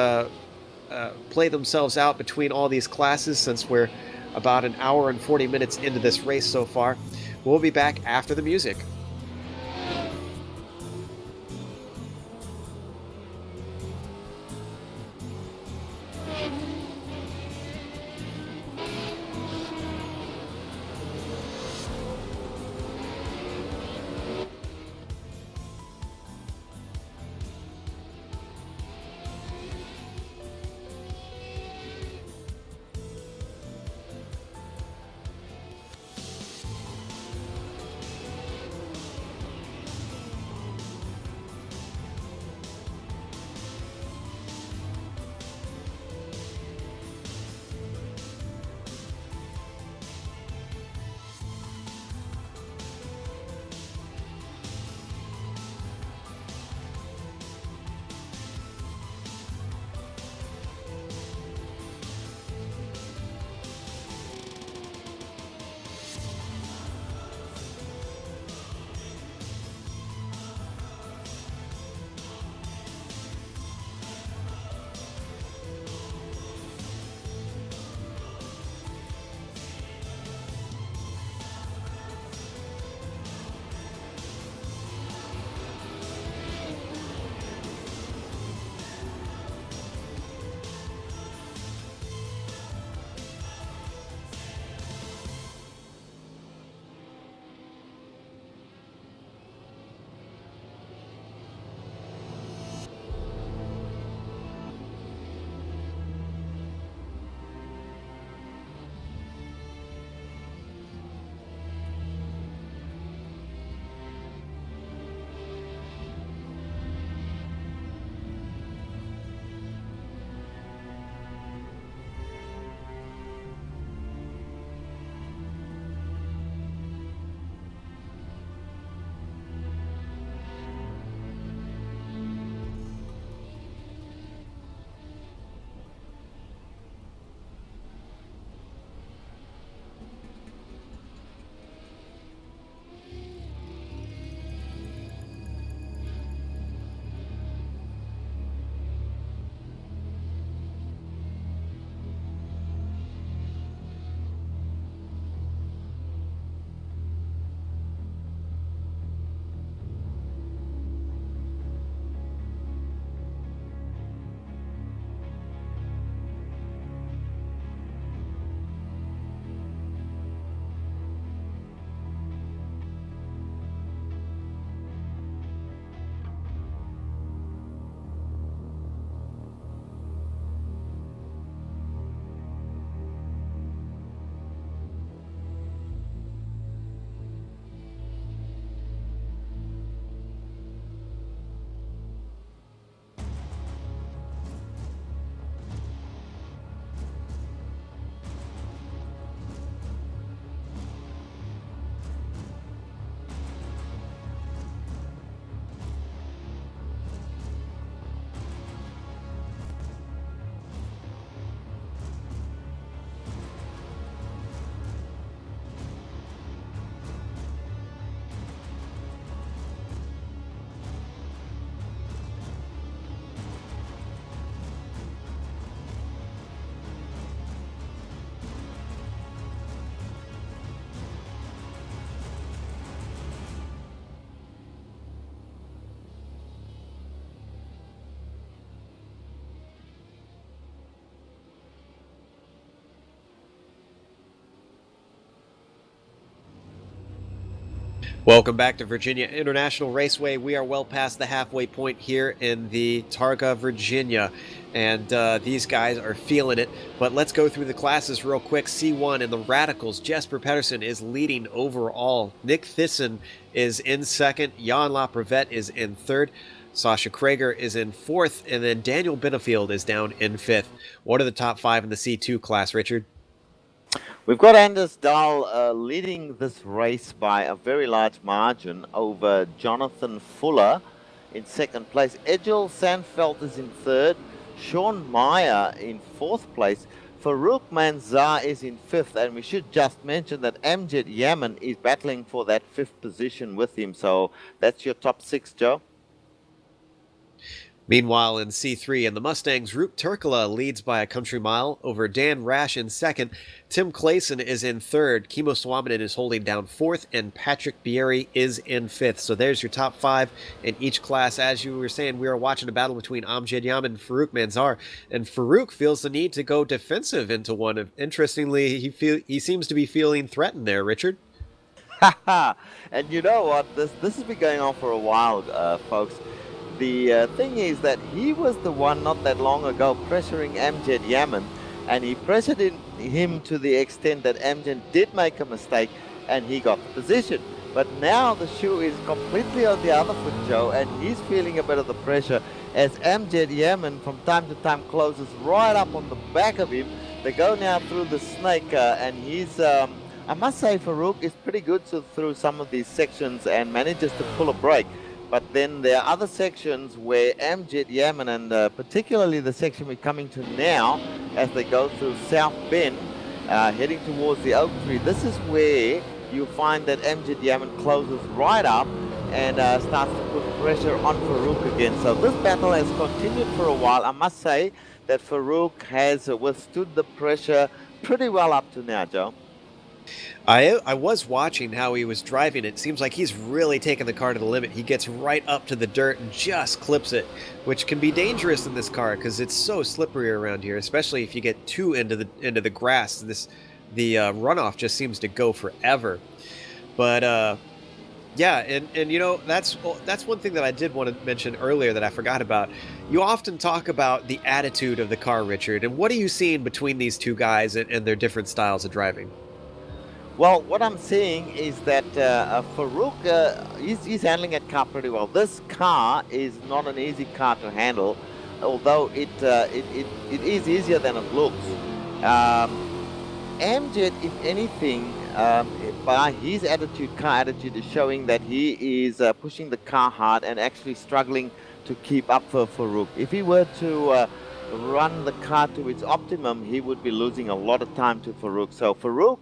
play themselves out between all these classes, since we're about an hour and 40 minutes into this race so far. We'll be back after the music. Welcome back to Virginia International Raceway. We are well past the halfway point here in the Targa Virginia, and these guys are feeling it. But let's go through the classes real quick. C1 in the Radicals, Jesper Pedersen is leading overall. Nick Thyssen is in second. Jan Laprevet is in third. Sasha Krager is in fourth, and then Daniel Benefield is down in fifth. What are the top five in the C2 class, Richard? We've got Anders Dahl leading this race by a very large margin over Jonathan Fuller in second place. Egil Sandfeld is in third. Sean Meyer in fourth place. Farouk Manzar is in fifth. And we should just mention that Amjad Yaman is battling for that fifth position with him. So that's your top six, Joe. Meanwhile, in C3 in the Mustangs, Roop Turkala leads by a country mile over Dan Rash in second. Tim Clayson is in third. Kimmo Suominen is holding down fourth, and Patrick Bieri is in fifth. So there's your top five in each class. As you were saying, we are watching a battle between Amjad Yaman and Farouk Manzar, and Farouk feels the need to go defensive into one. Interestingly, he seems to be feeling threatened there, Richard. And you know what? This has been going on for a while, folks. The thing is that he was the one not that long ago pressuring Amjad Yaman, and he pressured him to the extent that Amjad did make a mistake and he got the position. But now the shoe is completely on the other foot, Joe, and he's feeling a bit of the pressure as Amjad Yaman from time to time closes right up on the back of him. They go now through the snake, and he's... I must say Farouk is pretty good through some of these sections and manages to pull a break. But then there are other sections where Amjad Yaman, and particularly the section we're coming to now, as they go through South Bend, heading towards the Oak Tree, this is where you find that Amjad Yaman closes right up and starts to put pressure on Farouk again. So this battle has continued for a while. I must say that Farouk has withstood the pressure pretty well up to now, Joe. I was watching how he was driving. It seems like he's really taking the car to the limit. He gets right up to the dirt and just clips it, which can be dangerous in this car because it's so slippery around here, especially if you get too into the grass. The runoff just seems to go forever. But yeah, and you know, that's one thing that I did want to mention earlier that I forgot about. You often talk about the attitude of the car, Richard, and what are you seeing between these two guys and their different styles of driving? Well, what I'm seeing is that Farouk, he's handling that car pretty well. This car is not an easy car to handle, although it is easier than it looks. Amjad, if anything, by his car attitude is showing that he is pushing the car hard and actually struggling to keep up for Farouk. If he were to run the car to its optimum, he would be losing a lot of time to Farouk. So Farouk,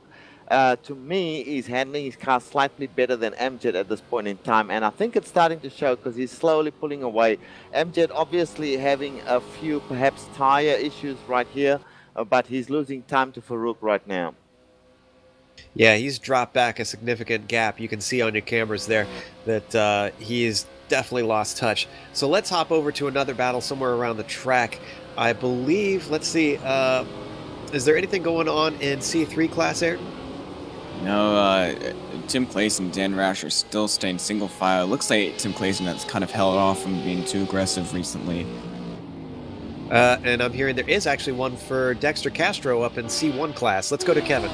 to me, is handling his car slightly better than Amjad at this point in time, and I think it's starting to show because he's slowly pulling away. Amjad obviously having a few perhaps tire issues right here, but he's losing time to Farouk right now. Yeah, he's dropped back a significant gap. You can see on your cameras there that he's definitely lost touch. So let's hop over to another battle somewhere around the track. I believe, let's see, is there anything going on in C3 class, Ayrton? No, Tim Clayson and Dan Rash are still staying single file. Looks like Tim Clayson has kind of held off from being too aggressive recently. And I'm hearing there is actually one for Dexter Castro up in C1 class. Let's go to Kevin.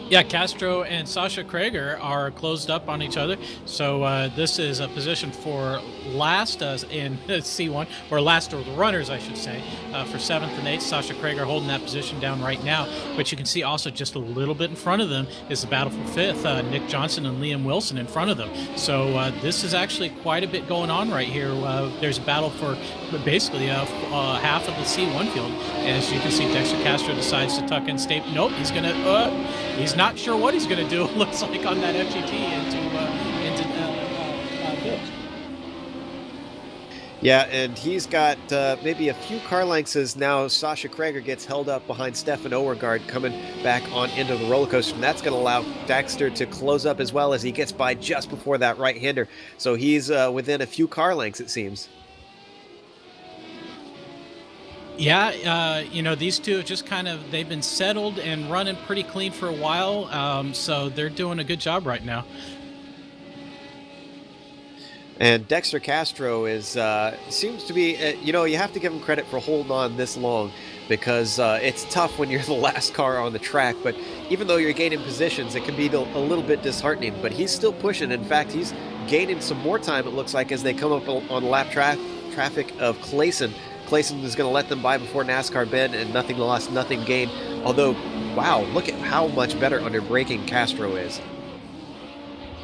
Yeah, Castro and Sasha Krager are closed up on each other. So this is a position for last in C1, or last of the runners, I should say, for 7th and 8th. Sasha Krager holding that position down right now. But you can see also just a little bit in front of them is the battle for 5th. Nick Johnson and Liam Wilson in front of them. So this is actually quite a bit going on right here. There's a battle for basically half of the C1 field. As you can see, Dexter Castro decides to tuck in State. Nope, he's going to... He's not sure what he's going to do, it looks like, on that FGT into Bills. Yeah, and he's got maybe a few car lengths as now Sasha Krager gets held up behind Stefan Oergaard coming back on into the roller coaster, and that's going to allow Dexter to close up as well as he gets by just before that right-hander. So he's within a few car lengths, it seems. Yeah, you know, these two have just they've been settled and running pretty clean for a while, so they're doing a good job right now. And Dexter Castro seems to be, you know, you have to give him credit for holding on this long because it's tough when you're the last car on the track, but even though you're gaining positions, it can be a little bit disheartening, but he's still pushing. In fact, he's gaining some more time, it looks like, as they come up on lap traffic of Clayson. Clayson is going to let them by before NASCAR Bend, and nothing lost, nothing gained. Although, wow, look at how much better under braking Castro is.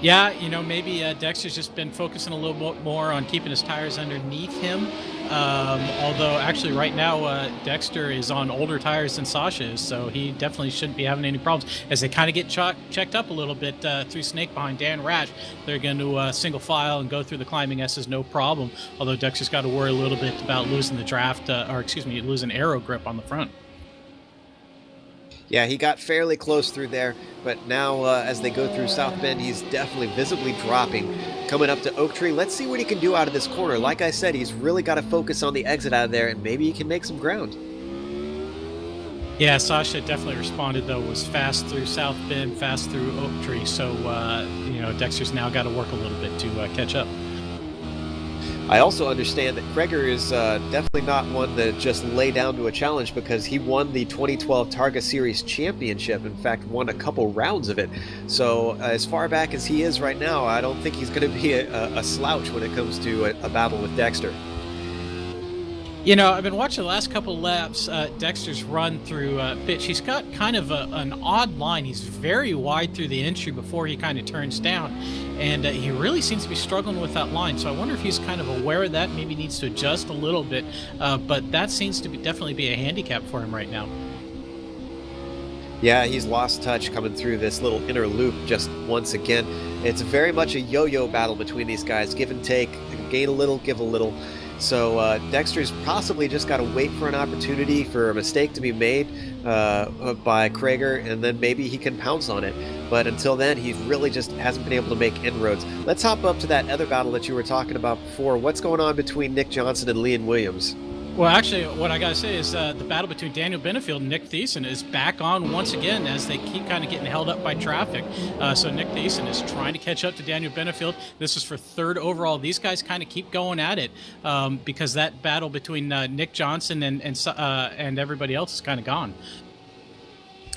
Yeah, you know, maybe Dexter's just been focusing a little bit more on keeping his tires underneath him Although actually right now Dexter is on older tires than Sasha is, so he definitely shouldn't be having any problems. As they kind of get checked up a little bit through Snake behind Dan Rash, they're going to single file and go through the climbing S's no problem. Although Dexter's got to worry a little bit about losing the draft, losing aero grip on the front. Yeah, he got fairly close through there, but now as they go through South Bend, he's definitely visibly dropping. Coming up to Oak Tree, let's see what he can do out of this corner. Like I said, he's really got to focus on the exit out of there, and maybe he can make some ground. Yeah, Sasha definitely responded, though, was fast through South Bend, fast through Oak Tree, so, Dexter's now got to work a little bit to catch up. I also understand that Kreger is definitely not one to just lay down to a challenge, because he won the 2012 Targa Series Championship. In fact, won a couple rounds of it. So as far back as he is right now, I don't think he's going to be a slouch when it comes to a battle with Dexter. You know, I've been watching the last couple laps, Dexter's run through pitch. He's got kind of an odd line. He's very wide through the entry before he kind of turns down, and he really seems to be struggling with that line. So I wonder if he's kind of aware of that, maybe needs to adjust a little bit, but that seems to definitely be a handicap for him right now. Yeah, he's lost touch coming through this little inner loop just once again. It's very much a yo-yo battle between these guys, give and take, gain a little, give a little. So Dexter's possibly just got to wait for an opportunity for a mistake to be made by Kreger, and then maybe he can pounce on it. But until then, he really just hasn't been able to make inroads. Let's hop up to that other battle that you were talking about before. What's going on between Nick Johnson and Liam Williams? Well, actually, what I got to say is the battle between Daniel Benefield and Nick Thiessen is back on once again as they keep kind of getting held up by traffic. So Nick Thiessen is trying to catch up to Daniel Benefield. This is for third overall. These guys kind of keep going at it because that battle between Nick Johnson and everybody else is kind of gone.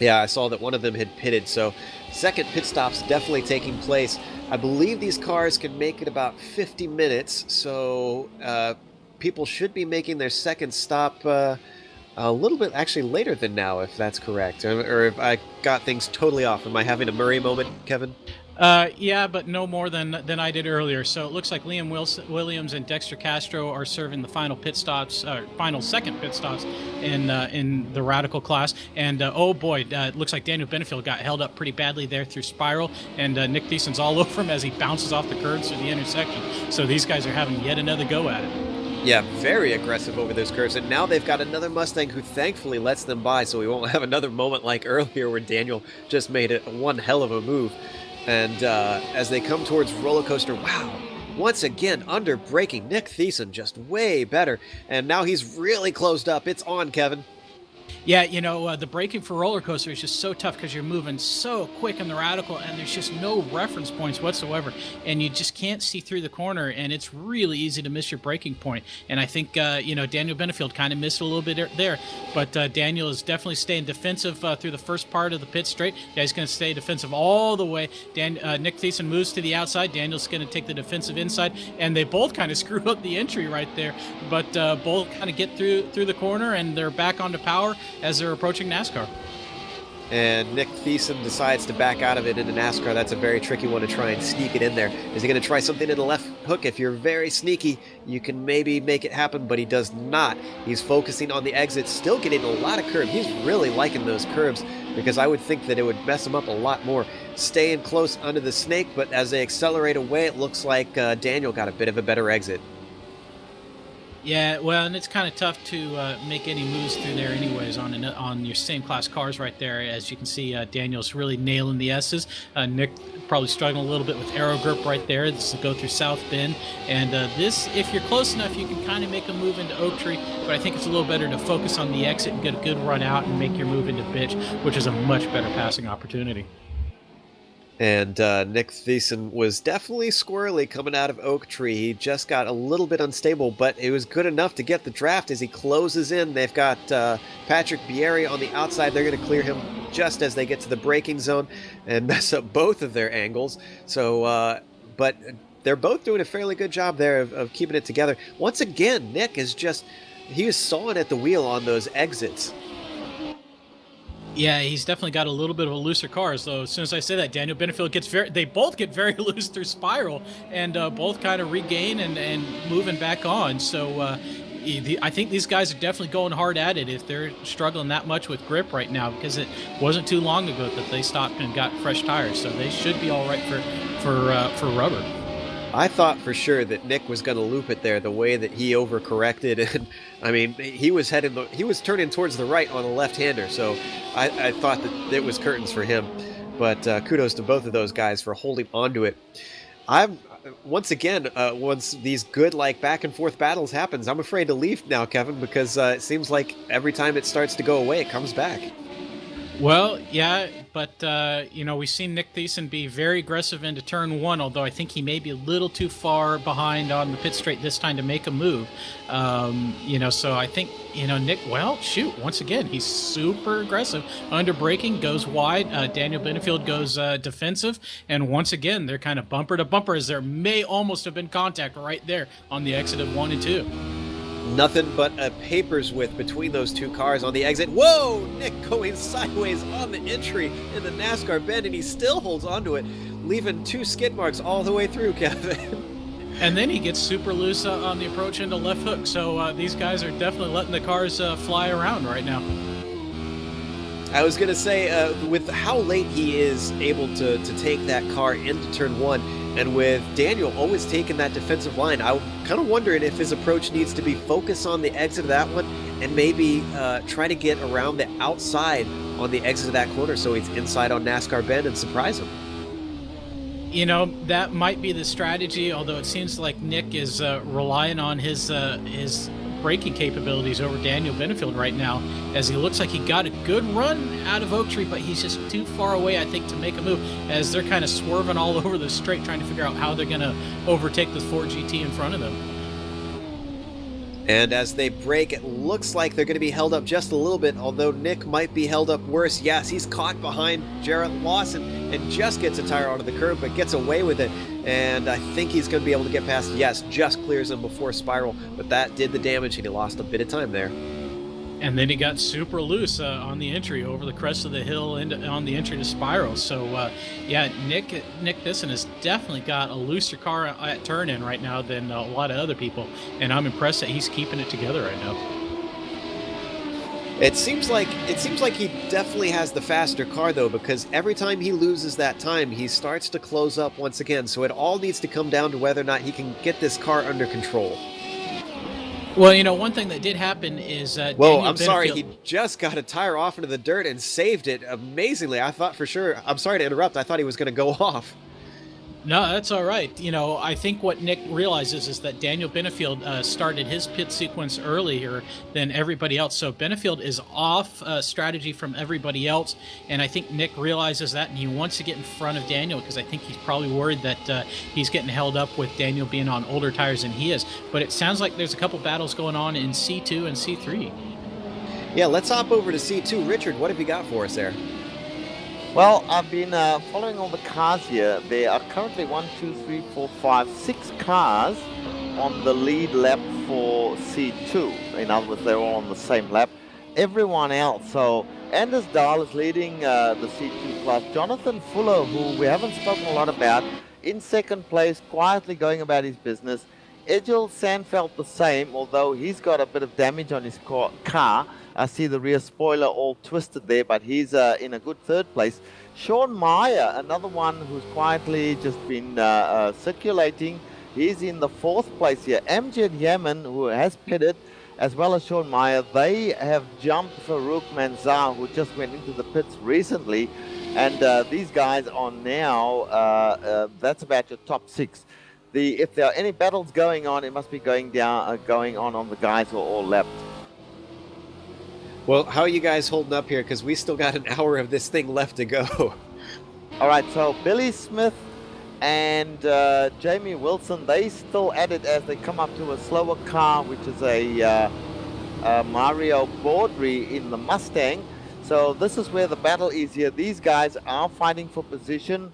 Yeah, I saw that one of them had pitted, so second pit stop's definitely taking place. I believe these cars can make it about 50 minutes, so people should be making their second stop a little bit actually later than now, if that's correct. Or if I got things totally off. Am I having a Murray moment, Kevin? Yeah, but no more than I did earlier. So it looks like Liam Williams and Dexter Castro are serving the final second pit stops in the Radical class. And oh boy, it looks like Daniel Benefield got held up pretty badly there through Spiral, and Nick Thiessen's all over him as he bounces off the curbs through the intersection. So these guys are having yet another go at it. Yeah, very aggressive over those curves, and now they've got another Mustang who thankfully lets them by, so we won't have another moment like earlier where Daniel just made one hell of a move. And as they come towards Roller Coaster, wow, once again, under braking, Nick Thiessen just way better, and now he's really closed up. It's on, Kevin. Yeah, you know, the braking for Roller Coaster is just so tough because you're moving so quick in the Radical, and there's just no reference points whatsoever, and you just can't see through the corner, and it's really easy to miss your braking point. And I think, Daniel Benefield kind of missed a little bit there, but Daniel is definitely staying defensive through the first part of the pit straight. Yeah, he's going to stay defensive all the way. Nick Thiessen moves to the outside. Daniel's going to take the defensive inside, and they both kind of screw up the entry right there, but both kind of get through the corner, and they're back onto power as they're approaching NASCAR. And Nick Thiessen decides to back out of it into NASCAR. That's a very tricky one to try and sneak it in there. Is he going to try something in the left hook? If you're very sneaky, you can maybe make it happen, but he does not. He's focusing on the exit, still getting a lot of curb. He's really liking those curbs because I would think that it would mess him up a lot more. Staying close under the snake, but as they accelerate away, it looks like Daniel got a bit of a better exit. Yeah, well, and it's kind of tough to make any moves through there anyways on your same class cars right there. As you can see, Daniel's really nailing the S's. Nick probably struggling a little bit with aero grip right there. This will go through South Bend. And this, if you're close enough, you can kind of make a move into Oak Tree, but I think it's a little better to focus on the exit and get a good run out and make your move into Bitch, which is a much better passing opportunity. And Nick Thiessen was definitely squirrely coming out of Oak Tree. He just got a little bit unstable, but it was good enough to get the draft as he closes in. They've got Patrick Bieri on the outside. They're going to clear him just as they get to the braking zone and mess up both of their angles. So, but they're both doing a fairly good job there of keeping it together. Once again, Nick is he was sawing at the wheel on those exits. Yeah, he's definitely got a little bit of a looser car. So as soon as I say that, Daniel Benefield they both get very loose through Spiral, and both kind of regain and moving back on. So I think these guys are definitely going hard at it if they're struggling that much with grip right now, because it wasn't too long ago that they stopped and got fresh tires, so they should be all right for rubber. I thought for sure that Nick was going to loop it there the way that he overcorrected, and I mean he was turning towards the right on the left-hander, so I thought that it was curtains for him. But kudos to both of those guys for holding onto it. I'm once again, once these good like back and forth battles happens, I'm afraid to leave now, Kevin, because it seems like every time it starts to go away, it comes back. Well, yeah, but we've seen Nick Thiessen be very aggressive into turn one, although I think he may be a little too far behind on the pit straight this time to make a move. So I think, Nick, well, shoot, once again, he's super aggressive. Under braking, goes wide. Daniel Benefield goes defensive. And once again, they're kind of bumper to bumper, as there may almost have been contact right there on the exit of 1 and 2. Nothing but a paper's width between those two cars on the exit. Whoa! Nick going sideways on the entry in the NASCAR bend, and he still holds onto it, leaving 2 skid marks all the way through, Kevin. And then he gets super loose on the approach into left hook, so these guys are definitely letting the cars fly around right now. I was going to say, with how late he is able to take that car into turn 1, and with Daniel always taking that defensive line, I'm kind of wondering if his approach needs to be focused on the exit of that one and maybe try to get around the outside on the exit of that corner so he's inside on NASCAR bend and surprise him. That might be the strategy, although it seems like Nick is relying on his braking capabilities over Daniel Benefield right now, as he looks like he got a good run out of Oak Tree, but he's just too far away, I think, to make a move, as they're kind of swerving all over the straight trying to figure out how they're going to overtake the Ford GT in front of them. And as they brake, it looks like they're going to be held up just a little bit, although Nick might be held up worse. Yes, he's caught behind Jarrett Lawson and just gets a tire onto the curb, but gets away with it. And I think he's going to be able to get past, yes, just clears him before Spiral, but that did the damage, and he lost a bit of time there. And then he got super loose on the entry over the crest of the hill and on the entry to Spiral. So, Nick Thiessen has definitely got a looser car at turn-in right now than a lot of other people, and I'm impressed that he's keeping it together right now. It seems like he definitely has the faster car, though, because every time he loses that time, he starts to close up once again. So it all needs to come down to whether or not he can get this car under control. Well, one thing that did happen is sorry, he just got a tire off into the dirt and saved it amazingly. I thought for sure, I'm sorry to interrupt, I thought he was going to go off. No, that's all right. I think what Nick realizes is that Daniel Benefield started his pit sequence earlier than everybody else. So Benefield is off strategy from everybody else. And I think Nick realizes that, and he wants to get in front of Daniel, because I think he's probably worried that he's getting held up with Daniel being on older tires than he is. But it sounds like there's a couple battles going on in C2 and C3. Yeah, let's hop over to C2. Richard, what have you got for us there? Well, I've been following all the cars here. There are currently 6 cars on the lead lap for C2. In other words, they're all on the same lap. Everyone else. So Anders Dahl is leading the C2 class. Jonathan Fuller, who we haven't spoken a lot about, in second place, quietly going about his business. Egil Sandfeld the same, although he's got a bit of damage on his car. I see the rear spoiler all twisted there, but he's in a good third place. Sean Meyer, another one who's quietly just been circulating. He's in the fourth place here. Amjad Yaman, who has pitted, as well as Sean Meyer, they have jumped Farouk Manzar, who just went into the pits recently. And these guys are now, that's about your top 6. If there are any battles going on, it must be going on the guys who are all lapped. Well, how are you guys holding up here? Because we still got an hour of this thing left to go. All right, so Billy Smith and Jamie Wilson, they still at it as they come up to a slower car, which is a Mario Baudry in the Mustang. So this is where the battle is here. These guys are fighting for position.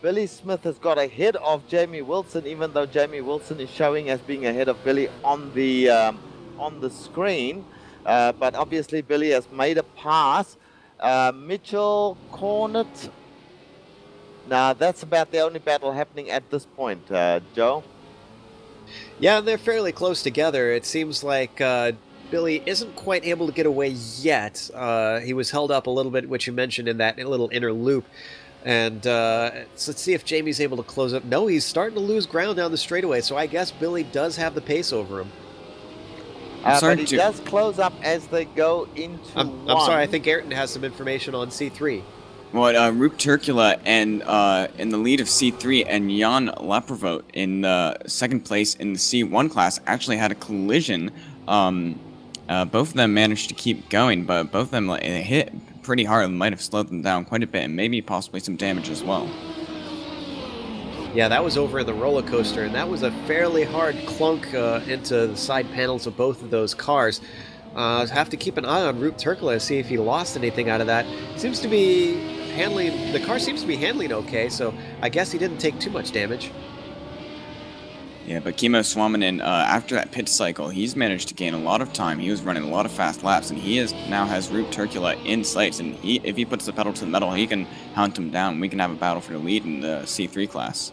Billy Smith has got ahead of Jamie Wilson, even though Jamie Wilson is showing as being ahead of Billy on the screen. But obviously Billy has made a pass. Mitchell Cornett. Now that's about the only battle happening at this point, Joe. Yeah, they're fairly close together. It seems like Billy isn't quite able to get away yet. He was held up a little bit, which you mentioned in that little inner loop. And so let's see if Jamie's able to close up. No, he's starting to lose ground down the straightaway, so I guess Billy does have the pace over him. But he does close up as they go into I'm sorry, I think Ayrton has some information on C3. Well, Roop Turkula and in the lead of C3 and Jan Laprevote in second place in the C1 class actually had a collision. Both of them managed to keep going, but both of them hit pretty hard and might have slowed them down quite a bit, and maybe possibly some damage as well. Yeah, that was over in the roller coaster, and that was a fairly hard clunk into the side panels of both of those cars. Have to keep an eye on Roop Turkula to see if he lost anything out of that. Seems to be handling, the car seems to be handling okay, so I guess he didn't take too much damage. Yeah, but Kimmo Suominen, after that pit cycle, he's managed to gain a lot of time. He was running a lot of fast laps, and he now has Roop Turkula in sights, and if he puts the pedal to the metal, he can hunt him down. We can have a battle for the lead in the C3 class.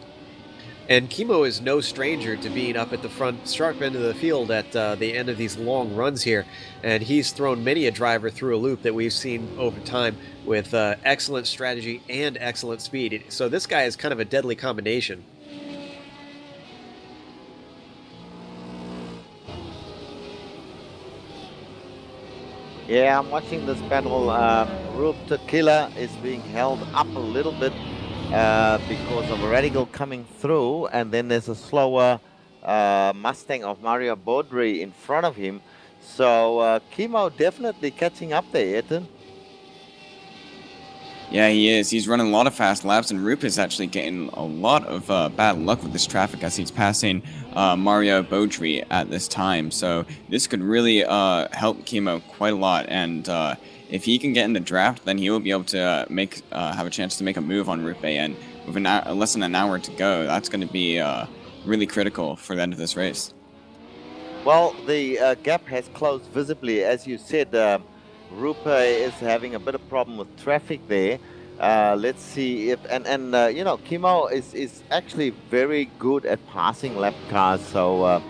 And Kimmo is no stranger to being up at the front, sharp end of the field at the end of these long runs here. And he's thrown many a driver through a loop that we've seen over time with excellent strategy and excellent speed. So this guy is kind of a deadly combination. Yeah, I'm watching this battle. Roop Turkula is being held up a little bit because of a radical coming through, and then there's a slower Mustang of Mario Baudry in front of him. So Kimmo definitely catching up there, Ayrton. Yeah, he is. He's running a lot of fast laps, and Roop is actually getting a lot of bad luck with this traffic as he's passing Mario Baudry at this time. So this could really help Kimmo quite a lot, and if he can get in the draft, then he will be able to have a chance to make a move on Roop, and with less than an hour to go, that's going to be really critical for the end of this race. Well, the gap has closed visibly, as you said. Roop is having a bit of problem with traffic there. Let's see if you know, Kimmo is actually very good at passing lap cars, so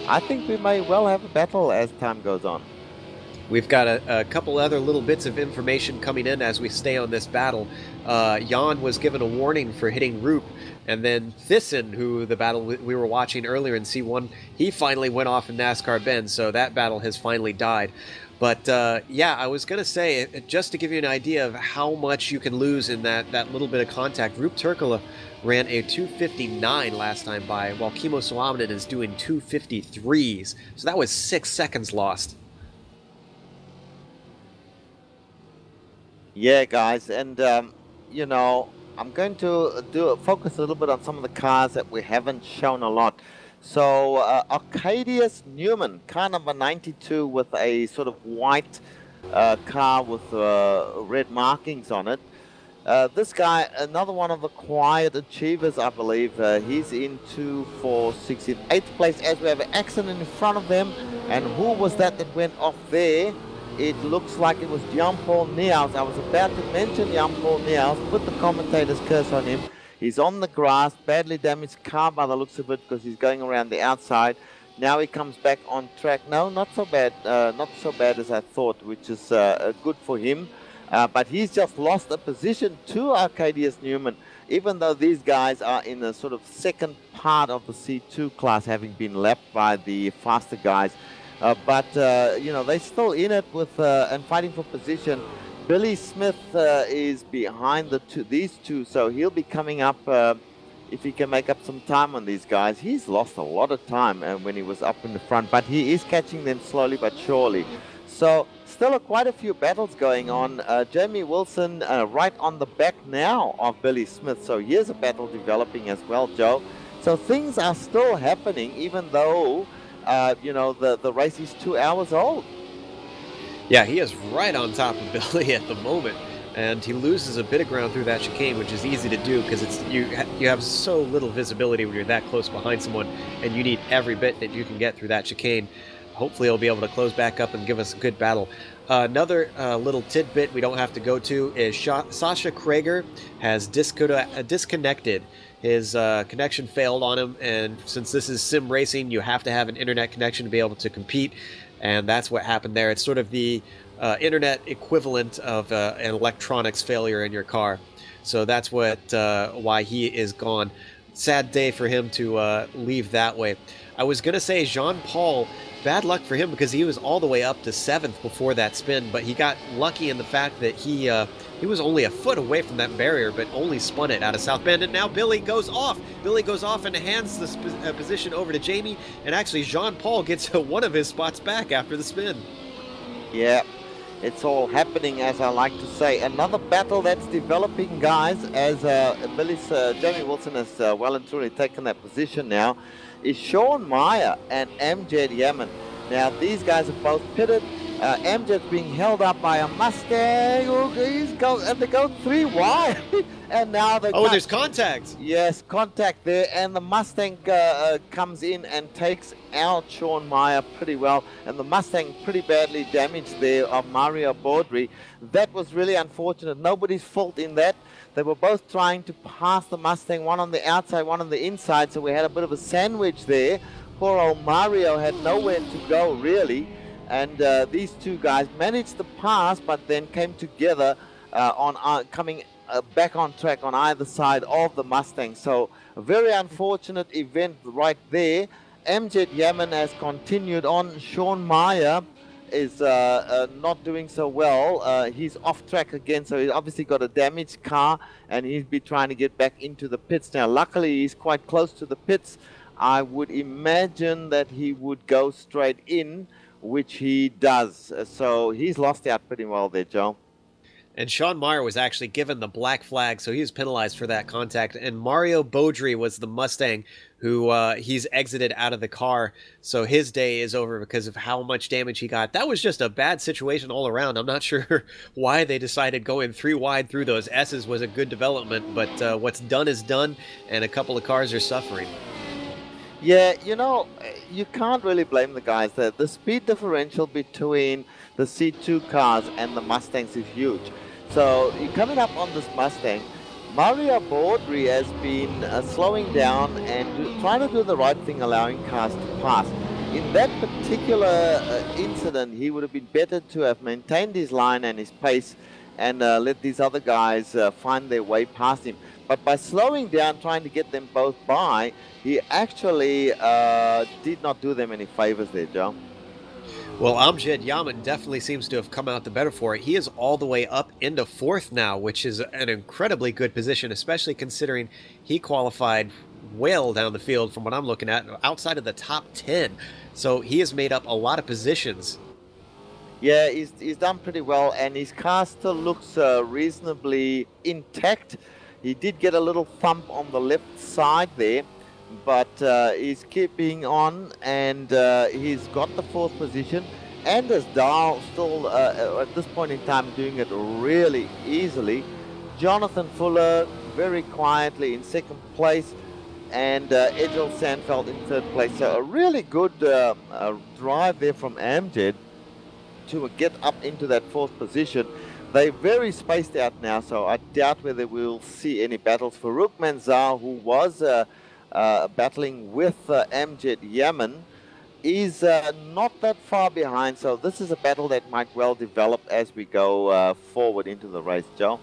I think we may well have a battle as time goes on. We've got a couple other little bits of information coming in as we stay on this battle. Jan was given a warning for hitting Roop, and then Thyssen, who the battle we were watching earlier in C1, he finally went off in NASCAR Bend, so that battle has finally died. But yeah, I was going to say, just to give you an idea of how much you can lose in that little bit of contact, Roop Turkula ran a 2:59 last time by, while Kimmo Suominen is doing 2:53s. So that was 6 seconds lost. Yeah, guys, and you know, I'm going to focus a little bit on some of the cars that we haven't shown a lot. So Arcadius Newman, car number 92 with a sort of white car with red markings on it. This guy, another one of the quiet achievers, I believe. He's in 2, 4, 6, in 8th place as we have an accident in front of them. And who was that went off there? It looks like it was Jan-Paul Niehaus. I was about to mention Jan-Paul Niehaus, put the commentator's curse on him. He's on the grass, badly damaged car by the looks of it because he's going around the outside. Now he comes back on track. No, not so bad. Not so bad as I thought, which is good for him. But he's just lost a position to Arcadius Newman, even though these guys are in the sort of second part of the C2 class, having been lapped by the faster guys. But you know, they're still in it with and fighting for position. Billy Smith is behind these two, so he'll be coming up if he can make up some time on these guys. He's lost a lot of time when he was up in the front, but he is catching them slowly but surely. So still quite a few battles going on. Jamie Wilson right on the back now of Billy Smith, so here's a battle developing as well, Joe. So things are still happening, even though you know, the race is 2 hours old. Yeah, he is right on top of Billy at the moment, and he loses a bit of ground through that chicane, which is easy to do because it's you have so little visibility when you're that close behind someone, and you need every bit that you can get through that chicane. hopefully he'll be able to close back up and give us a good battle. Another little tidbit we don't have to go to is Sasha Krager has disconnected. His connection failed on him, and since this is sim racing, you have to have an internet connection to be able to compete, and that's what happened there. It's sort of the internet equivalent of an electronics failure in your car. So that's why he is gone. Sad day for him to leave that way. I was going to say Jean-Paul, bad luck for him because he was all the way up to 7th before that spin, but he got lucky in the fact that he was only a foot away from that barrier, but only spun it out of South Bend, and now Billy goes off. Billy goes off and hands the position over to Jamie, and actually Jean-Paul gets one of his spots back after the spin. Yeah, it's all happening, as I like to say. Another battle that's developing, guys, as Jamie Wilson has well and truly taken that position now, is Sean Meyer and Amjad Yaman. Now, these guys are both pitted. Amjad's being held up by a Mustang. And they go 3 wide. And now they there's contact. Yes, contact there. And the Mustang comes in and takes out Sean Meyer pretty well. And the Mustang pretty badly damaged there of Mario Baudry. That was really unfortunate. Nobody's fault in that. They were both trying to pass the Mustang, one on the outside, one on the inside, so we had a bit of a sandwich there. Poor old Mario had nowhere to go, really, and these two guys managed to pass, but then came together coming back on track on either side of the Mustang. So a very unfortunate event right there. Amjad Yaman has continued on. Sean Meyer is not doing so well. He's off track again, so he's obviously got a damaged car, and he's been trying to get back into the pits. Now, luckily, he's quite close to the pits. I would imagine that he would go straight in, which he does. So he's lost out pretty well there, Joe. And Sean Meyer was actually given the black flag, so he was penalized for that contact. And Mario Baudry was the Mustang who he's exited out of the car. So his day is over because of how much damage he got. That was just a bad situation all around. I'm not sure why they decided going 3 wide through those S's was a good development, but what's done is done, and a couple of cars are suffering. Yeah, you can't really blame the guys there. The speed differential between the C2 cars and the Mustangs is huge. So you're coming up on this Mustang. Mario Baudry has been slowing down and trying to do the right thing, allowing cars to pass. In that particular incident, he would have been better to have maintained his line and his pace and let these other guys find their way past him. But by slowing down, trying to get them both by, he actually did not do them any favors there, Joe. Well, Amjad Yaman definitely seems to have come out the better for it. He is all the way up into 4th now, which is an incredibly good position, especially considering he qualified well down the field from what I'm looking at, outside of the top 10. So he has made up a lot of positions. Yeah, he's done pretty well, and his car still looks reasonably intact. He did get a little thump on the left side there, but he's keeping on, and he's got the 4th position. Anders Dahl still, at this point in time, doing it really easily. Jonathan Fuller very quietly in 2nd place, and Edgel Sandfeld in 3rd place. So a really good drive there from Amjad to get up into that 4th position. They're very spaced out now, so I doubt whether we'll see any battles. Farouk Manzar, who was battling with Amjad Yaman, is not that far behind, so this is a battle that might well develop as we go forward into the race, Joe.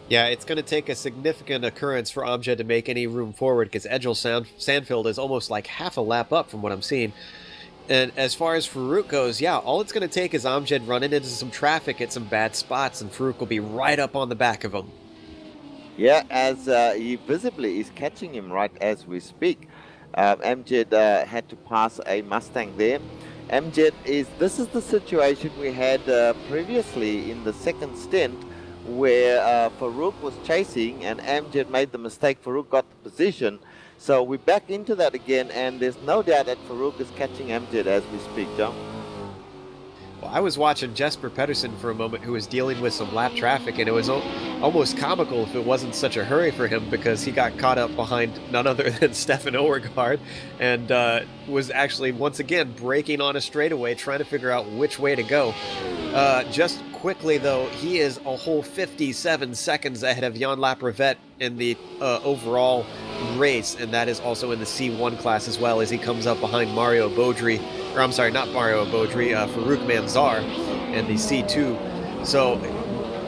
Yeah, it's going to take a significant occurrence for Amjad to make any room forward, because Edgel Sandfield is almost like half a lap up from what I'm seeing. And as far as Farouk goes, yeah, all it's going to take is Amjad running into some traffic at some bad spots, and Farouk will be right up on the back of him. Yeah, as he visibly is catching him right as we speak. Amjad had to pass a Mustang there. This is the situation we had previously in the 2nd stint, where Farouk was chasing and Amjad made the mistake. Farouk got the position. So we're back into that again, and there's no doubt that Farouk is catching Amjad as we speak, John. Well, I was watching Jesper Pedersen for a moment, who was dealing with some lap traffic, and it was almost comical if it wasn't such a hurry for him, because he got caught up behind none other than Stefan Oergaard, and was actually once again braking on a straightaway, trying to figure out which way to go. Just quickly, though, he is a whole 57 seconds ahead of Jan Laprevet in the overall race, and that is also in the C1 class as well, as he comes up behind Mario Beaudry, or I'm sorry, not Mario Beaudry, Farouk Manzar in the C2. So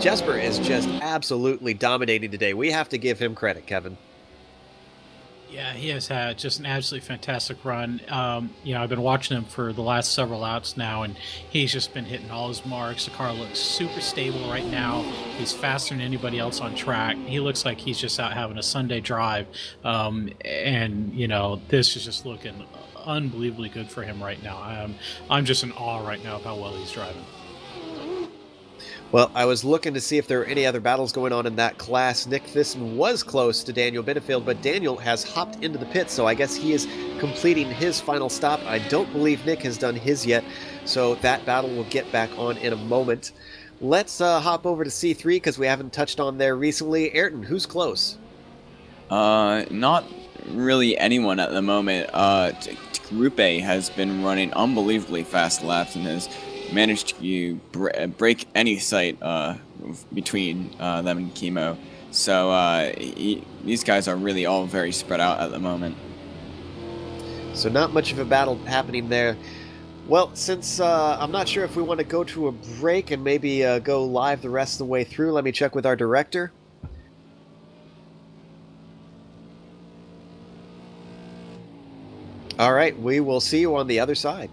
Jesper is just absolutely dominating today. We have to give him credit, Kevin. Yeah, he has had just an absolutely fantastic run. I've been watching him for the last several laps now, and he's just been hitting all his marks. The car looks super stable right now. He's faster than anybody else on track. He looks like he's just out having a Sunday drive. This is just looking unbelievably good for him right now. I'm just in awe right now of how well he's driving. Well, I was looking to see if there were any other battles going on in that class. Nick Thyssen was close to Daniel Benefield, but Daniel has hopped into the pits, so I guess he is completing his final stop. I don't believe Nick has done his yet, so that battle will get back on in a moment. Let's hop over to C3, because we haven't touched on there recently. Ayrton, who's close? Not really anyone at the moment. Group A has been running unbelievably fast laps and has managed to break any sight between them and Chemo. So these guys are really all very spread out at the moment. So not much of a battle happening there. Well, since I'm not sure if we want to go to a break and maybe go live the rest of the way through, let me check with our director. All right, we will see you on the other side.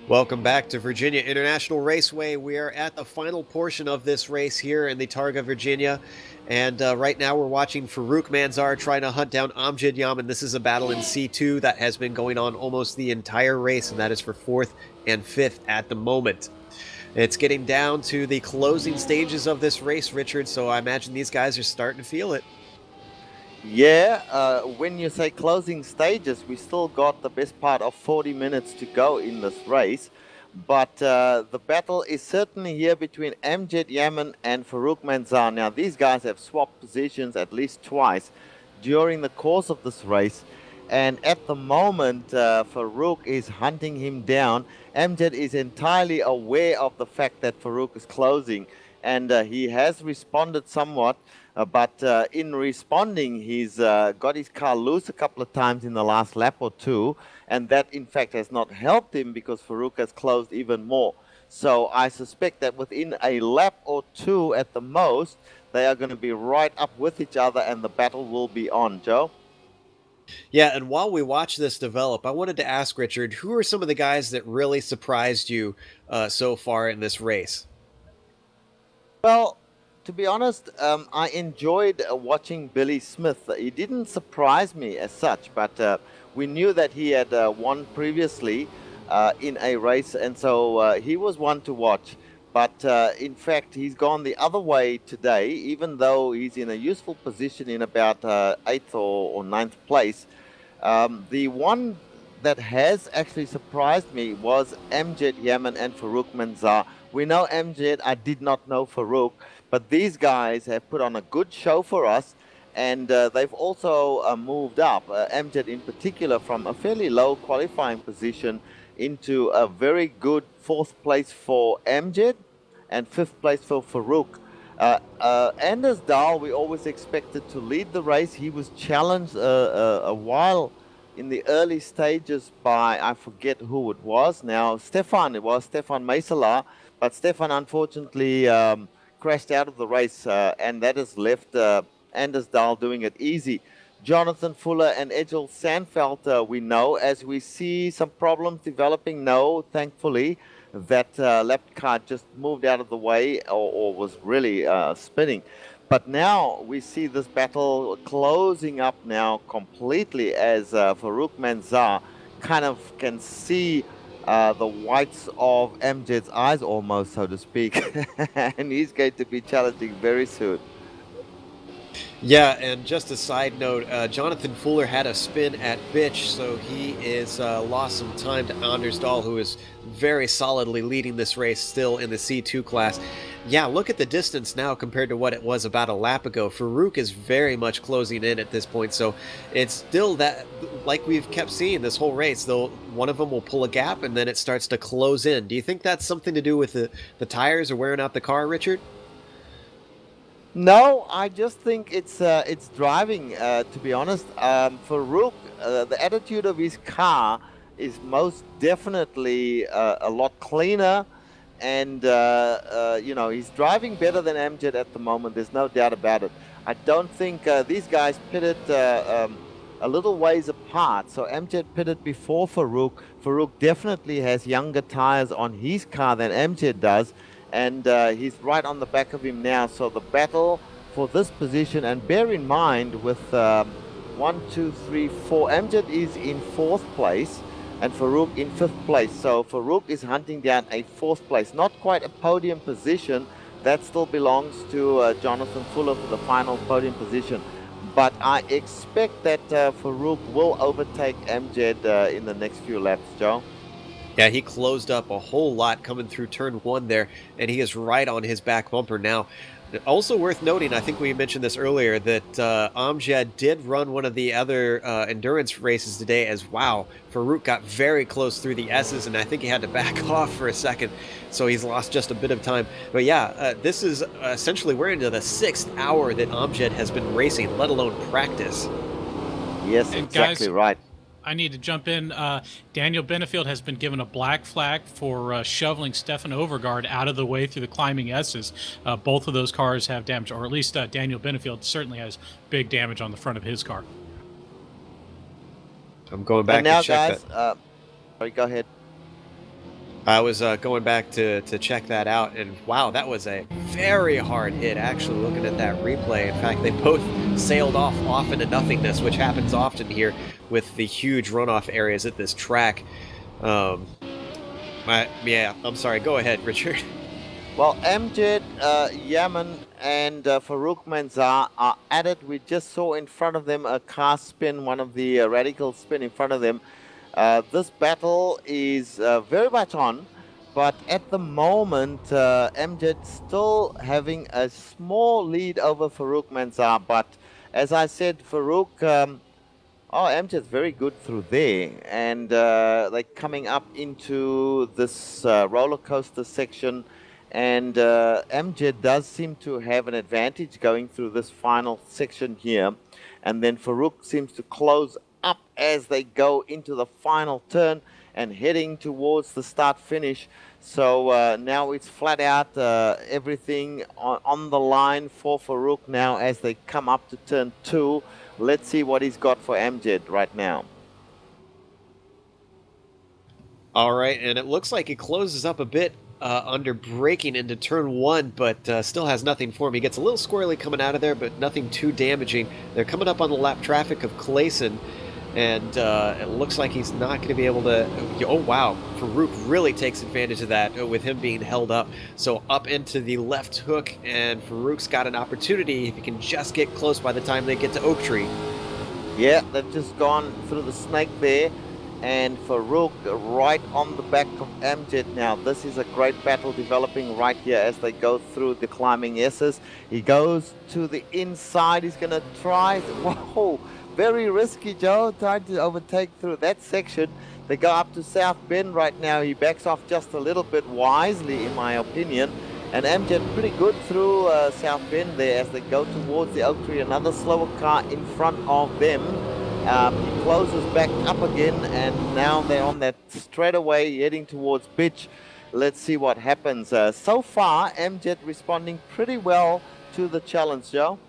Welcome back to Virginia International Raceway. We are at the final portion of this race here in the Targa Virginia. And right now we're watching Farouk Manzar trying to hunt down Amjad Yaman. This is a battle in C2 that has been going on almost the entire race, and that is for 4th and 5th at the moment. It's getting down to the closing stages of this race, Richard, so I imagine these guys are starting to feel it. Yeah, when you say closing stages, we still got the best part of 40 minutes to go in this race. But the battle is certainly here between Amjad Yaman and Farouk Manzar. Now, these guys have swapped positions at least twice during the course of this race. And at the moment, Farouk is hunting him down. Amjad is entirely aware of the fact that Farouk is closing. And he has responded somewhat. But in responding, he's got his car loose a couple of times in the last lap or two. And that, in fact, has not helped him because Farouk has closed even more. So I suspect that within a lap or two at the most, they are going to be right up with each other and the battle will be on, Joe. Yeah, and while we watch this develop, I wanted to ask Richard, who are some of the guys that really surprised you so far in this race? Well, to be honest, I enjoyed watching Billy Smith. He didn't surprise me as such, but we knew that he had won previously in a race, and so he was one to watch. But in fact, he's gone the other way today, even though he's in a useful position in about 8th or 9th place. The one that has actually surprised me was Amjad Yaman and Farouk Manzar. We know Amjad, I did not know Farouk, but these guys have put on a good show for us, and they've also moved up, Amjad in particular, from a fairly low qualifying position into a very good 4th place for Amjad and 5th place for Farouk. Anders Dahl, we always expected to lead the race. He was challenged a while in the early stages by, I forget who it was now, it was Stefan Meisela, but Stefan unfortunately crashed out of the race, and that has left Anders Dahl doing it easy. Jonathan Fuller and Egil Sandfeld, we know, as we see some problems developing, no, thankfully, that lap car just moved out of the way or was really spinning. But now we see this battle closing up now completely as Farouk Manzar kind of can see the whites of Amjad's eyes almost, so to speak. And he's going to be challenging very soon. Yeah, and just a side note, Jonathan Fuller had a spin at Bitch, so he is lost some time to Anders Dahl, who is very solidly leading this race still in the C2 class. Yeah, look at the distance now compared to what it was about a lap ago. Farouk is very much closing in at this point, so it's still that, like we've kept seeing this whole race, though one of them will pull a gap and then it starts to close in. Do you think that's something to do with the tires or wearing out the car, Richard? No, I just think it's driving. To be honest, Farouk, the attitude of his car is most definitely a lot cleaner, and you know, he's driving better than Amjad at the moment. There's no doubt about it. I don't think these guys pitted a little ways apart. So Amjad pitted before Farouk. Farouk definitely has younger tires on his car than Amjad does. And he's right on the back of him now. So the battle for this position, and bear in mind with 1, 2, 3, 4, Amjad is in 4th place and Farouk in 5th place. So Farouk is hunting down a 4th place. Not quite a podium position. That still belongs to Jonathan Fuller for the final podium position. But I expect that Farouk will overtake Amjad in the next few laps, Joe. Yeah, he closed up a whole lot coming through turn 1 there, and he is right on his back bumper now. Also worth noting, I think we mentioned this earlier, that Amjad did run one of the other endurance races today as wow. Farouk got very close through the S's, and I think he had to back off for a second, so he's lost just a bit of time. But yeah, this is essentially, we're into the 6th hour that Amjad has been racing, let alone practice. Yes, And exactly guys, right. I need to jump in. Daniel Benefield has been given a black flag for shoveling Stefan Overgaard out of the way through the climbing S's. Both of those cars have damage, or at least Daniel Benefield certainly has big damage on the front of his car. I'm going back and now, to check guys, that. sorry, go ahead. I was going back to check that out, and wow, that was a very hard hit, actually, looking at that replay. In fact, they both sailed off into nothingness, which happens often here with the huge runoff areas at this track. Yeah, I'm sorry. Go ahead, Richard. Well, Amjad, Yaman, and Farouk Manzar are at it. We just saw in front of them a car spin, one of the radical spin in front of them. This battle is very much on, but at the moment, Amjad still having a small lead over Farouk Manzar. But as I said, Farouk, Amjad's very good through there, and like coming up into this roller coaster section. And Amjad does seem to have an advantage going through this final section here. And then Farouk seems to close up as they go into the final turn and heading towards the start finish. So now it's flat out everything on the line for Farouk now as they come up to turn 2. Let's see what he's got for Amjad right now. All right, and it looks like it closes up a bit under braking into turn 1, but still has nothing for him. He gets a little squirrely coming out of there, but nothing too damaging. They're coming up on the lap traffic of Clayson, and it looks like he's not going to be able to... Oh, wow. Farouk really takes advantage of that with him being held up. So up into the left hook, and Farouk's got an opportunity if he can just get close by the time they get to Oak Tree. Yeah, they've just gone through the snake there. And Farouk right on the back of Amjad now. This is a great battle developing right here as they go through the climbing S's. He goes to the inside. He's going to try. Whoa, very risky, Joe, trying to overtake through that section. They go up to South Bend right now. He backs off just a little bit wisely, in my opinion. And Amjad pretty good through South Bend there as they go towards the Oak Tree. Another slower car in front of them. He closes back up again, and now they're on that straightaway heading towards Bitch. Let's see what happens. So far, Amjad responding pretty well to the challenge, Joe.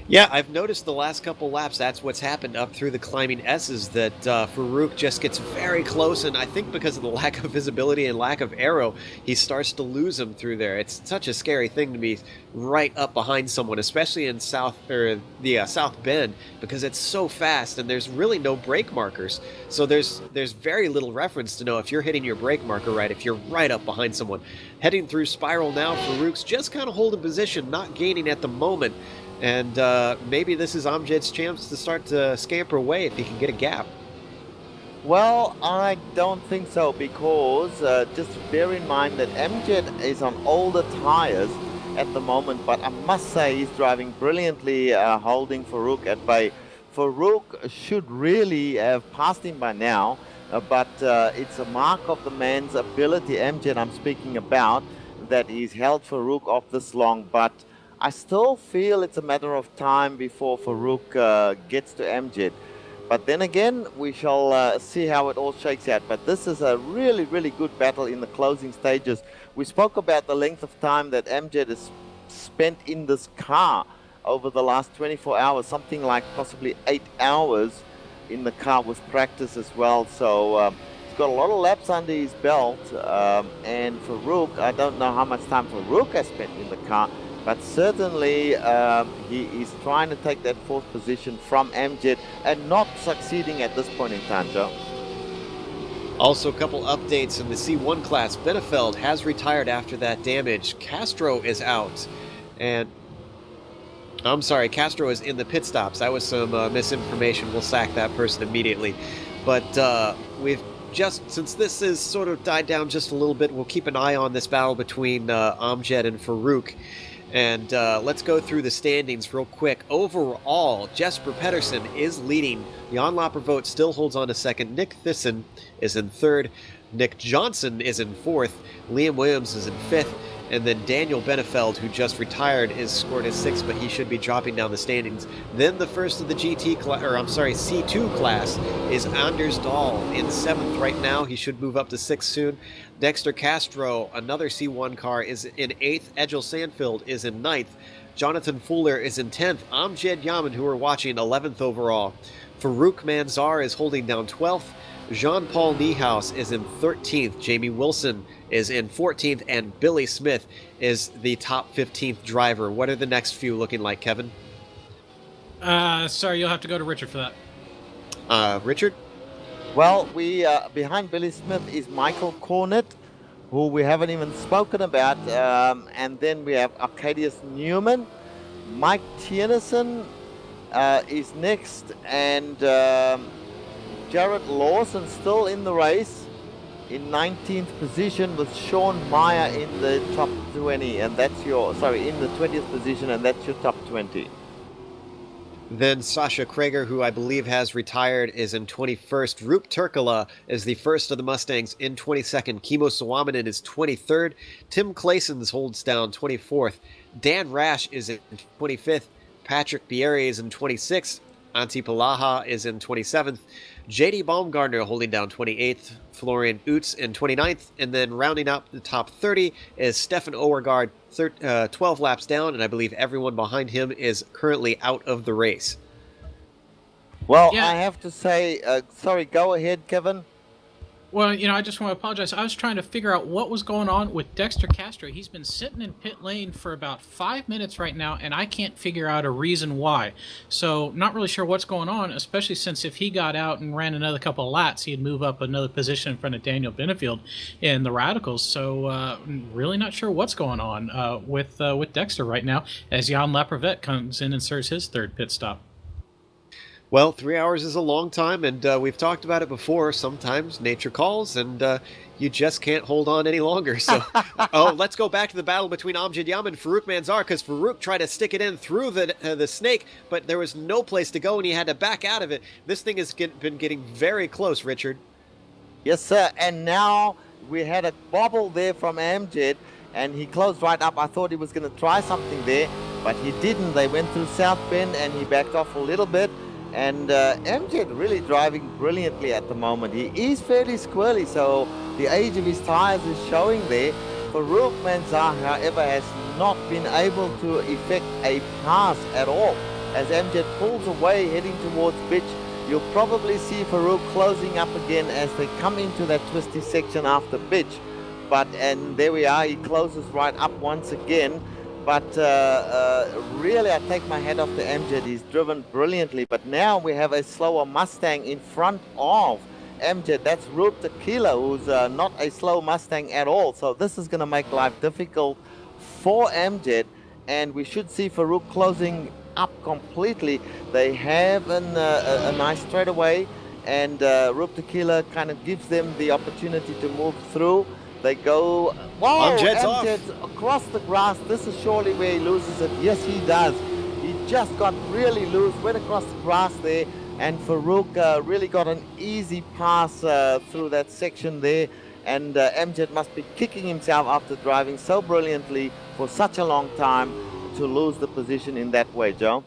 Yeah, I've noticed the last couple laps, that's what's happened up through the climbing S's, that Farouk just gets very close, and I think because of the lack of visibility and lack of aero, he starts to lose them through there. It's such a scary thing to be right up behind someone, especially in South Bend, because it's so fast and there's really no brake markers. So there's very little reference to know if you're hitting your brake marker right, if you're right up behind someone. Heading through Spiral now, Farouk's just kind of holding position, not gaining at the moment. And maybe this is Amjad's chance to start to scamper away if he can get a gap. Well, I don't think so, because just bear in mind that Amjad is on older tires at the moment, but I must say he's driving brilliantly, holding Farouk at bay. Farouk should really have passed him by now, but it's a mark of the man's ability, Amjad I'm speaking about, that he's held Farouk off this long, but I still feel it's a matter of time before Farouk gets to Amjad. But then again, we shall see how it all shakes out. But this is a really, really good battle in the closing stages. We spoke about the length of time that Amjad has spent in this car over the last 24 hours, something like possibly 8 hours in the car with practice as well. So he's got a lot of laps under his belt. And Farouk, I don't know how much time Farouk has spent in the car, but certainly he is trying to take that fourth position from Amjad and not succeeding at this point in time, Joe. Also, a couple updates in the C1 class. Benefeld has retired after that damage. Castro is out. And I'm sorry, Castro is in the pit stops. That was some misinformation. We'll sack that person immediately. But we've just, since this is sort of died down just a little bit, we'll keep an eye on this battle between Amjad and Farouk. And let's go through the standings real quick. Overall, Jesper Pedersen is leading. Jan Lappervoet still holds on to second. Nick Thyssen is in third. Nick Johnson is in fourth. Liam Williams is in fifth. And then Daniel Benefeld, who just retired, is scored as sixth, but he should be dropping down the standings. Then the first of the C2 class is Anders Dahl in seventh right now. He should move up to sixth soon. Dexter Castro, another C1 car, is in eighth. Edgel Sandfield is in ninth. Jonathan Fuller is in 10th. Amjad Yaman, who we're watching, 11th overall. Farouk Manzar is holding down 12th. Jean-Paul Niehaus is in 13th, Jamie Wilson is in 14th, and Billy Smith is the top 15th driver. What are the next few looking like, Kevin? Sorry, you'll have to go to Richard for that. Richard? Well, we behind Billy Smith is Michael Cornett, who we haven't even spoken about, and then we have Arcadius Newman. Mike Tierneson is next, and Jared Lawson still in the race in 19th position with Sean Meyer in the top 20, and that's in the 20th position, and that's your top 20. Then Sasha Krager, who I believe has retired, is in 21st. Roop Turkala is the first of the Mustangs in 22nd. Kimmo Suominen is 23rd. Tim Claessens holds down 24th. Dan Rash is in 25th. Patrick Bieri is in 26th. Antti Palaha is in 27th. JD Baumgartner holding down 28th. Florian Utz in 29th. And then rounding up the top 30 is Stefan Oergaard, 12 laps down, and I believe everyone behind him is currently out of the race. Well, yeah. I have to say, sorry, go ahead, Kevin. Well, I just want to apologize. I was trying to figure out what was going on with Dexter Castro. He's been sitting in pit lane for about 5 minutes right now, and I can't figure out a reason why. So not really sure what's going on, especially since if he got out and ran another couple of laps, he'd move up another position in front of Daniel Benefield in the Radicals. So really not sure what's going on with Dexter right now as Jan Lapervet comes in and serves his third pit stop. Well, 3 hours is a long time, and we've talked about it before. Sometimes nature calls, and you just can't hold on any longer. So, let's go back to the battle between Amjad Yam and Farouk Manzar, because Farouk tried to stick it in through the snake, but there was no place to go, and he had to back out of it. This thing has been getting very close, Richard. Yes, sir. And now we had a bobble there from Amjad, and he closed right up. I thought he was going to try something there, but he didn't. They went through South Bend, and he backed off a little bit. And Amjad really driving brilliantly at the moment. He is fairly squirrely, so the age of his tires is showing there. Farouk Manzar, however, has not been able to effect a pass at all. As Amjad pulls away, heading towards Bitch, you'll probably see Farouk closing up again as they come into that twisty section after Bitch. And there we are, he closes right up once again. But really, I take my hat off to Amjad. He's driven brilliantly. But now we have a slower Mustang in front of Amjad. That's Roop Tequila, who's not a slow Mustang at all. So this is going to make life difficult for Amjad. And we should see Farouk closing up completely. They have a nice straightaway. And Roop Tequila kind of gives them the opportunity to move through. They go, whoa, Amjad's across the grass. This is surely where he loses it. Yes, he does. He just got really loose, went across the grass there, and Farouk really got an easy pass through that section there. And Amjad must be kicking himself after driving so brilliantly for such a long time to lose the position in that way, Joe.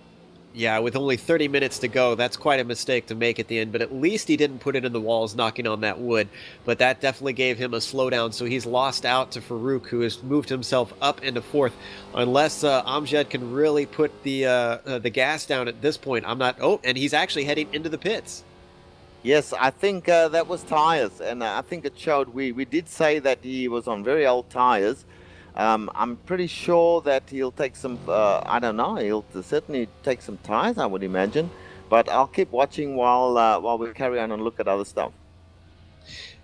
Yeah, with only 30 minutes to go, that's quite a mistake to make at the end, but at least he didn't put it in the walls knocking on that wood. But that definitely gave him a slowdown, so he's lost out to Farouk, who has moved himself up into fourth. Unless Amjad can really put the gas down at this point. And he's actually heading into the pits. Yes, I think that was tires, and I think it showed. We did say that he was on very old tires. I'm pretty sure that he'll take some, I don't know, he'll certainly take some tires, I would imagine. But I'll keep watching while we carry on and look at other stuff.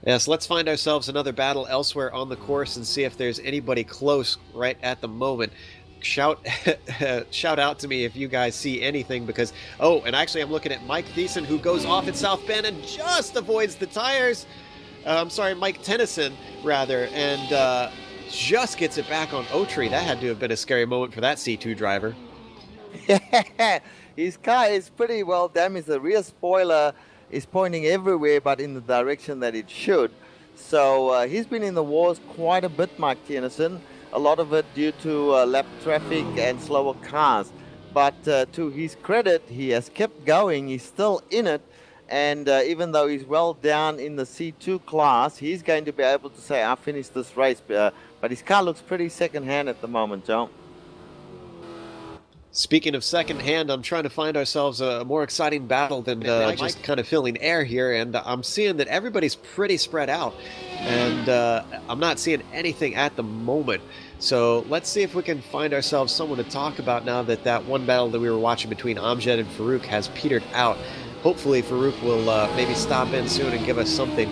Yes, let's find ourselves another battle elsewhere on the course and see if there's anybody close right at the moment. Shout out to me if you guys see anything, because, and actually I'm looking at Mike Thiessen, who goes off at South Bend and just avoids the tires. Mike Tennyson, rather, and just gets it back on Otri. That had to have been a scary moment for that C2 driver. Yeah, his car is pretty well damaged. The rear spoiler is pointing everywhere but in the direction that it should. So he's been in the wars quite a bit, Mike Tennyson. A lot of it due to lap traffic and slower cars. But to his credit, he has kept going. He's still in it. And even though he's well down in the C2 class, he's going to be able to say, I finished this race. But his car looks pretty second-hand at the moment, Joe. Speaking of second hand, I'm trying to find ourselves a more exciting battle than just kind of filling air here, and I'm seeing that everybody's pretty spread out, and I'm not seeing anything at the moment. So let's see if we can find ourselves someone to talk about now that that one battle that we were watching between Amjad and Farouk has petered out. Hopefully Farouk will maybe stop in soon and give us something.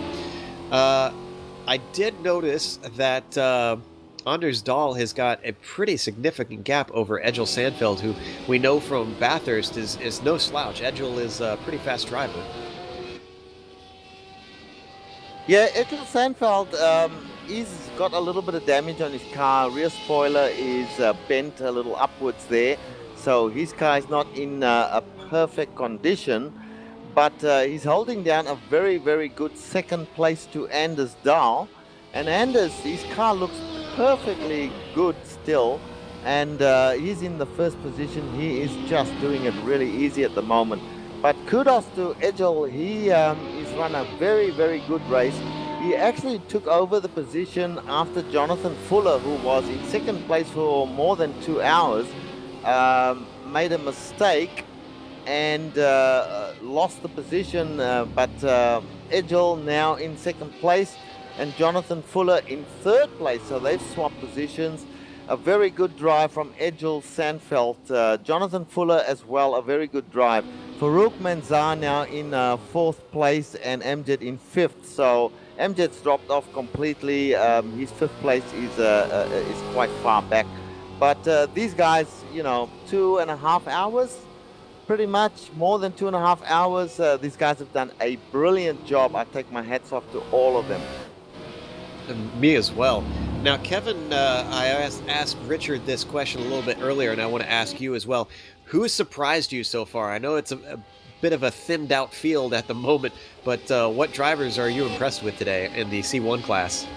I did notice that Anders Dahl has got a pretty significant gap over Egil Sandfeld, who we know from Bathurst is no slouch. Egil is a pretty fast driver. Yeah, Egil Sandfeld, he's got a little bit of damage on his car. Rear spoiler is bent a little upwards there, so his car is not in a perfect condition, but he's holding down a very, very good second place to Anders Dahl. And Anders, his car looks perfectly good still, and he's in the first position. He is just doing it really easy at the moment. But kudos to Egil. He's run a very, very good race. He actually took over the position after Jonathan Fuller, who was in second place for more than 2 hours, made a mistake and lost the position. But Egil now in second place, and Jonathan Fuller in third place, so they've swapped positions. A very good drive from Egil Sandfeld. Jonathan Fuller as well, a very good drive. Farouk Manzar now in fourth place, and Amjad in fifth. So Amjad's dropped off completely. His fifth place is quite far back. But these guys, 2.5 hours, pretty much more than 2.5 hours. These guys have done a brilliant job. I take my hats off to all of them. And me as well. Now, Kevin, I asked Richard this question a little bit earlier, and I want to ask you as well. Who has surprised you so far? I know it's a bit of a thinned out field at the moment, but what drivers are you impressed with today in the C1 class?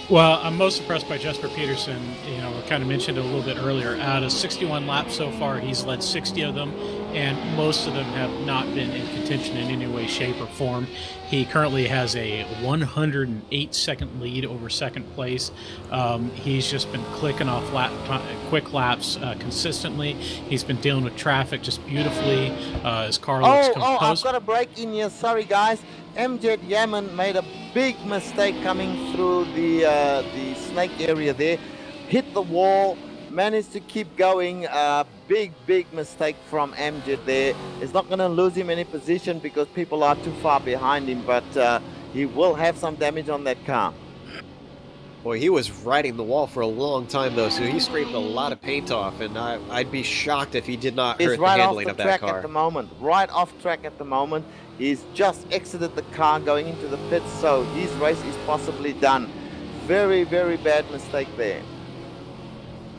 Well, I'm most impressed by Jesper Peterson. I kind of mentioned it a little bit earlier. Out of 61 laps so far, he's led 60 of them, and most of them have not been in contention in any way, shape, or form. He currently has a 108-second lead over second place. He's just been clicking off quick laps consistently. He's been dealing with traffic just beautifully. His car looks composed. I've got a break in here. Sorry, guys. Amjad Yaman made a big mistake coming through the snake area there. Hit the wall, managed to keep going. Big mistake from Amjad there. It's not going to lose him any position because people are too far behind him, but he will have some damage on that car. Boy, he was riding the wall for a long time, though, so he scraped a lot of paint off, and I'd be shocked if he did not hurt the handling of that car. Right off track at the moment. He's just exited the car going into the pits, so his race is possibly done. Very, very bad mistake there.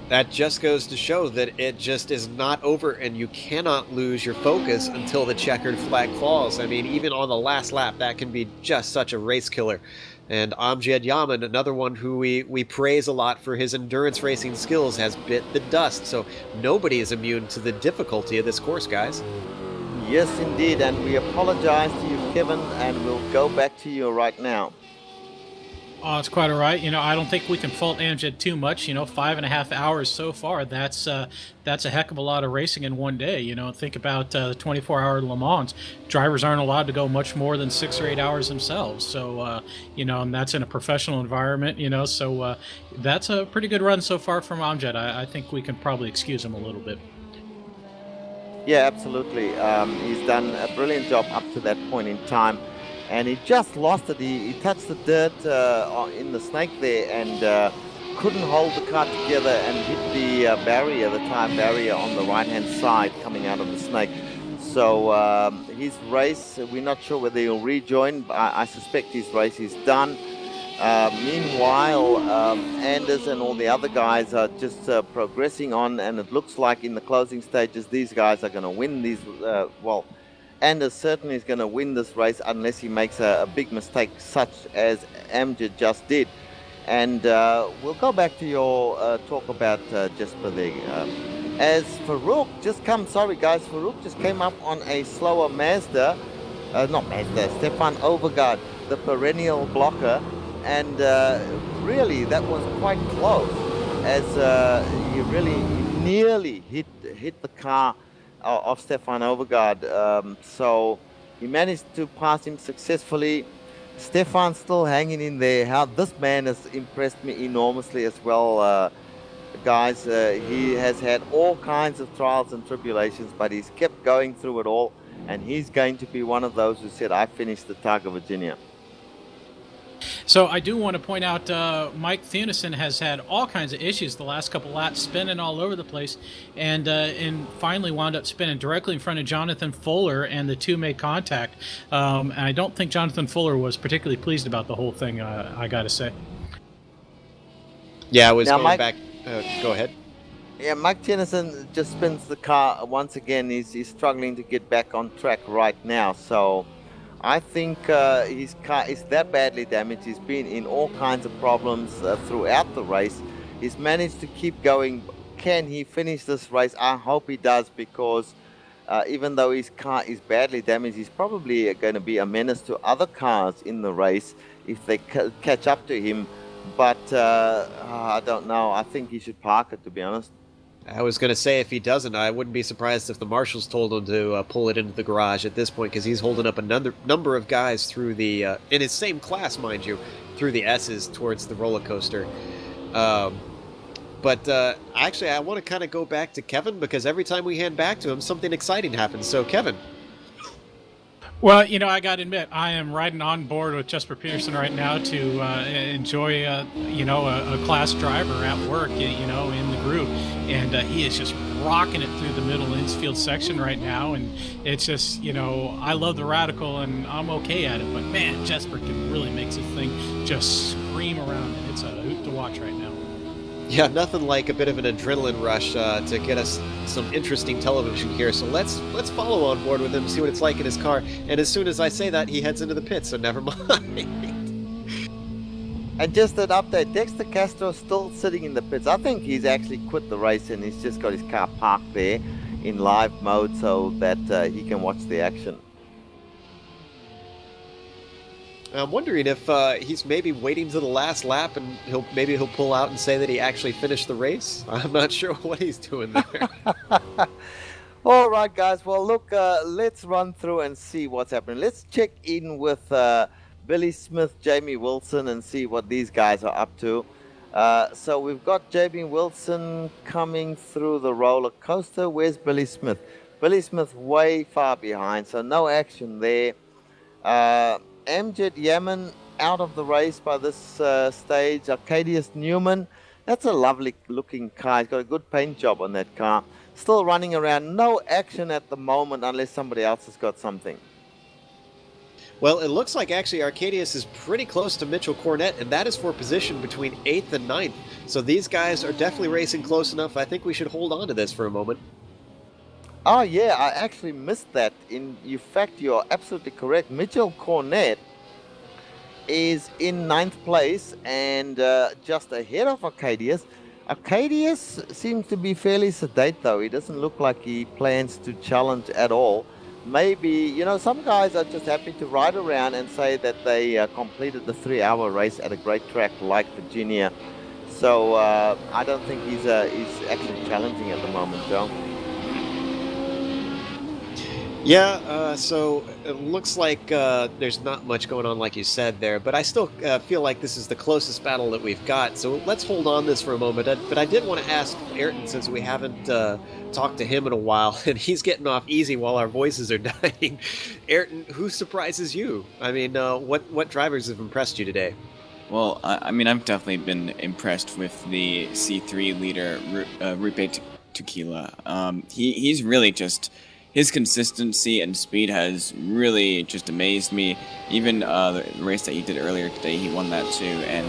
That just goes to show that it just is not over, and you cannot lose your focus until the checkered flag falls. I mean, even on the last lap, that can be just such a race killer. And Amjad Yaman, another one who we praise a lot for his endurance racing skills, has bit the dust. So nobody is immune to the difficulty of this course, guys. Yes, indeed. And we apologize to you, Kevin, and we'll go back to you right now. Oh, it's quite all right. I don't think we can fault Amjad too much. 5.5 hours so far. That's a heck of a lot of racing in one day. Think about the 24-hour Le Mans. Drivers aren't allowed to go much more than 6 or 8 hours themselves. So, and that's in a professional environment. So that's a pretty good run so far from Amjad. I think we can probably excuse him a little bit. Yeah, absolutely. He's done a brilliant job up to that point in time. And he just lost it. He touched the dirt in the snake there and couldn't hold the car together and hit the barrier, the tire barrier on the right-hand side coming out of the snake. So his race, we're not sure whether he'll rejoin, but I suspect his race is done. Meanwhile, Anders and all the other guys are just progressing on, and it looks like in the closing stages these guys are going to win these, Anders certainly is going to win this race unless he makes a big mistake such as Amjad just did. And we'll go back to your talk about Jesper there. As Farouk Farouk just came up on a slower Mazda, Stefan Overgaard, the perennial blocker. And really that was quite close, as he nearly hit the car of Stefan Overgaard. So he managed to pass him successfully. Stefan's still hanging in there. How this man has impressed me enormously as well, guys. He has had all kinds of trials and tribulations, but he's kept going through it all, and he's going to be one of those who said, I finished the Targa Virginia. So I do want to point out Mike Thunison has had all kinds of issues the last couple laps, spinning all over the place, and finally wound up spinning directly in front of Jonathan Fuller, and the two made contact. And I don't think Jonathan Fuller was particularly pleased about the whole thing, I got to say. Yeah, I was now, going Mike, back. Go ahead. Yeah, Mike Tennyson just spins the car once again. He's struggling to get back on track right now. So I think his car is that badly damaged. He's been in all kinds of problems throughout the race. He's managed to keep going. Can he finish this race? I hope he does, because even though his car is badly damaged, he's probably going to be a menace to other cars in the race if they catch up to him. But I don't know. I think he should park it, to be honest. I was going to say, if he doesn't, I wouldn't be surprised if the marshals told him to pull it into the garage at this point, because he's holding up a number of guys through the, in his same class, mind you, through the S's towards the roller coaster. But actually, I want to kind of go back to Kevin, because every time we hand back to him, something exciting happens. So, Kevin. Well, I got to admit, I am riding on board with Jesper Peterson right now to enjoy, a class driver at work, in the group. And he is just rocking it through the middle Innsfield section right now. And it's just, I love the Radical and I'm okay at it. But, man, Jesper can really make this thing just scream around. And it's a hoot to watch right now. Yeah, nothing like a bit of an adrenaline rush to get us some interesting television here. So let's follow on board with him, see what it's like in his car. And as soon as I say that, he heads into the pit, so never mind. And just an update, Dexter Castro's still sitting in the pits. I think he's actually quit the race and he's just got his car parked there in live mode so that he can watch the action. I'm wondering if he's maybe waiting to the last lap and he'll pull out and say that he actually finished the race. I'm not sure what he's doing there. All right, guys. Well, look, let's run through and see what's happening. Let's check in with Billy Smith, Jamie Wilson, and see what these guys are up to. So we've got Jamie Wilson coming through the roller coaster. Where's Billy Smith? Billy Smith way far behind, so no action there. Amjad Yaman out of the race by this stage. Arcadius Newman, that's a lovely looking car. He's got a good paint job on that car. Still running around. No action at the moment unless somebody else has got something. Well, it looks like actually Arcadius is pretty close to Mitchell Cornett, and that is for position between 8th and 9th. So these guys are definitely racing close enough. I think we should hold on to this for a moment. Oh, yeah, I actually missed that. In fact, you're absolutely correct. Mitchell Cornett is in 9th place and just ahead of Arcadius. Arcadius seems to be fairly sedate, though. He doesn't look like he plans to challenge at all. Maybe, some guys are just happy to ride around and say that they completed the 3-hour race at a great track like Virginia. So I don't think he's actually challenging at the moment, Joe. Yeah, so it looks like there's not much going on, like you said there, but I still feel like this is the closest battle that we've got, so let's hold on this for a moment. But I did want to ask Ayrton, since we haven't talked to him in a while, and he's getting off easy while our voices are dying. Ayrton, who surprises you? I mean, what drivers have impressed you today? Well, I've definitely been impressed with the C3 leader, Rupe Tequila. He's really just... His consistency and speed has really just amazed me. Even the race that he did earlier today, he won that too, and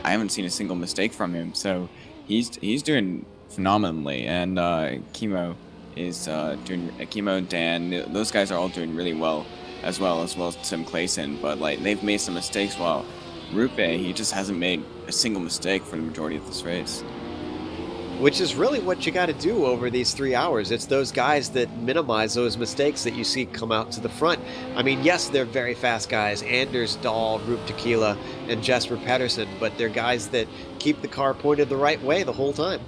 I haven't seen a single mistake from him. So he's doing phenomenally, and Chemo is doing Chemo, Dan. Those guys are all doing really well as well as Tim Clayson. But they've made some mistakes, while Rupe, he just hasn't made a single mistake for the majority of this race. Which is really what you got to do over these 3 hours. It's those guys that minimize those mistakes that you see come out to the front. I mean, yes, they're very fast guys. Anders Dahl, Rupe Tequila, and Jesper Pedersen, but they're guys that keep the car pointed the right way the whole time.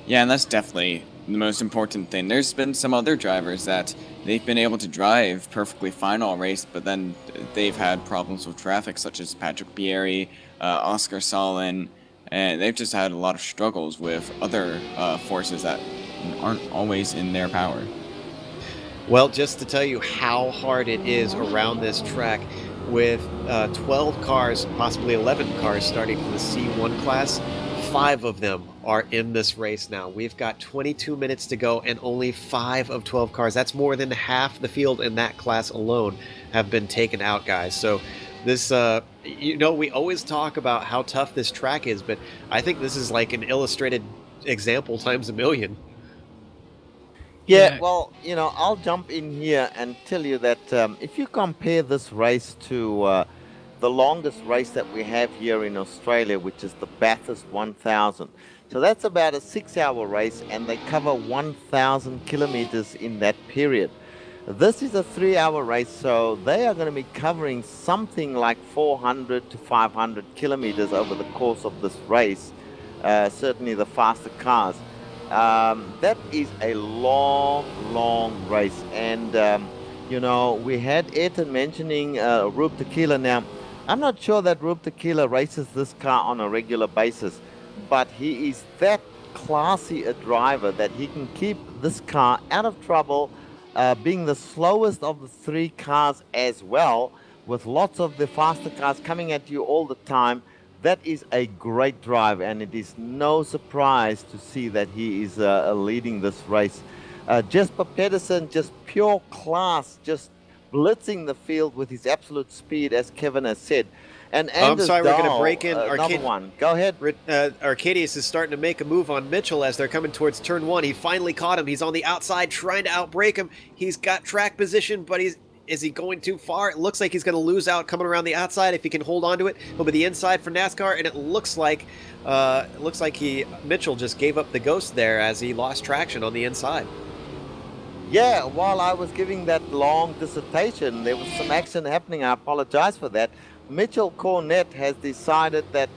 Yeah, and that's definitely the most important thing. There's been some other drivers that they've been able to drive perfectly fine all race, but then they've had problems with traffic, such as Patrick Bieri, Oscar Salin, and they've just had a lot of struggles with other forces that aren't always in their power. Well, just to tell you how hard it is around this track, with 12 cars, possibly 11 cars starting from the C1 class, 5 of them are in this race now. We've got 22 minutes to go, and only 5 of 12 cars, that's more than half the field in that class alone, have been taken out, guys. So this, we always talk about how tough this track is, but I think this is like an illustrated example times a million. Yeah, well, I'll jump in here and tell you that if you compare this race to the longest race that we have here in Australia, which is the Bathurst 1000. So that's about a 6-hour race, and they cover 1,000 kilometers in that period. This is a 3-hour race, so they are going to be covering something like 400 to 500 kilometers over the course of this race, certainly the faster cars. That is a long race. And, we had Ayrton mentioning Rube Tequila. Now, I'm not sure that Rube Tequila races this car on a regular basis, but he is that classy a driver that he can keep this car out of trouble, being the slowest of the 3 cars as well, with lots of the faster cars coming at you all the time. That is a great drive, and it is no surprise to see that he is leading this race. Jesper Pedersen, just pure class, just blitzing the field with his absolute speed, as Kevin has said. And Anders I'm sorry, Dahl, we're going to break in. another one. Go ahead. Arcadius is starting to make a move on Mitchell as they're coming towards turn 1. He finally caught him. He's on the outside trying to outbrake him. He's got track position, but is he going too far? It looks like he's going to lose out coming around the outside. If he can hold on to it, he'll be the inside for NASCAR, and it looks like Mitchell just gave up the ghost there as he lost traction on the inside. Yeah, while I was giving that long dissertation, there was some action happening. I apologize for that. Mitchell Cornett has decided that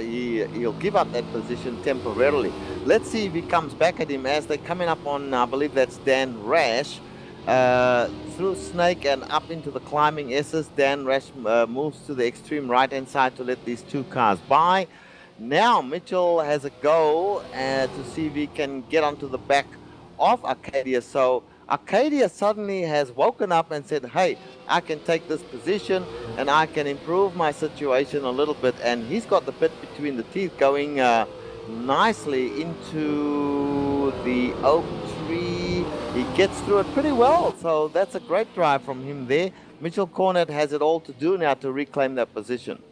he'll give up that position temporarily. Let's see if he comes back at him as they're coming up on, I believe that's Dan Rash. Through Snake and up into the climbing S's. Dan Rash moves to the extreme right-hand side to let these 2 cars by. Now Mitchell has a go to see if he can get onto the back of Arcadia. So Arcadia suddenly has woken up and said, hey, I can take this position and I can improve my situation a little bit. And he's got the bit between the teeth going nicely into the oak tree. He gets through it pretty well, so that's a great drive from him there. Mitchell Cornett has it all to do now to reclaim that position.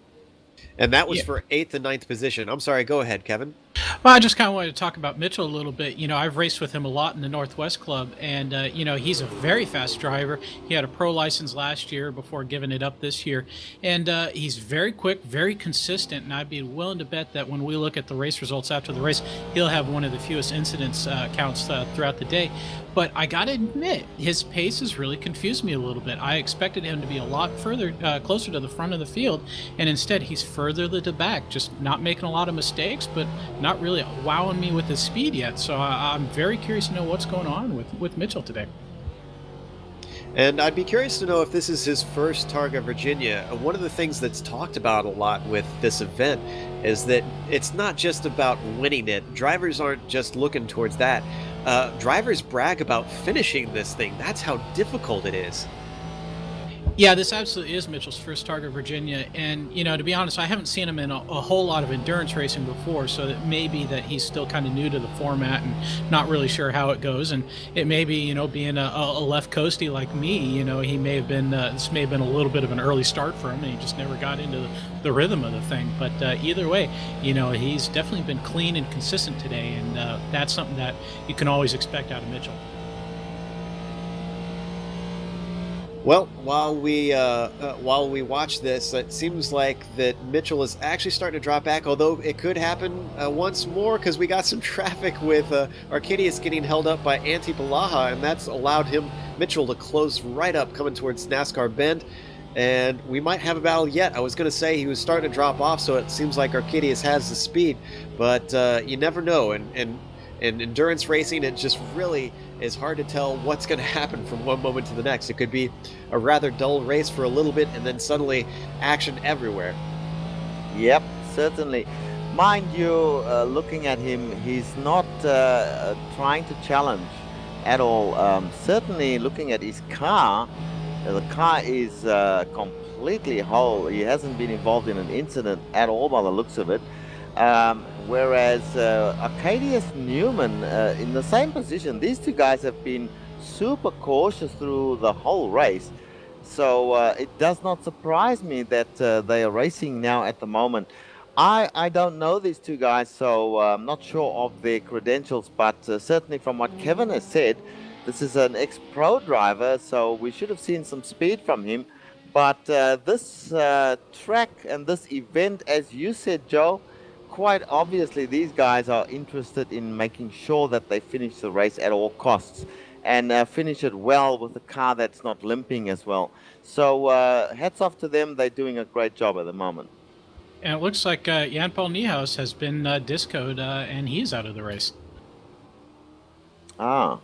And that was for 8th and 9th position. I'm sorry, go ahead, Kevin. Well, I just kind of wanted to talk about Mitchell a little bit. I've raced with him a lot in the Northwest Club, and, he's a very fast driver. He had a pro license last year before giving it up this year, and he's very quick, very consistent, and I'd be willing to bet that when we look at the race results after the race, he'll have one of the fewest incidents counts throughout the day. But I got to admit, his pace has really confused me a little bit. I expected him to be a lot further, closer to the front of the field, and instead he's further to the back, just not making a lot of mistakes, but not really wowing me with his speed yet. So I'm very curious to know what's going on with Mitchell today. And I'd be curious to know if this is his first Targa Virginia. One of the things that's talked about a lot with this event is that it's not just about winning it. Drivers aren't just looking towards that. Drivers brag about finishing this thing. That's how difficult it is. Yeah, this absolutely is Mitchell's first Targa Virginia, and to be honest, I haven't seen him in a whole lot of endurance racing before, so that may be that he's still kind of new to the format and not really sure how it goes. And it may be, being a left coastie like me, he may have been this may have been a little bit of an early start for him, and he just never got into the rhythm of the thing. But either way, he's definitely been clean and consistent today, and that's something that you can always expect out of Mitchell. Well, while we watch this, it seems like that Mitchell is actually starting to drop back, although it could happen once more because we got some traffic with Arcadius getting held up by Antti Balaha, and that's allowed Mitchell to close right up coming towards NASCAR Bend, and we might have a battle yet. I was going to say he was starting to drop off, so it seems like Arcadius has the speed, but you never know, and In endurance racing, it just really is hard to tell what's going to happen from one moment to the next. It could be a rather dull race for a little bit and then suddenly action everywhere. Yep, certainly. Mind you, looking at him, he's not trying to challenge at all. Certainly looking at his car, the car is completely whole. He hasn't been involved in an incident at all by the looks of it. Whereas Arcadius Newman in the same position, these two guys have been super cautious through the whole race. So it does not surprise me that they are racing now at the moment. I don't know these two guys, so I'm not sure of their credentials, but certainly from what Kevin has said, this is an ex-pro driver, so we should have seen some speed from him. But this track and this event, as you said, Joe, quite obviously these guys are interested in making sure that they finish the race at all costs and finish it well with a car that's not limping as well. So hats off to them. They're doing a great job at the moment. And it looks like Jan Paul Niehaus has been discoed, and he's out of the race. Ah.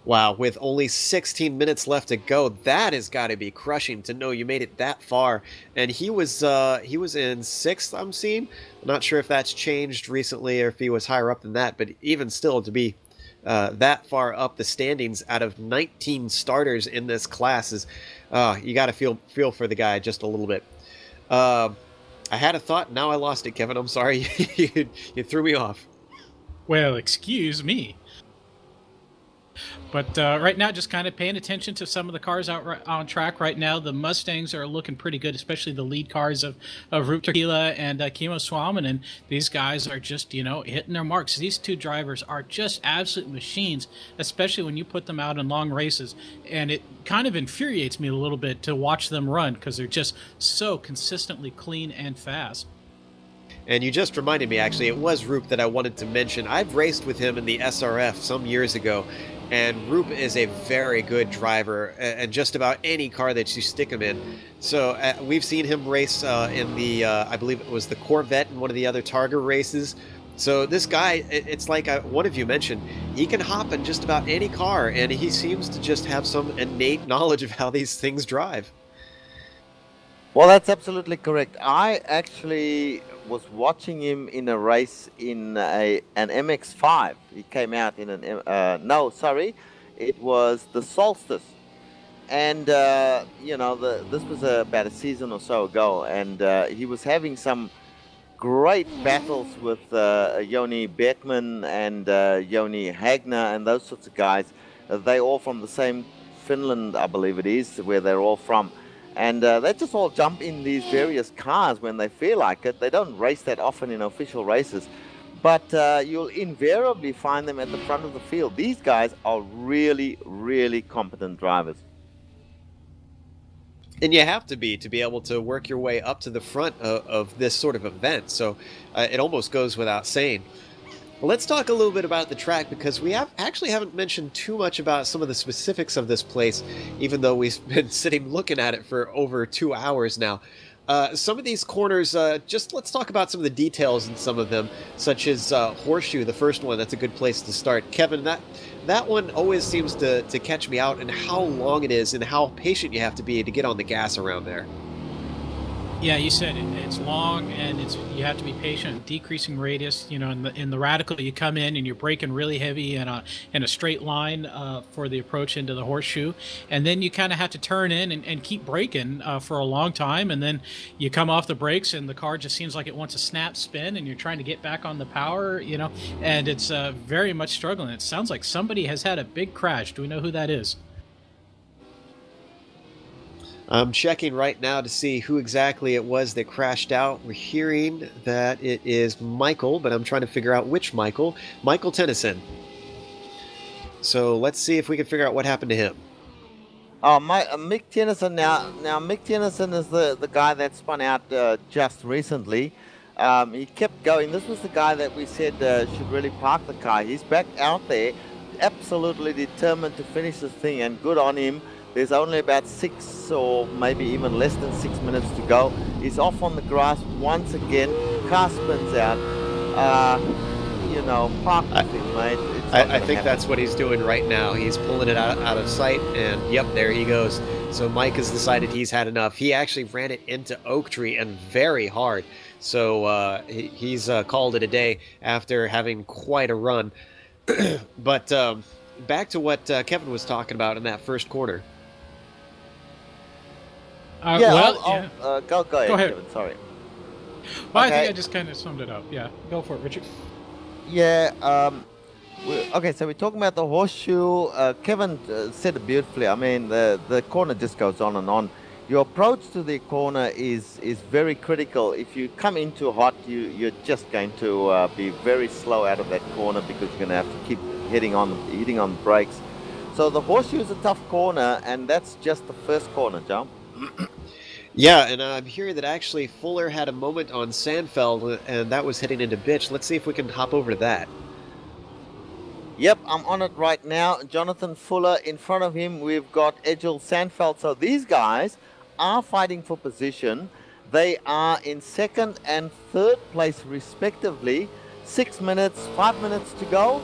Wow, with only 16 minutes left to go, that has got to be crushing to know you made it that far. And he was in sixth, I'm seeing. I'm not sure if that's changed recently or if he was higher up than that, but even still, to be that far up the standings out of 19 starters in this class is, you got to feel for the guy just a little bit. I had a thought, now I lost it, Kevin. I'm sorry, you threw me off. Well, excuse me. But right now, just kind of paying attention to some of the cars out on track right now. The Mustangs are looking pretty good, especially the lead cars of Rup Tequila and Kimo Swamin. And these guys are just, hitting their marks. These two drivers are just absolute machines, especially when you put them out in long races. And it kind of infuriates me a little bit to watch them run because they're just so consistently clean and fast. And you just reminded me, actually, it was Rup that I wanted to mention. I've raced with him in the SRF some years ago, and Rup is a very good driver, and just about any car that you stick him in. So we've seen him race in the, I believe it was the Corvette in one of the other Targa races. So this guy, it's like one of you mentioned, he can hop in just about any car, and he seems to just have some innate knowledge of how these things drive. Well, that's absolutely correct. I actually was watching him in a race in an MX-5. He came out in an it was the Solstice, and this was about a season or so ago, and he was having some great battles with Joni Beckman and Joni Hagner and those sorts of guys. They all from the same Finland, I believe it is, where they're all from. And they just all jump in these various cars when they feel like it. They don't race that often in official races, but you'll invariably find them at the front of the field. These guys are really, really competent drivers. And you have to be able to work your way up to the front of this sort of event. So it almost goes without saying. Well, let's talk a little bit about the track, because we haven't mentioned too much about some of the specifics of this place, even though we've been sitting looking at it for over 2 hours now. Some of these corners, just let's talk about some of the details in some of them, such as Horseshoe, the first one. That's a good place to start. Kevin, that one always seems to catch me out, and how long it is and how patient you have to be to get on the gas around there. Yeah, you said it's long, and you have to be patient. Decreasing radius, in the radical, you come in and you're braking really heavy in a straight line for the approach into the Horseshoe, and then you kind of have to turn in and keep braking for a long time, and then you come off the brakes and the car just seems like it wants a snap spin, and you're trying to get back on the power, and it's very much struggling. It sounds like somebody has had a big crash. Do we know who that is? I'm checking right now to see who exactly it was that crashed out. We're hearing that it is Michael, but I'm trying to figure out which Michael. Michael Tennyson. So let's see if we can figure out what happened to him. Oh, Mick Tennyson. Now Mick Tennyson is the guy that spun out just recently. He kept going. This was the guy that we said should really park the car. He's back out there, absolutely determined to finish this thing, and good on him. There's only about 6 or maybe even less than 6 minutes to go. He's off on the grass once again. Car spins out. park with him, mate. I think that's what he's doing right now. He's pulling it out of sight, and yep, there he goes. So Mike has decided he's had enough. He actually ran it into Oak Tree and very hard. So he's called it a day after having quite a run. But back to what Kevin was talking about in that first corner. Go ahead, Go ahead. Kevin, sorry. Well, Okay. I think I just kind of summed it up. Yeah, go for it, Richard. Yeah, okay, so we're talking about the horseshoe. Kevin said it beautifully. I mean, the corner just goes on and on. Your approach to the corner is very critical. If you come in too hot, you're just going to be very slow out of that corner because you're going to have to keep hitting on the brakes. So the horseshoe is a tough corner, and that's just the first corner, Joe. Yeah, and I'm hearing that actually Fuller had a moment on Sandfeld, and that was hitting into Bitch. Let's see if we can hop over to that. Yep, I'm on it right now. Jonathan Fuller in front of him. We've got Egil Sandfeld. So these guys are fighting for position. They are in second and third place respectively. 6 minutes, 5 minutes to go,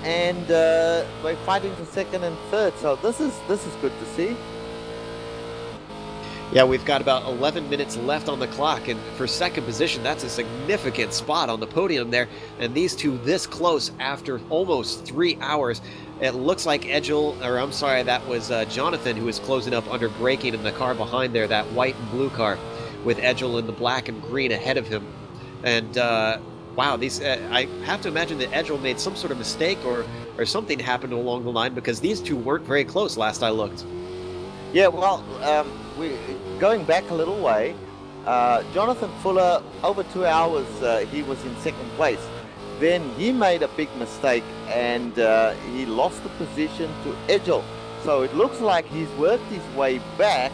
and we're fighting for second and third. So this is good to see. Yeah, we've got about 11 minutes left on the clock, and for second position, that's a significant spot on the podium there. And these two this close after almost 3 hours. It looks like that was Jonathan who was closing up under braking in the car behind there, that white and blue car, with Egil in the black and green ahead of him. And wow, these I have to imagine that Egil made some sort of mistake or something happened along the line, because these two weren't very close last I looked. Yeah, well, going back a little way, Jonathan Fuller, over 2 hours, he was in second place. Then he made a big mistake, and he lost the position to Egil. So it looks like he's worked his way back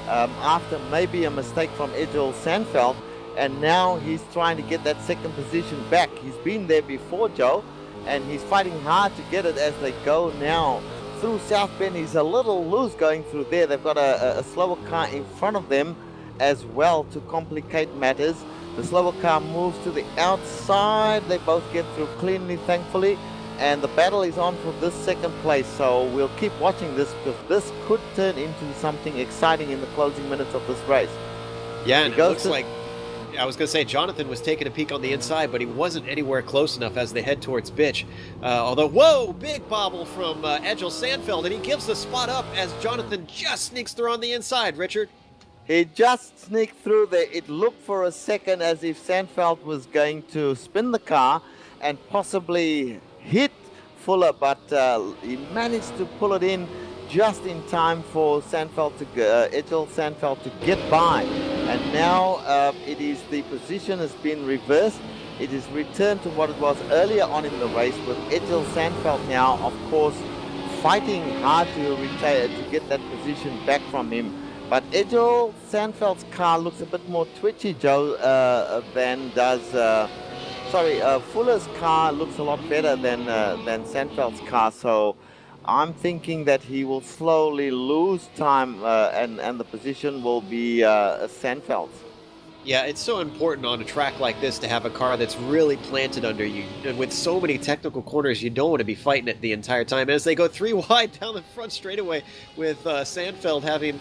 after maybe a mistake from Egil Sandfeld, and now he's trying to get that second position back. He's been there before, Joe, and he's fighting hard to get it as they go now through South Bend. He's a little loose going through there. They've got a slower car in front of them as well to complicate matters. The slower car moves to the outside. They both get through cleanly, thankfully, and the battle is on for this second place. So we'll keep watching this, because this could turn into something exciting in the closing minutes of this race. Yeah, and it looks like, I was going to say, Jonathan was taking a peek on the inside, but he wasn't anywhere close enough as they head towards Bitch. Although, whoa, big bobble from Egil Sandfeld, and he gives the spot up as Jonathan just sneaks through on the inside, Richard. He just sneaked through there. It looked for a second as if Sandfeld was going to spin the car and possibly hit Fuller, but he managed to pull it in just in time for Egil Sandfeld to get by. And now the position has been reversed. It is returned to what it was earlier on in the race, with Egil Sandfeld now, of course, fighting hard to get that position back from him. But Egil Sandfeld's car looks a bit more twitchy, Joe, than does... Fuller's car looks a lot better than Sandfeld's car, so I'm thinking that he will slowly lose time, and the position will be Sandfeld's. Yeah, it's so important on a track like this to have a car that's really planted under you. And with so many technical corners, you don't want to be fighting it the entire time. As they go 3 wide down the front straightaway with Sandfeld having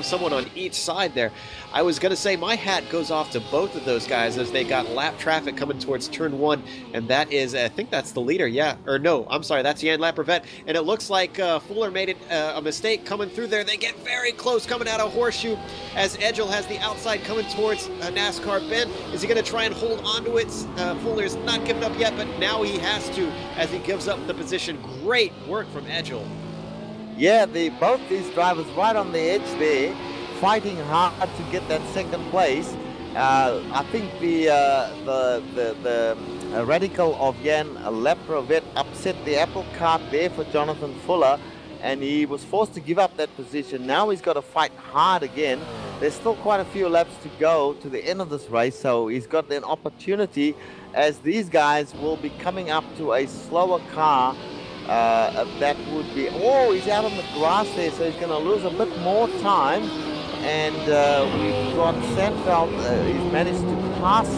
someone on each side there. I was going to say my hat goes off to both of those guys as they got lap traffic coming towards turn 1. And that is, I think that's the leader, yeah. Or no, I'm sorry, that's Jan Laprevet. And it looks like Fuller made a mistake coming through there. They get very close coming out of Horseshoe as Egil has the outside coming towards NASCAR bend. Is he going to try and hold onto it? Fuller's not given up yet, but now he has to as he gives up the position. Great work from Egil. Yeah, both these drivers right on the edge there, fighting hard to get that second place. I think the radical of Jan Laprevet upset the apple cart there for Jonathan Fuller, and he was forced to give up that position. Now he's got to fight hard again. There's still quite a few laps to go to the end of this race, so he's got an opportunity, as these guys will be coming up to a slower car. That would be... Oh, he's out on the grass there, so he's going to lose a bit more time. And we've got Sandfeld. He's managed to pass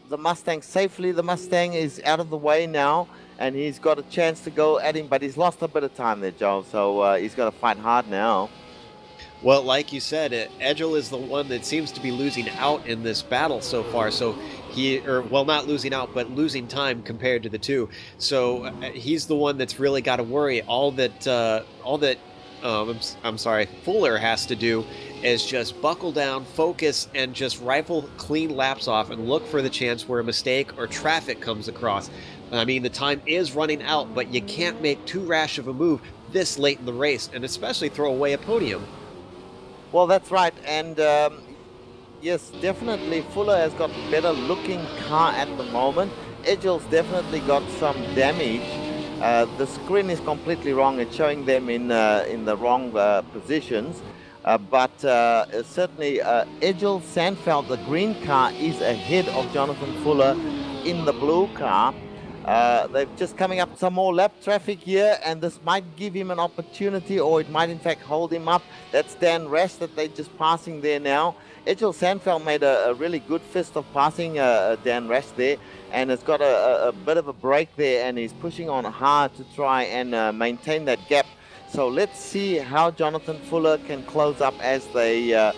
the Mustang safely. The Mustang is out of the way now, and he's got a chance to go at him, but he's lost a bit of time there, Joel. So he's got to fight hard now. Well, like you said, Edgel is the one that seems to be losing out in this battle so far. So not losing out, but losing time compared to the two. So he's the one that's really got to worry. All that Fuller has to do is just buckle down, focus, and just rifle clean laps off and look for the chance where a mistake or traffic comes across. I mean, the time is running out, but you can't make too rash of a move this late in the race, and especially throw away a podium. Well, that's right, and yes, definitely Fuller has got a better looking car at the moment. Edgel's definitely got some damage. The screen is completely wrong. It's showing them in the wrong positions. But certainly Edgel Sandfeld, the green car, is ahead of Jonathan Fuller in the blue car. They're just coming up some more lap traffic here, and this might give him an opportunity, or it might in fact hold him up. That's Dan Rash that they're just passing there now. Edgel Sandfeld made a really good fist of passing Dan Rash there, and has got a bit of a break there, and he's pushing on hard to try and maintain that gap. So let's see how Jonathan Fuller can close up as they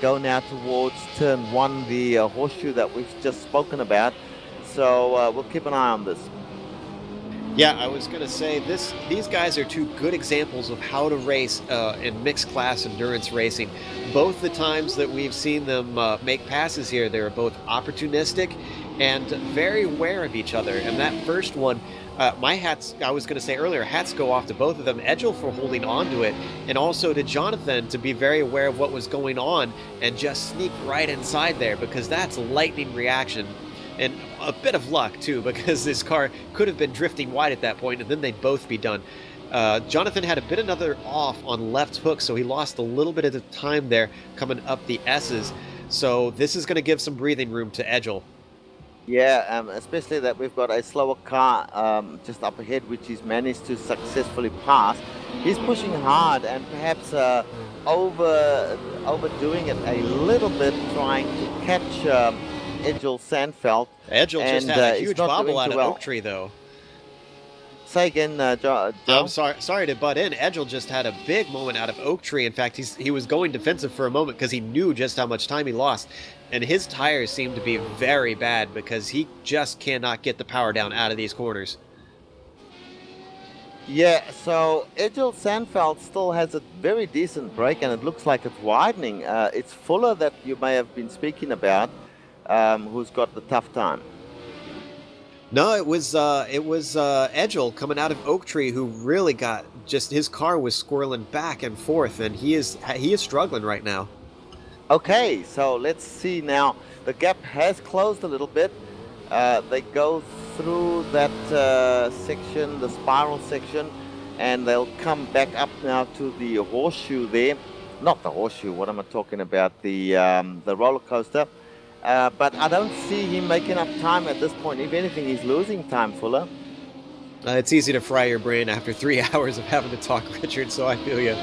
go now towards turn 1, the horseshoe that we've just spoken about. So we'll keep an eye on this. Yeah, I was going to say these guys are two good examples of how to race in mixed class endurance racing. Both the times that we've seen them make passes here, they were both opportunistic and very aware of each other. And that first one, I was going to say earlier, hats go off to both of them. Edgel for holding on to it, and also to Jonathan to be very aware of what was going on and just sneak right inside there, because that's lightning reaction. And a bit of luck, too, because this car could have been drifting wide at that point, and then they'd both be done. Jonathan had a bit another off on left hook, so he lost a little bit of the time there coming up the S's. So this is going to give some breathing room to Edgel. Yeah, especially that we've got a slower car just up ahead, which he's managed to successfully pass. He's pushing hard and perhaps overdoing it a little bit, trying to catch Edgel Sandfeld. Edgel just had a huge bobble out of Oak Tree, though. Say again, Joe. I'm sorry to butt in. Edgel just had a big moment out of Oak Tree. In fact, he was going defensive for a moment because he knew just how much time he lost. And his tires seem to be very bad because he just cannot get the power down out of these corners. Yeah, so Edgel Sandfeld still has a very decent break, and it looks like it's widening. It's Fuller that you may have been speaking about, who's got the tough time. No, it was Edgel coming out of Oak Tree who really got his car was squirreling back and forth, and he is struggling right now. Okay, so let's see now. The gap has closed a little bit. They go through that section, the spiral section, and they'll come back up now to the horseshoe there. Not the horseshoe, what am I talking about? The roller coaster. But I don't see him making up time at this point. If anything, he's losing time, Fuller. It's easy to fry your brain after 3 hours of having to talk, Richard, so I feel you.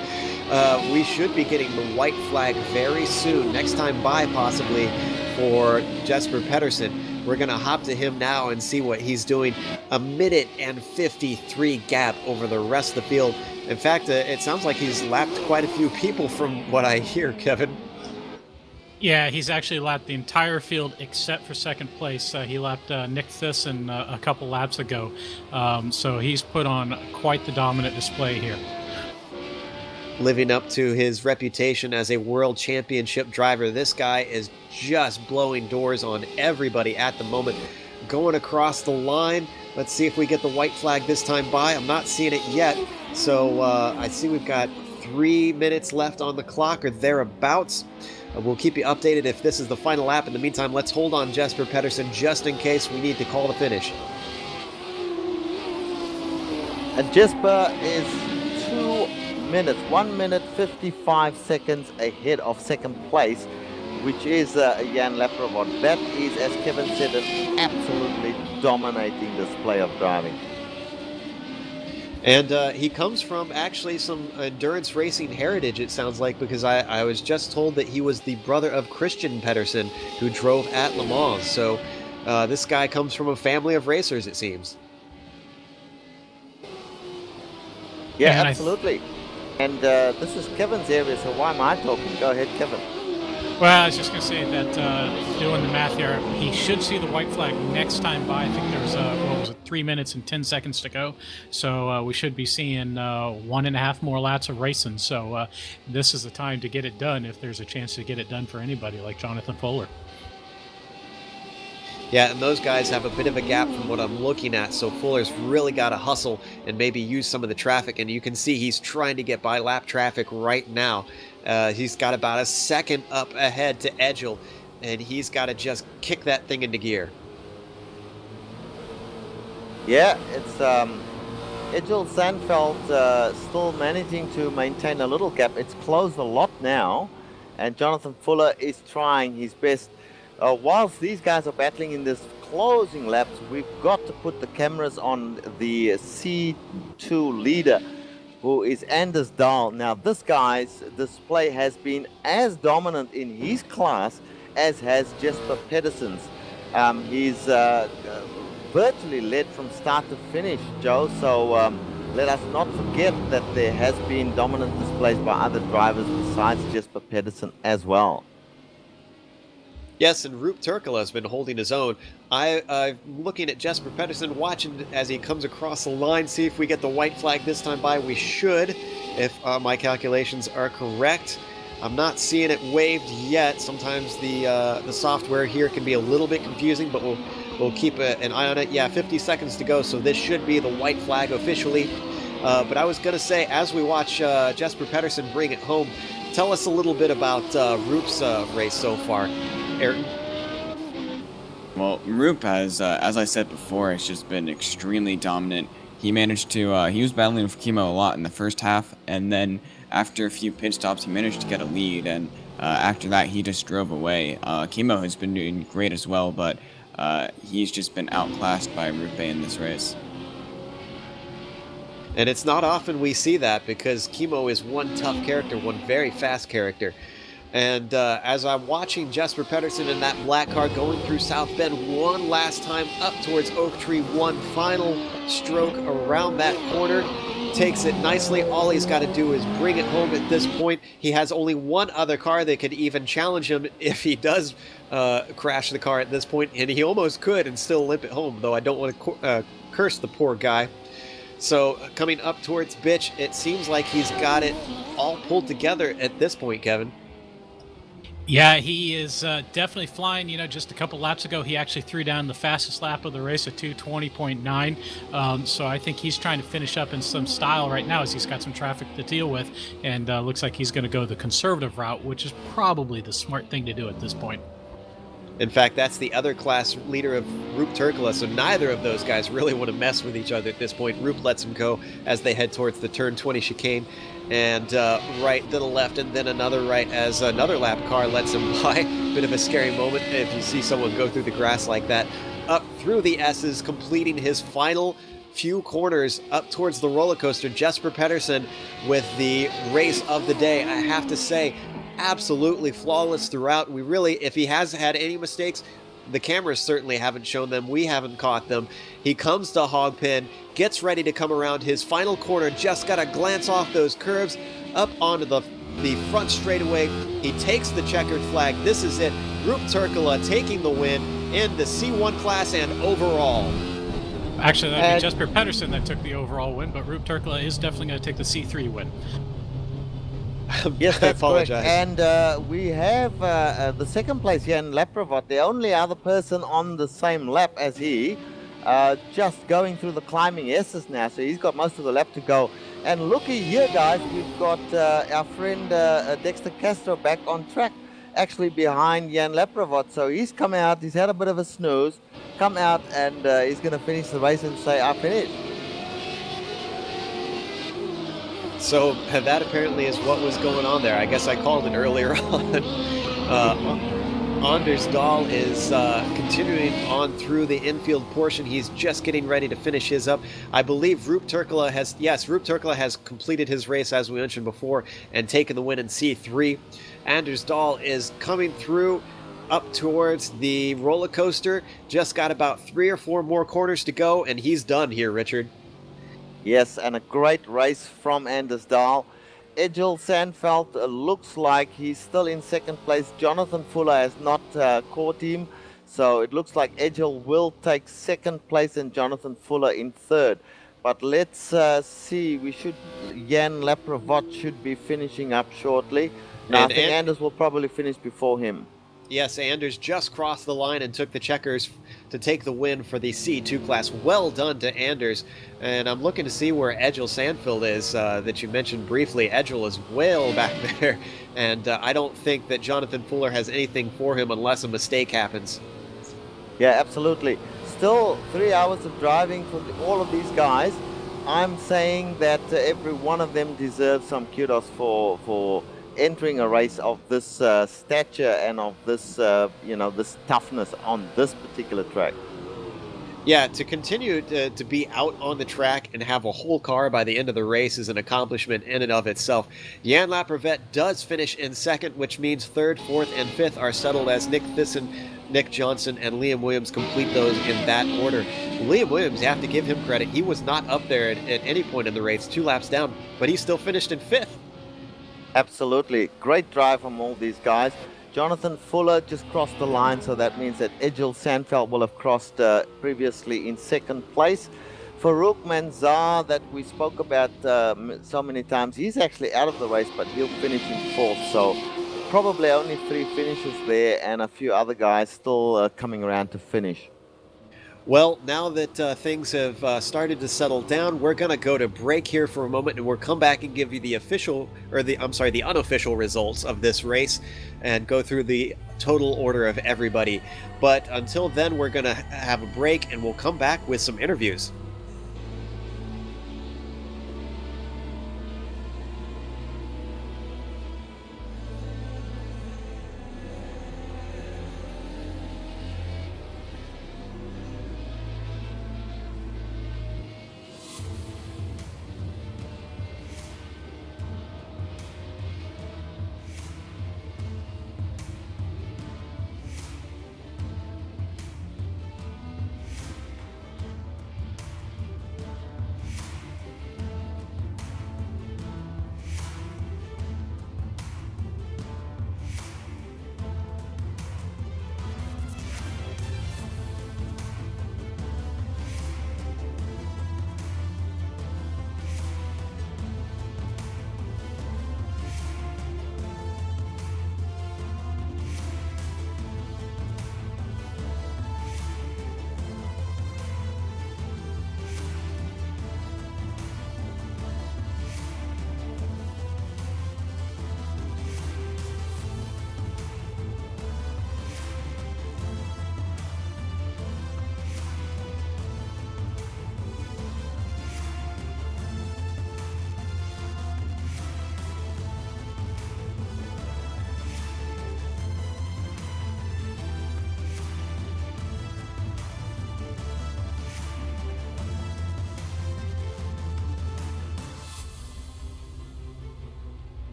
We should be getting the white flag very soon, next time by possibly, for Jesper Pedersen. We're going to hop to him now and see what he's doing. 1:53 gap over the rest of the field. In fact, it sounds like he's lapped quite a few people from what I hear, Kevin. Yeah, he's actually lapped the entire field except for second place. He lapped Nick Thyssen a couple laps ago. So he's put on quite the dominant display here. Living up to his reputation as a world championship driver, this guy is just blowing doors on everybody at the moment. Going across the line. Let's see if we get the white flag this time by. I'm not seeing it yet. So I see we've got 3 minutes left on the clock or thereabouts. We'll keep you updated if this is the final lap. In the meantime, let's hold on Jesper Pedersen just in case we need to call the finish. And Jesper is 2 minutes, 1 minute 55 seconds ahead of second place, which is Jan Laprovod. That is, as Kevin said, an absolutely dominating display of driving. And he comes from actually some endurance racing heritage, it sounds like, because I was just told that he was the brother of Christian Pedersen, who drove at Le Mans. So This guy comes from a family of racers, it seems. Yeah, And absolutely. And this is Kevin's area, so why am I talking? Go ahead, Kevin. Well, I was just going to say that doing the math here, he should see the white flag next time by. I think there's, 3 minutes and 10 seconds to go. So we should be seeing 1.5 more laps of racing. So this is the time to get it done if there's a chance to get it done for anybody like Jonathan Fuller. Yeah, and those guys have a bit of a gap from what I'm looking at, so Fuller's really got to hustle and maybe use some of the traffic, and you can see he's trying to get by lap traffic right now. He's got about a second up ahead to Edgel, and he's got to just kick that thing into gear. Yeah, it's Edgel Sandfeld still managing to maintain a little gap. It's closed a lot now, and Jonathan Fuller is trying his best. Whilst these guys are battling in this closing laps, we've got to put the cameras on the C2 leader, who is Anders Dahl. Now, this guy's display has been as dominant in his class as has Jesper Pedersen's. He's virtually led from start to finish, Joe, so let us not forget that there has been dominant displays by other drivers besides Jesper Pedersen as well. Yes, and Roop Turkala has been holding his own. I'm looking at Jesper Pedersen, watching as he comes across the line, see if we get the white flag this time by. We should, if my calculations are correct. I'm not seeing it waved yet. Sometimes the software here can be a little bit confusing, but we'll keep an eye on it. Yeah, 50 seconds to go, so this should be the white flag officially. But I was going to say, as we watch Jesper Pedersen bring it home, tell us a little bit about Roop's race so far. Ayrton? Well, Roop has, as I said before, has just been extremely dominant. He managed to, he was battling with Kimo a lot in the first half, and then after a few pit stops, he managed to get a lead, and after that, he just drove away. Kimo has been doing great as well, but he's just been outclassed by Rupe in this race. And it's not often we see that, because Kimo is one tough character, one very fast character. And as I'm watching Jesper Pedersen in that black car going through South Bend one last time up towards Oak Tree, one final stroke around that corner, takes it nicely. All he's got to do is bring it home at this point. He has only one other car that could even challenge him if he does crash the car at this point, and he almost could and still limp it home, though I don't want to curse the poor guy. So coming up towards Bitch, it seems like he's got it all pulled together at this point, Kevin. Yeah, he is definitely flying. You know, just a couple laps ago, he actually threw down the fastest lap of the race at 2:20.9. So I think he's trying to finish up in some style right now as he's got some traffic to deal with. And looks like he's going to go the conservative route, which is probably the smart thing to do at this point. In fact, that's the other class leader of Roop Turkala, so neither of those guys really want to mess with each other at this point. Roop lets him go as they head towards the turn 20 chicane, and right to the left, and then another right as another lap car lets him by. Bit of a scary moment if you see someone go through the grass like that. Up through the S's, completing his final few corners up towards the roller coaster. Jesper Pedersen with the race of the day. I have to say, absolutely flawless throughout. We really, if he has had any mistakes, the cameras certainly haven't shown them. We haven't caught them. He comes to Hogpen, gets ready to come around his final corner, just got to glance off those curves up onto the front straightaway. He takes the checkered flag. This is it. Roop Turkala taking the win in the C1 class and overall. Actually, that would be Jesper Pedersen that took the overall win, but Roop Turkala is definitely going to take the C3 win. Yes, I that's correct. apologize. And we have the second place here in Laprovot, the only other person on the same lap as he, just going through the climbing S's now, so he's got most of the lap to go. And looky here, guys, we've got our friend Dexter Castro back on track, actually behind Jan Laprovot. So he's come out, he's had a bit of a snooze, come out, and he's going to finish the race and say, I finished. So that apparently is what was going on there. I guess I called it earlier on. Anders Dahl is continuing on through the infield portion. He's just getting ready to finish his up. I believe Roop Turkala has completed his race, as we mentioned before, and taken the win in C3. Anders Dahl is coming through up towards the roller coaster. Just got about 3 or 4 more corners to go, and he's done here, Richard. Yes, and a great race from Anders Dahl. Egil Sandveld looks like he's still in second place. Jonathan Fuller has not caught him, so it looks like Egil will take second place and Jonathan Fuller in third. But let's see, Jan Laprevot should be finishing up shortly. Now, I think Anders will probably finish before him. Yes, Anders just crossed the line and took the checkers to take the win for the C2 class. Well done to Anders. And I'm looking to see where Egil Sandveld is, that you mentioned briefly. Egil is well back there, and I don't think that Jonathan Fuller has anything for him unless a mistake happens. Yeah, absolutely. Still 3 hours of driving for all of these guys. I'm saying that every one of them deserves some kudos for entering a race of this stature and of this, this toughness on this particular track. Yeah, to continue to be out on the track and have a whole car by the end of the race is an accomplishment in and of itself. Jan Laprevot does finish in second, which means third, fourth, and fifth are settled as Nick Thyssen, Nick Johnson, and Liam Williams complete those in that order. Liam Williams, you have to give him credit. He was not up there at any point in the race, 2 laps down, but he still finished in fifth. Absolutely. Great drive from all these guys. Jonathan Fuller just crossed the line, so that means that Egil Sandveld will have crossed previously in second place. Farouk Manzar, that we spoke about so many times, he's actually out of the race, but he'll finish in fourth. So probably only 3 finishes there and a few other guys still coming around to finish. Well, now that things have started to settle down, we're going to go to break here for a moment, and we'll come back and give you the unofficial results of this race and go through the total order of everybody. But until then, we're going to have a break, and we'll come back with some interviews.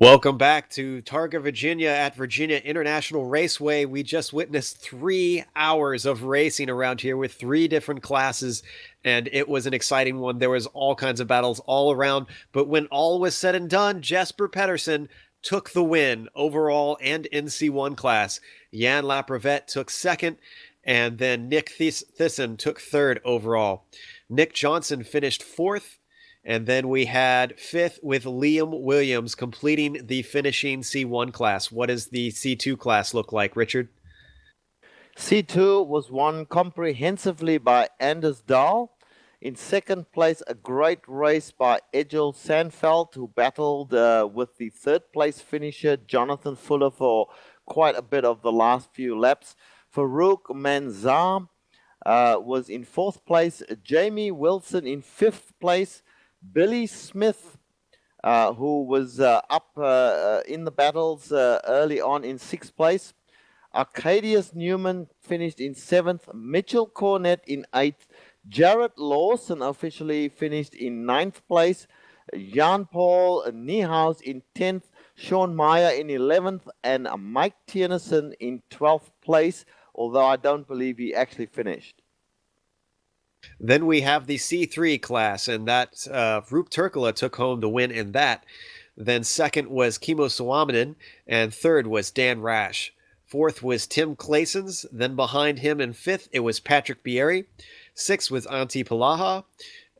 Welcome back to Targa Virginia at Virginia International Raceway. We just witnessed 3 hours of racing around here with 3 different classes, and it was an exciting one. There was all kinds of battles all around, but when all was said and done, Jesper Pedersen took the win overall and in C1 class. Jan Laprevet took second, and then Nick Thyssen took third overall. Nick Johnson finished fourth. And then we had fifth with Liam Williams completing the finishing C1 class. What does the C2 class look like, Richard? C2 was won comprehensively by Anders Dahl. In second place, a great race by Egil Sandfeld, who battled with the third place finisher Jonathan Fuller for quite a bit of the last few laps. Farouk Manzar was in fourth place. Jamie Wilson in fifth place. Billy Smith, who was up in the battles early on, in sixth place. Arcadius Newman finished in seventh. Mitchell Cornett in eighth. Jared Lawson officially finished in ninth place. Jan-Paul Niehaus in 10th. Sean Meyer in 11th. And Mike Tierneson in 12th place, although I don't believe he actually finished. Then we have the C3 class, and that Roop Turkala took home the win in that. Then second was Kimmo Suominen, and third was Dan Rash. Fourth was Tim Claessens. Then behind him in fifth, it was Patrick Bieri. Sixth was Antti Palaha.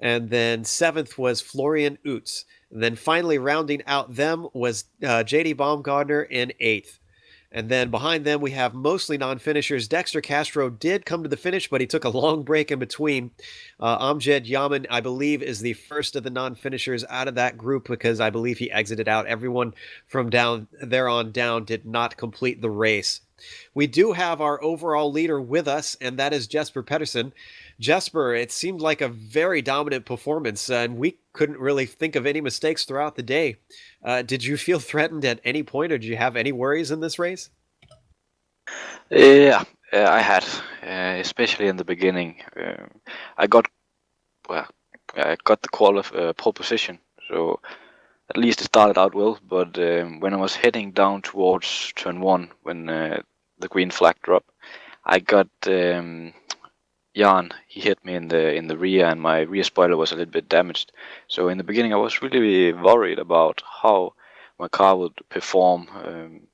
And then seventh was Florian Utz. And then finally rounding out them was J.D. Baumgartner in eighth. And then behind them, we have mostly non-finishers. Dexter Castro did come to the finish, but he took a long break in between. Amjad Yaman, I believe, is the first of the non-finishers out of that group because I believe he exited out. Everyone from down there on down did not complete the race. We do have our overall leader with us, and that is Jesper Pedersen. Jesper, it seemed like a very dominant performance, and we couldn't really think of any mistakes throughout the day. Did you feel threatened at any point, or did you have any worries in this race? Yeah, I had, especially in the beginning. I got the pole position, so at least it started out well. But when I was heading down towards turn one, when the green flag dropped, I got Jan. He hit me in the rear, and my rear spoiler was a little bit damaged. So in the beginning, I was really worried about how my car would perform.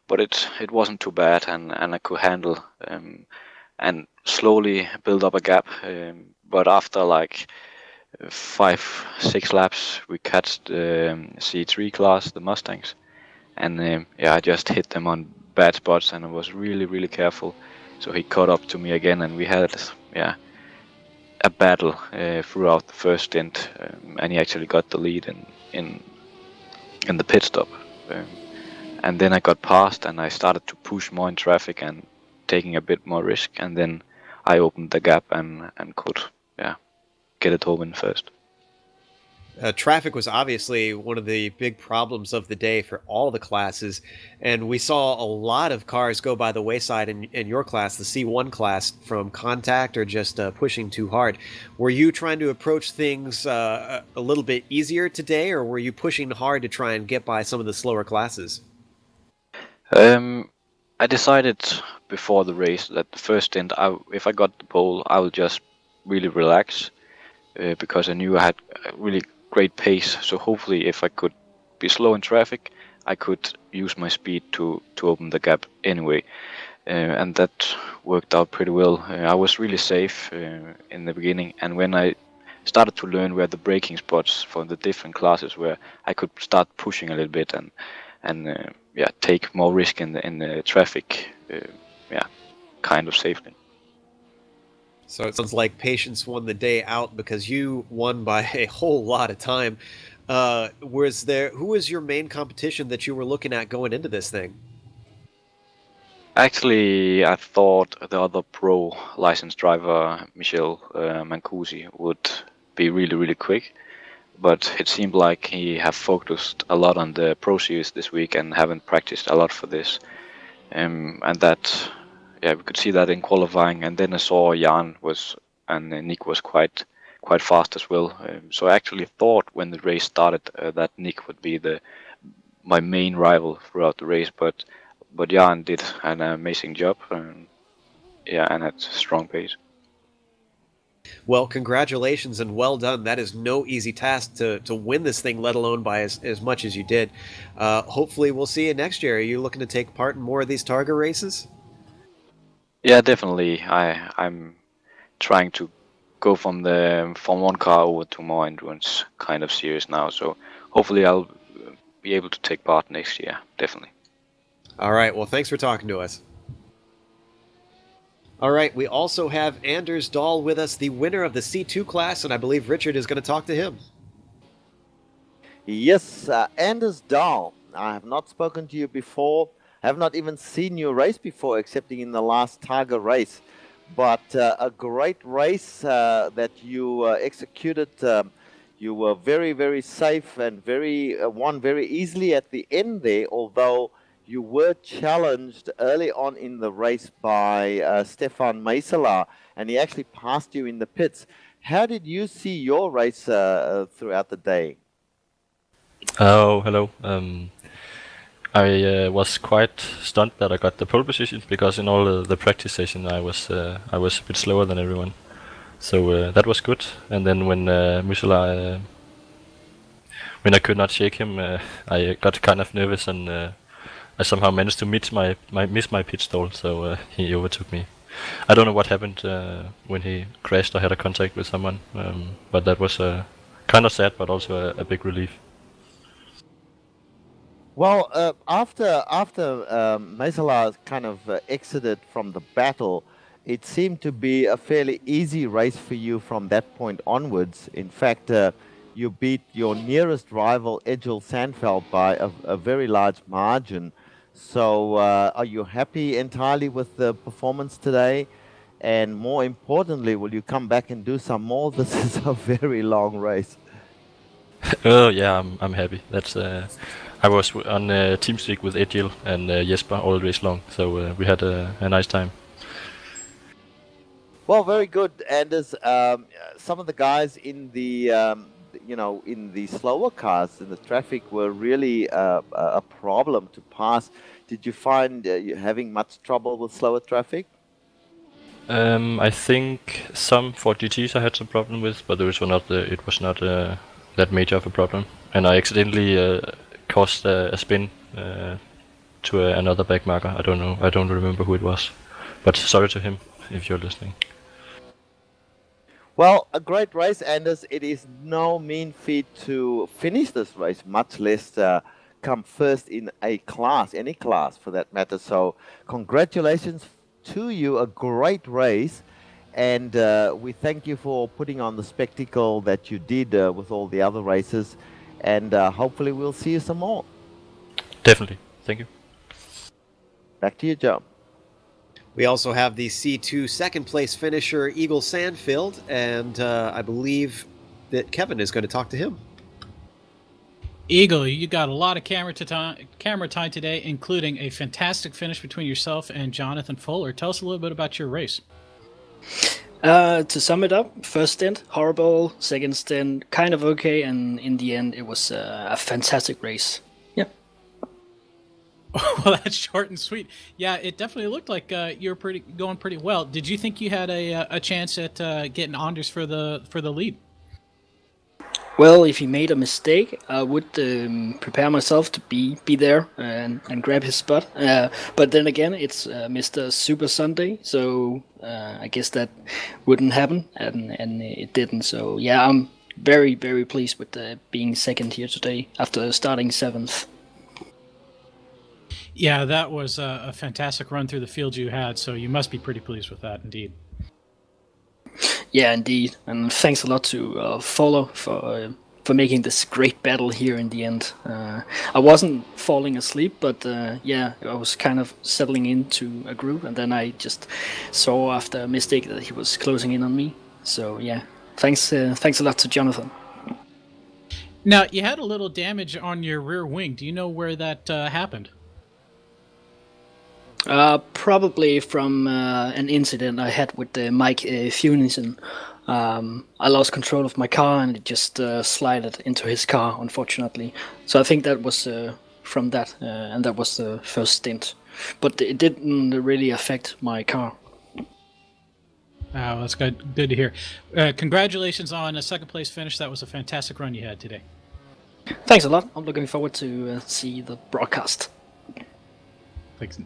But it wasn't too bad, and I could handle and slowly build up a gap. But after like 5-6 laps, we catched the C3 class, the Mustangs, and I just hit them on bad spots, and I was really careful. So he caught up to me again, and we had a battle throughout the first stint, and he actually got the lead in the pit stop. And then I got past, and I started to push more in traffic and taking a bit more risk. And then I opened the gap and could, get it home in first. Traffic was obviously one of the big problems of the day for all the classes, and we saw a lot of cars go by the wayside in your class, the C1 class, from contact or just pushing too hard. Were you trying to approach things a little bit easier today, or were you pushing hard to try and get by some of the slower classes? I decided before the race that the first stint, if I got the pole, I would just really relax because I knew I had a really great pace. So hopefully, if I could be slow in traffic, I could use my speed to open the gap anyway, and that worked out pretty well. I was really safe in the beginning, and when I started to learn where the braking spots for the different classes were, I could start pushing a little bit and take more risk in the traffic, kind of safely. So it sounds like patience won the day out because you won by a whole lot of time. Who was your main competition that you were looking at going into this thing? Actually, I thought the other pro licensed driver, Michel Mancusi, would be really quick. But it seemed like he have focused a lot on the Pro Series this week and haven't practiced a lot for this. And that, we could see that in qualifying. And then I saw Jan and Nick was quite fast as well. So I actually thought when the race started that Nick would be the my main rival throughout the race, but Jan did an amazing job, and had strong pace. Well, congratulations and well done. That is no easy task to win this thing, let alone by as much as you did. Hopefully, we'll see you next year. Are you looking to take part in more of these Targa races? Yeah, definitely. I'm trying to go from the Formula 1 car over to more endurance kind of series now, so hopefully I'll be able to take part next year, definitely. All right. Well, thanks for talking to us. All right. We also have Anders Dahl with us, the winner of the C2 class, and I believe Richard is going to talk to him. Yes, Anders Dahl. I have not spoken to you before. I have not even seen you race before, excepting in the last Targa race. But a great race that you executed. You were very, very safe and won very easily at the end there, although you were challenged early on in the race by Stefan Meisela, and he actually passed you in the pits. How did you see your race throughout the day? Oh, hello. I was quite stunned that I got the pole position because in all the practice session I was a bit slower than everyone, so that was good. And then when Musala, when I could not shake him, I got kind of nervous and I somehow managed to miss my pit stall, so he overtook me. I don't know what happened when he crashed or had a contact with someone, but that was kind of sad, but also a big relief. Well, after Meisela kind of exited from the battle, it seemed to be a fairly easy race for you from that point onwards. In fact, you beat your nearest rival, Egil Sandfeld, by a very large margin. So are you happy entirely with the performance today? And more importantly, will you come back and do some more? This is a very long race. Oh yeah, I'm happy. That's I was on TeamSpeak with Egil and Jesper all race long, so we had a nice time. Well, very good, Anders. Some of the guys in the in the slower cars in the traffic were really a problem to pass. Did you find you having much trouble with slower traffic? I think some for GTs I had some problem with, but those were not. It was not that major of a problem, and I accidentally caused a spin to another back marker. I don't know. I don't remember who it was, but sorry to him if you're listening. Well, a great race, Anders. It is no mean feat to finish this race, much less come first in a class, any class for that matter. So congratulations to you, a great race. And we thank you for putting on the spectacle that you did with all the other races. And hopefully we'll see you some more. Definitely. Thank you. Back to you, Joe. We also have the C2 second place finisher, Egil Sandfield, and I believe that Kevin is going to talk to him. Egil, you got a lot of camera time today, including a fantastic finish between yourself and Jonathan Fuller. Tell us a little bit about your race. To sum it up, first stint, horrible. Second stint, kind of okay. And in the end, it was a fantastic race. Yeah. Well, that's short and sweet. Yeah, it definitely looked like you were going pretty well. Did you think you had a chance at getting Anders for the lead? Well, if he made a mistake, I would prepare myself to be there and grab his spot. But then again, it's Mr. Super Sunday, so I guess that wouldn't happen, and it didn't. So yeah, I'm very, very pleased with being second here today after starting 7th. Yeah, that was a fantastic run through the field you had, so you must be pretty pleased with that, indeed. Yeah, indeed, and thanks a lot to Follow for making this great battle here in the end. I wasn't falling asleep, but yeah, I was kind of settling into a groove, and then I just saw after a mistake that he was closing in on me. So yeah, thanks a lot to Jonathan. Now, you had a little damage on your rear wing. Do you know where that happened? Probably from an incident I had with Mike Funison. I lost control of my car and it just slided into his car, unfortunately. So I think that was from that, and that was the first stint. But it didn't really affect my car. Oh, that's good. Good to hear. Congratulations on a second place finish. That was a fantastic run you had today. Thanks a lot. I'm looking forward to see the broadcast. Thanks.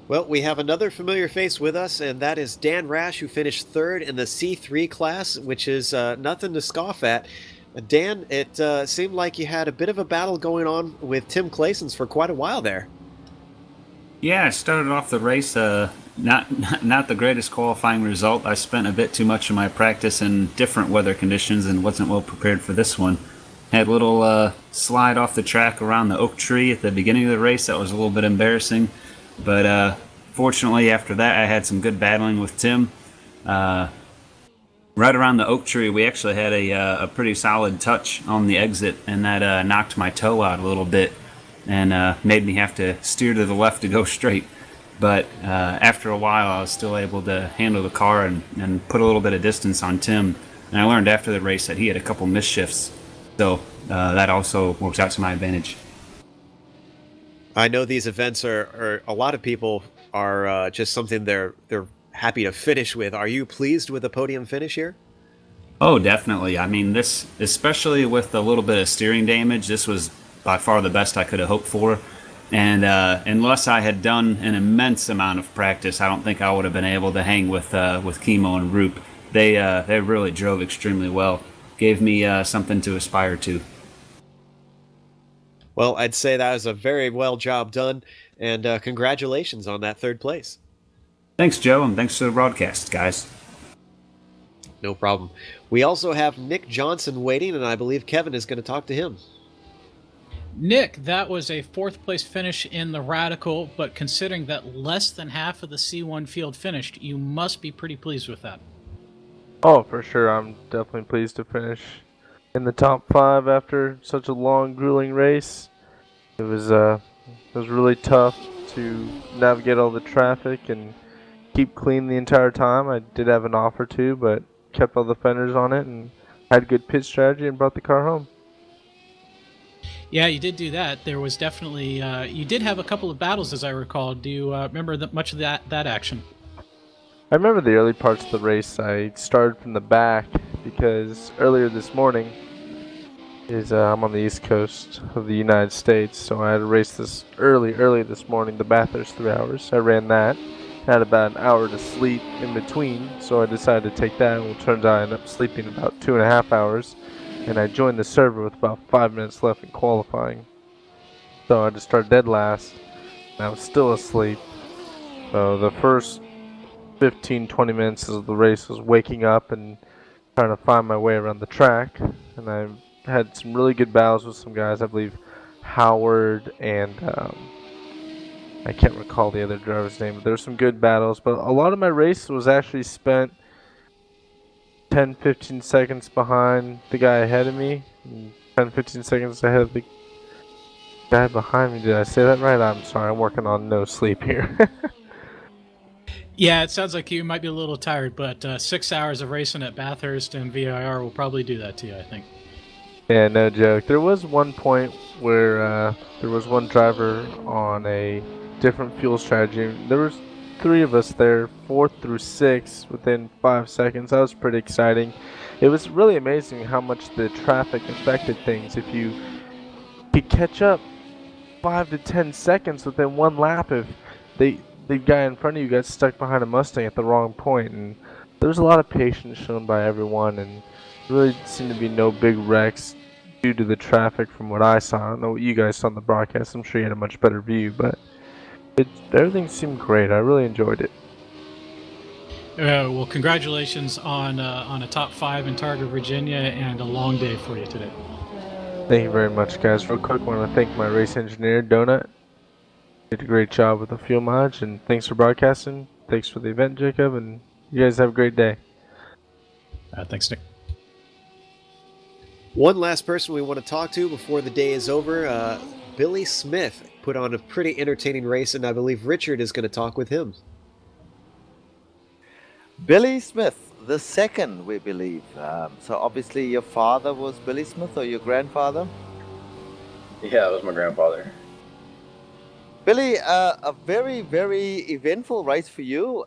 Well, we have another familiar face with us, and that is Dan Rash, who finished third in the C3 class, which is nothing to scoff at. Dan, it seemed like you had a bit of a battle going on with Tim Claessens for quite a while there. Yeah, I started off the race, not the greatest qualifying result. I spent a bit too much of my practice in different weather conditions and wasn't well prepared for this one. Had a little slide off the track around the oak tree at the beginning of the race. That was a little bit embarrassing. But fortunately, after that, I had some good battling with Tim. Right around the oak tree, we actually had a pretty solid touch on the exit, and that knocked my toe out a little bit and made me have to steer to the left to go straight. But after a while, I was still able to handle the car and put a little bit of distance on Tim. And I learned after the race that he had a couple missed shifts, so that also works out to my advantage. I know these events are a lot of people are just something they're happy to finish with. Are you pleased with the podium finish here? Oh, definitely. I mean, this, especially with a little bit of steering damage, this was by far the best I could have hoped for. And unless I had done an immense amount of practice, I don't think I would have been able to hang with Kimo and Roop. They really drove extremely well. Gave me something to aspire to. Well, I'd say that was a very well job done, and congratulations on that third place. Thanks, Joe, and thanks for the broadcast, guys. No problem. We also have Nick Johnson waiting, and I believe Kevin is going to talk to him. Nick, that was a fourth place finish in the Radical, but considering that less than half of the C1 field finished, you must be pretty pleased with that. Oh, for sure. I'm definitely pleased to finish in the top 5 after such a long, grueling race. It was really tough to navigate all the traffic and keep clean the entire time. I did have an off or two, but kept all the fenders on it and had good pit strategy and brought the car home. Yeah, you did do that. There was definitely you did have a couple of battles, as I recall. Do you remember much of that action? I remember the early parts of the race. I started from the back because earlier this morning I'm on the east coast of the United States, so I had to race this early this morning, the Bathurst 3 hours. I ran that, had about an hour to sleep in between, so I decided to take that, and it turns out I ended up sleeping about 2.5 hours, and I joined the server with about 5 minutes left in qualifying. So I just started dead last, and I was still asleep. So the first 15-20 minutes of the race was waking up and trying to find my way around the track, and I had some really good battles with some guys. I believe Howard and I can't recall the other driver's name, but there were some good battles. But a lot of my race was actually spent 10-15 seconds behind the guy ahead of me, and 10-15 seconds ahead of the guy behind me. Did I say that right? I'm sorry, I'm working on no sleep here. Yeah, it sounds like you might be a little tired, but 6 hours of racing at Bathurst and VIR will probably do that to you, I think. Yeah, no joke. There was one point where there was one driver on a different fuel strategy. There was 3 of us there, 4th through 6th, within 5 seconds. That was pretty exciting. It was really amazing how much the traffic affected things. If you could catch up 5 to 10 seconds within one lap, if the guy in front of you got stuck behind a Mustang at the wrong point, and there was a lot of patience shown by everyone, and really seemed to be no big wrecks due to the traffic from what I saw. I don't know what you guys saw on the broadcast. I'm sure you had a much better view, but everything seemed great. I really enjoyed it. Well, congratulations on a top 5 in Targa, Virginia, and a long day for you today. Thank you very much, guys. Real quick, I want to thank my race engineer, Donut. Did a great job with the fuel mileage, and thanks for broadcasting. Thanks for the event, Jacob, and you guys have a great day. Thanks, Nick. One last person we want to talk to before the day is over, Billy Smith put on a pretty entertaining race, and I believe Richard is going to talk with him. Billy Smith, the second, we believe. So obviously your father was Billy Smith, or your grandfather? Yeah, it was my grandfather. Billy, a very, very eventful race for you.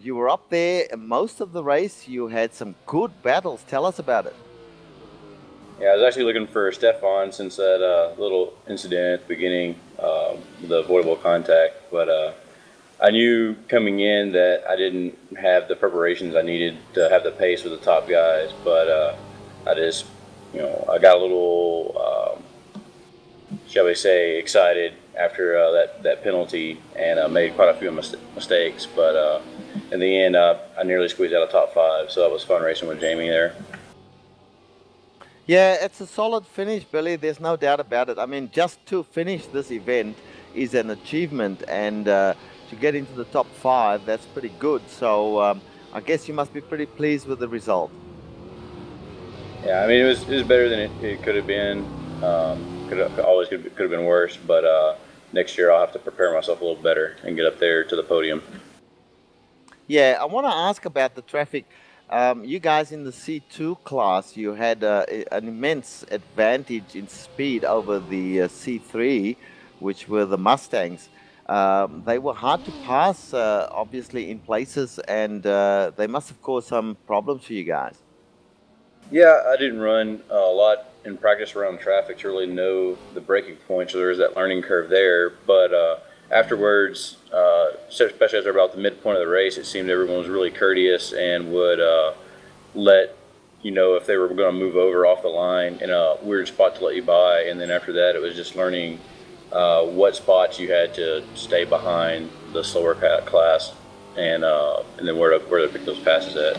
You were up there most of the race. You had some good battles. Tell us about it. Yeah, I was actually looking for Stefan since that little incident at the beginning, the avoidable contact. But I knew coming in that I didn't have the preparations I needed to have the pace with the top guys. But I just, I got a little, shall we say, excited after that penalty and made quite a few mistakes. But in the end, I nearly squeezed out a top 5. So that was fun racing with Jamie there. Yeah, it's a solid finish, Billy. There's no doubt about it. I mean, just to finish this event is an achievement, and to get into the top 5, that's pretty good. So I guess you must be pretty pleased with the result. Yeah, I mean, it was better than it could have been. Could have been worse, but next year I'll have to prepare myself a little better and get up there to the podium. Yeah, I want to ask about the traffic. You guys in the C2 class, you had an immense advantage in speed over the C3, which were the Mustangs. They were hard to pass, obviously, in places, and they must have caused some problems for you guys. Yeah, I didn't run a lot in practice around traffic to really know the braking points, so there was that learning curve there. But afterwards, especially as about the midpoint of the race, it seemed everyone was really courteous and would let you know if they were going to move over off the line in a weird spot to let you by. And then after that, it was just learning what spots you had to stay behind the slower class, and then where to pick those passes at.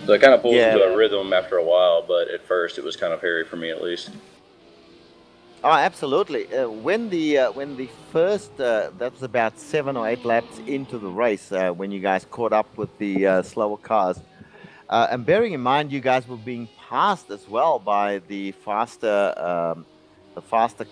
So it kind of pulled into a rhythm after a while, but at first it was kind of hairy for me at least. Oh, absolutely. When the first, that was about 7 or 8 laps into the race, when you guys caught up with the slower cars, and bearing in mind you guys were being passed as well by the faster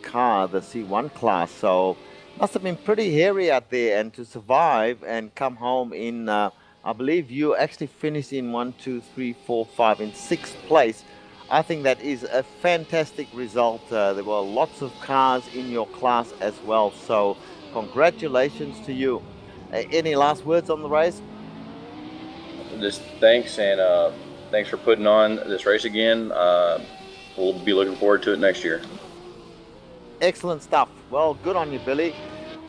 car, the C1 class, so must have been pretty hairy out there. And to survive and come home in, I believe you actually finished in 1, 2, 3, 4, 5 in 6th place. I think that is a fantastic result. There were lots of cars in your class as well, so congratulations to you. Any last words on the race? Just thanks, and thanks for putting on this race again. We'll be looking forward to it next year. Excellent stuff. Well, good on you, Billy.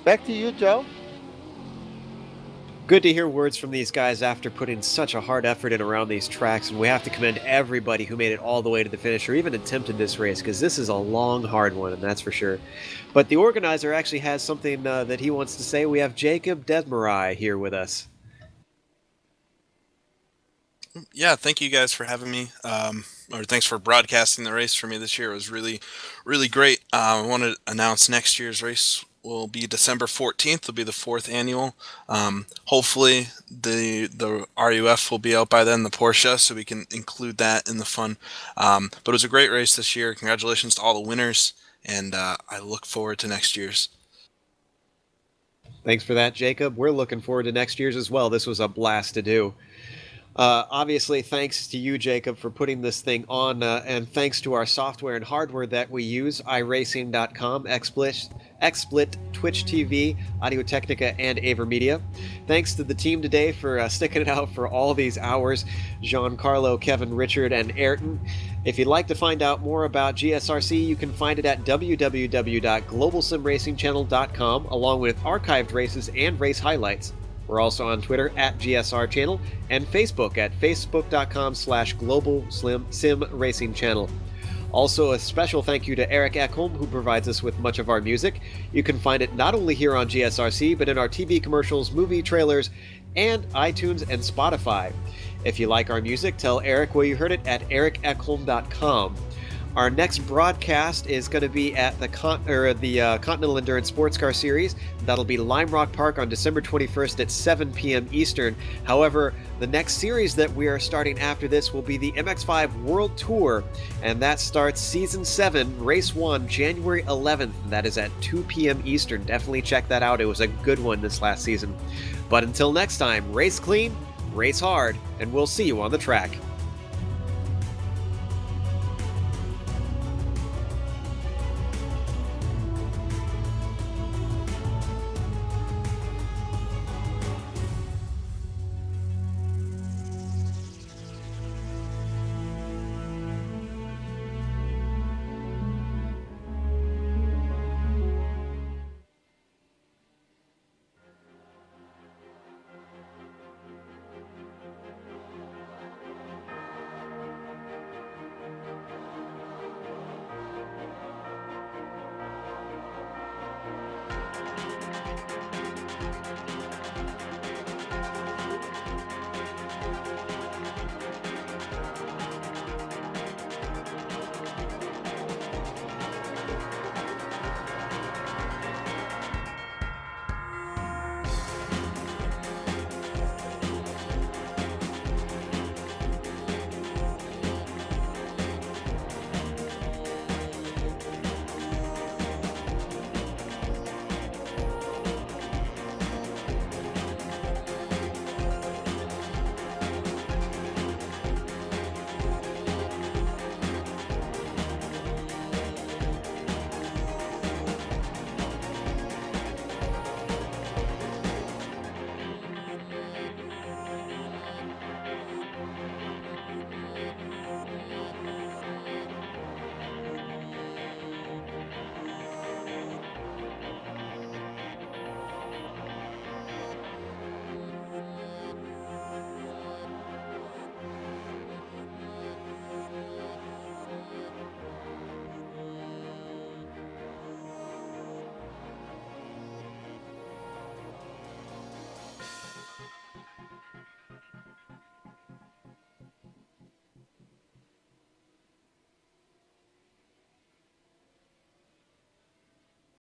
Back to you, Joe. Good to hear words from these guys after putting such a hard effort in around these tracks, and we have to commend everybody who made it all the way to the finish or even attempted this race, because this is a long, hard one, and that's for sure. But the organizer actually has something that he wants to say. We have Jacob Desmarais here with us. Yeah, thank you guys for having me, or thanks for broadcasting the race for me this year. It was really, really great. I want to announce next year's race will be December 14th. It'll be the 4th annual. Hopefully the RUF will be out by then, the Porsche, so we can include that in the fun. But it was a great race this year. Congratulations to all the winners, and I look forward to next year's. Thanks for that, Jacob. We're looking forward to next year's as well. This was a blast to do. Obviously, thanks to you, Jacob, for putting this thing on, and thanks to our software and hardware that we use, iRacing.com, XSplit, Twitch TV, Audio Technica, and AverMedia. Thanks to the team today for sticking it out for all these hours, Giancarlo, Kevin, Richard, and Ayrton. If you'd like to find out more about GSRC, you can find it at www.globalsimracingchannel.com, along with archived races and race highlights. We're also on Twitter at GSR Channel and Facebook at facebook.com/Global Sim Racing Channel. Also, a special thank you to Eric Ekholm, who provides us with much of our music. You can find it not only here on GSRC, but in our TV commercials, movie trailers, and iTunes and Spotify. If you like our music, tell Eric where you heard it at ericekholm.com. Our next broadcast is going to be at the Continental Endurance Sports Car Series. That'll be Lime Rock Park on December 21st at 7 p.m. Eastern. However, the next series that we are starting after this will be the MX-5 World Tour, and that starts Season 7, Race 1, January 11th. That is at 2 p.m. Eastern. Definitely check that out. It was a good one this last season. But until next time, race clean, race hard, and we'll see you on the track.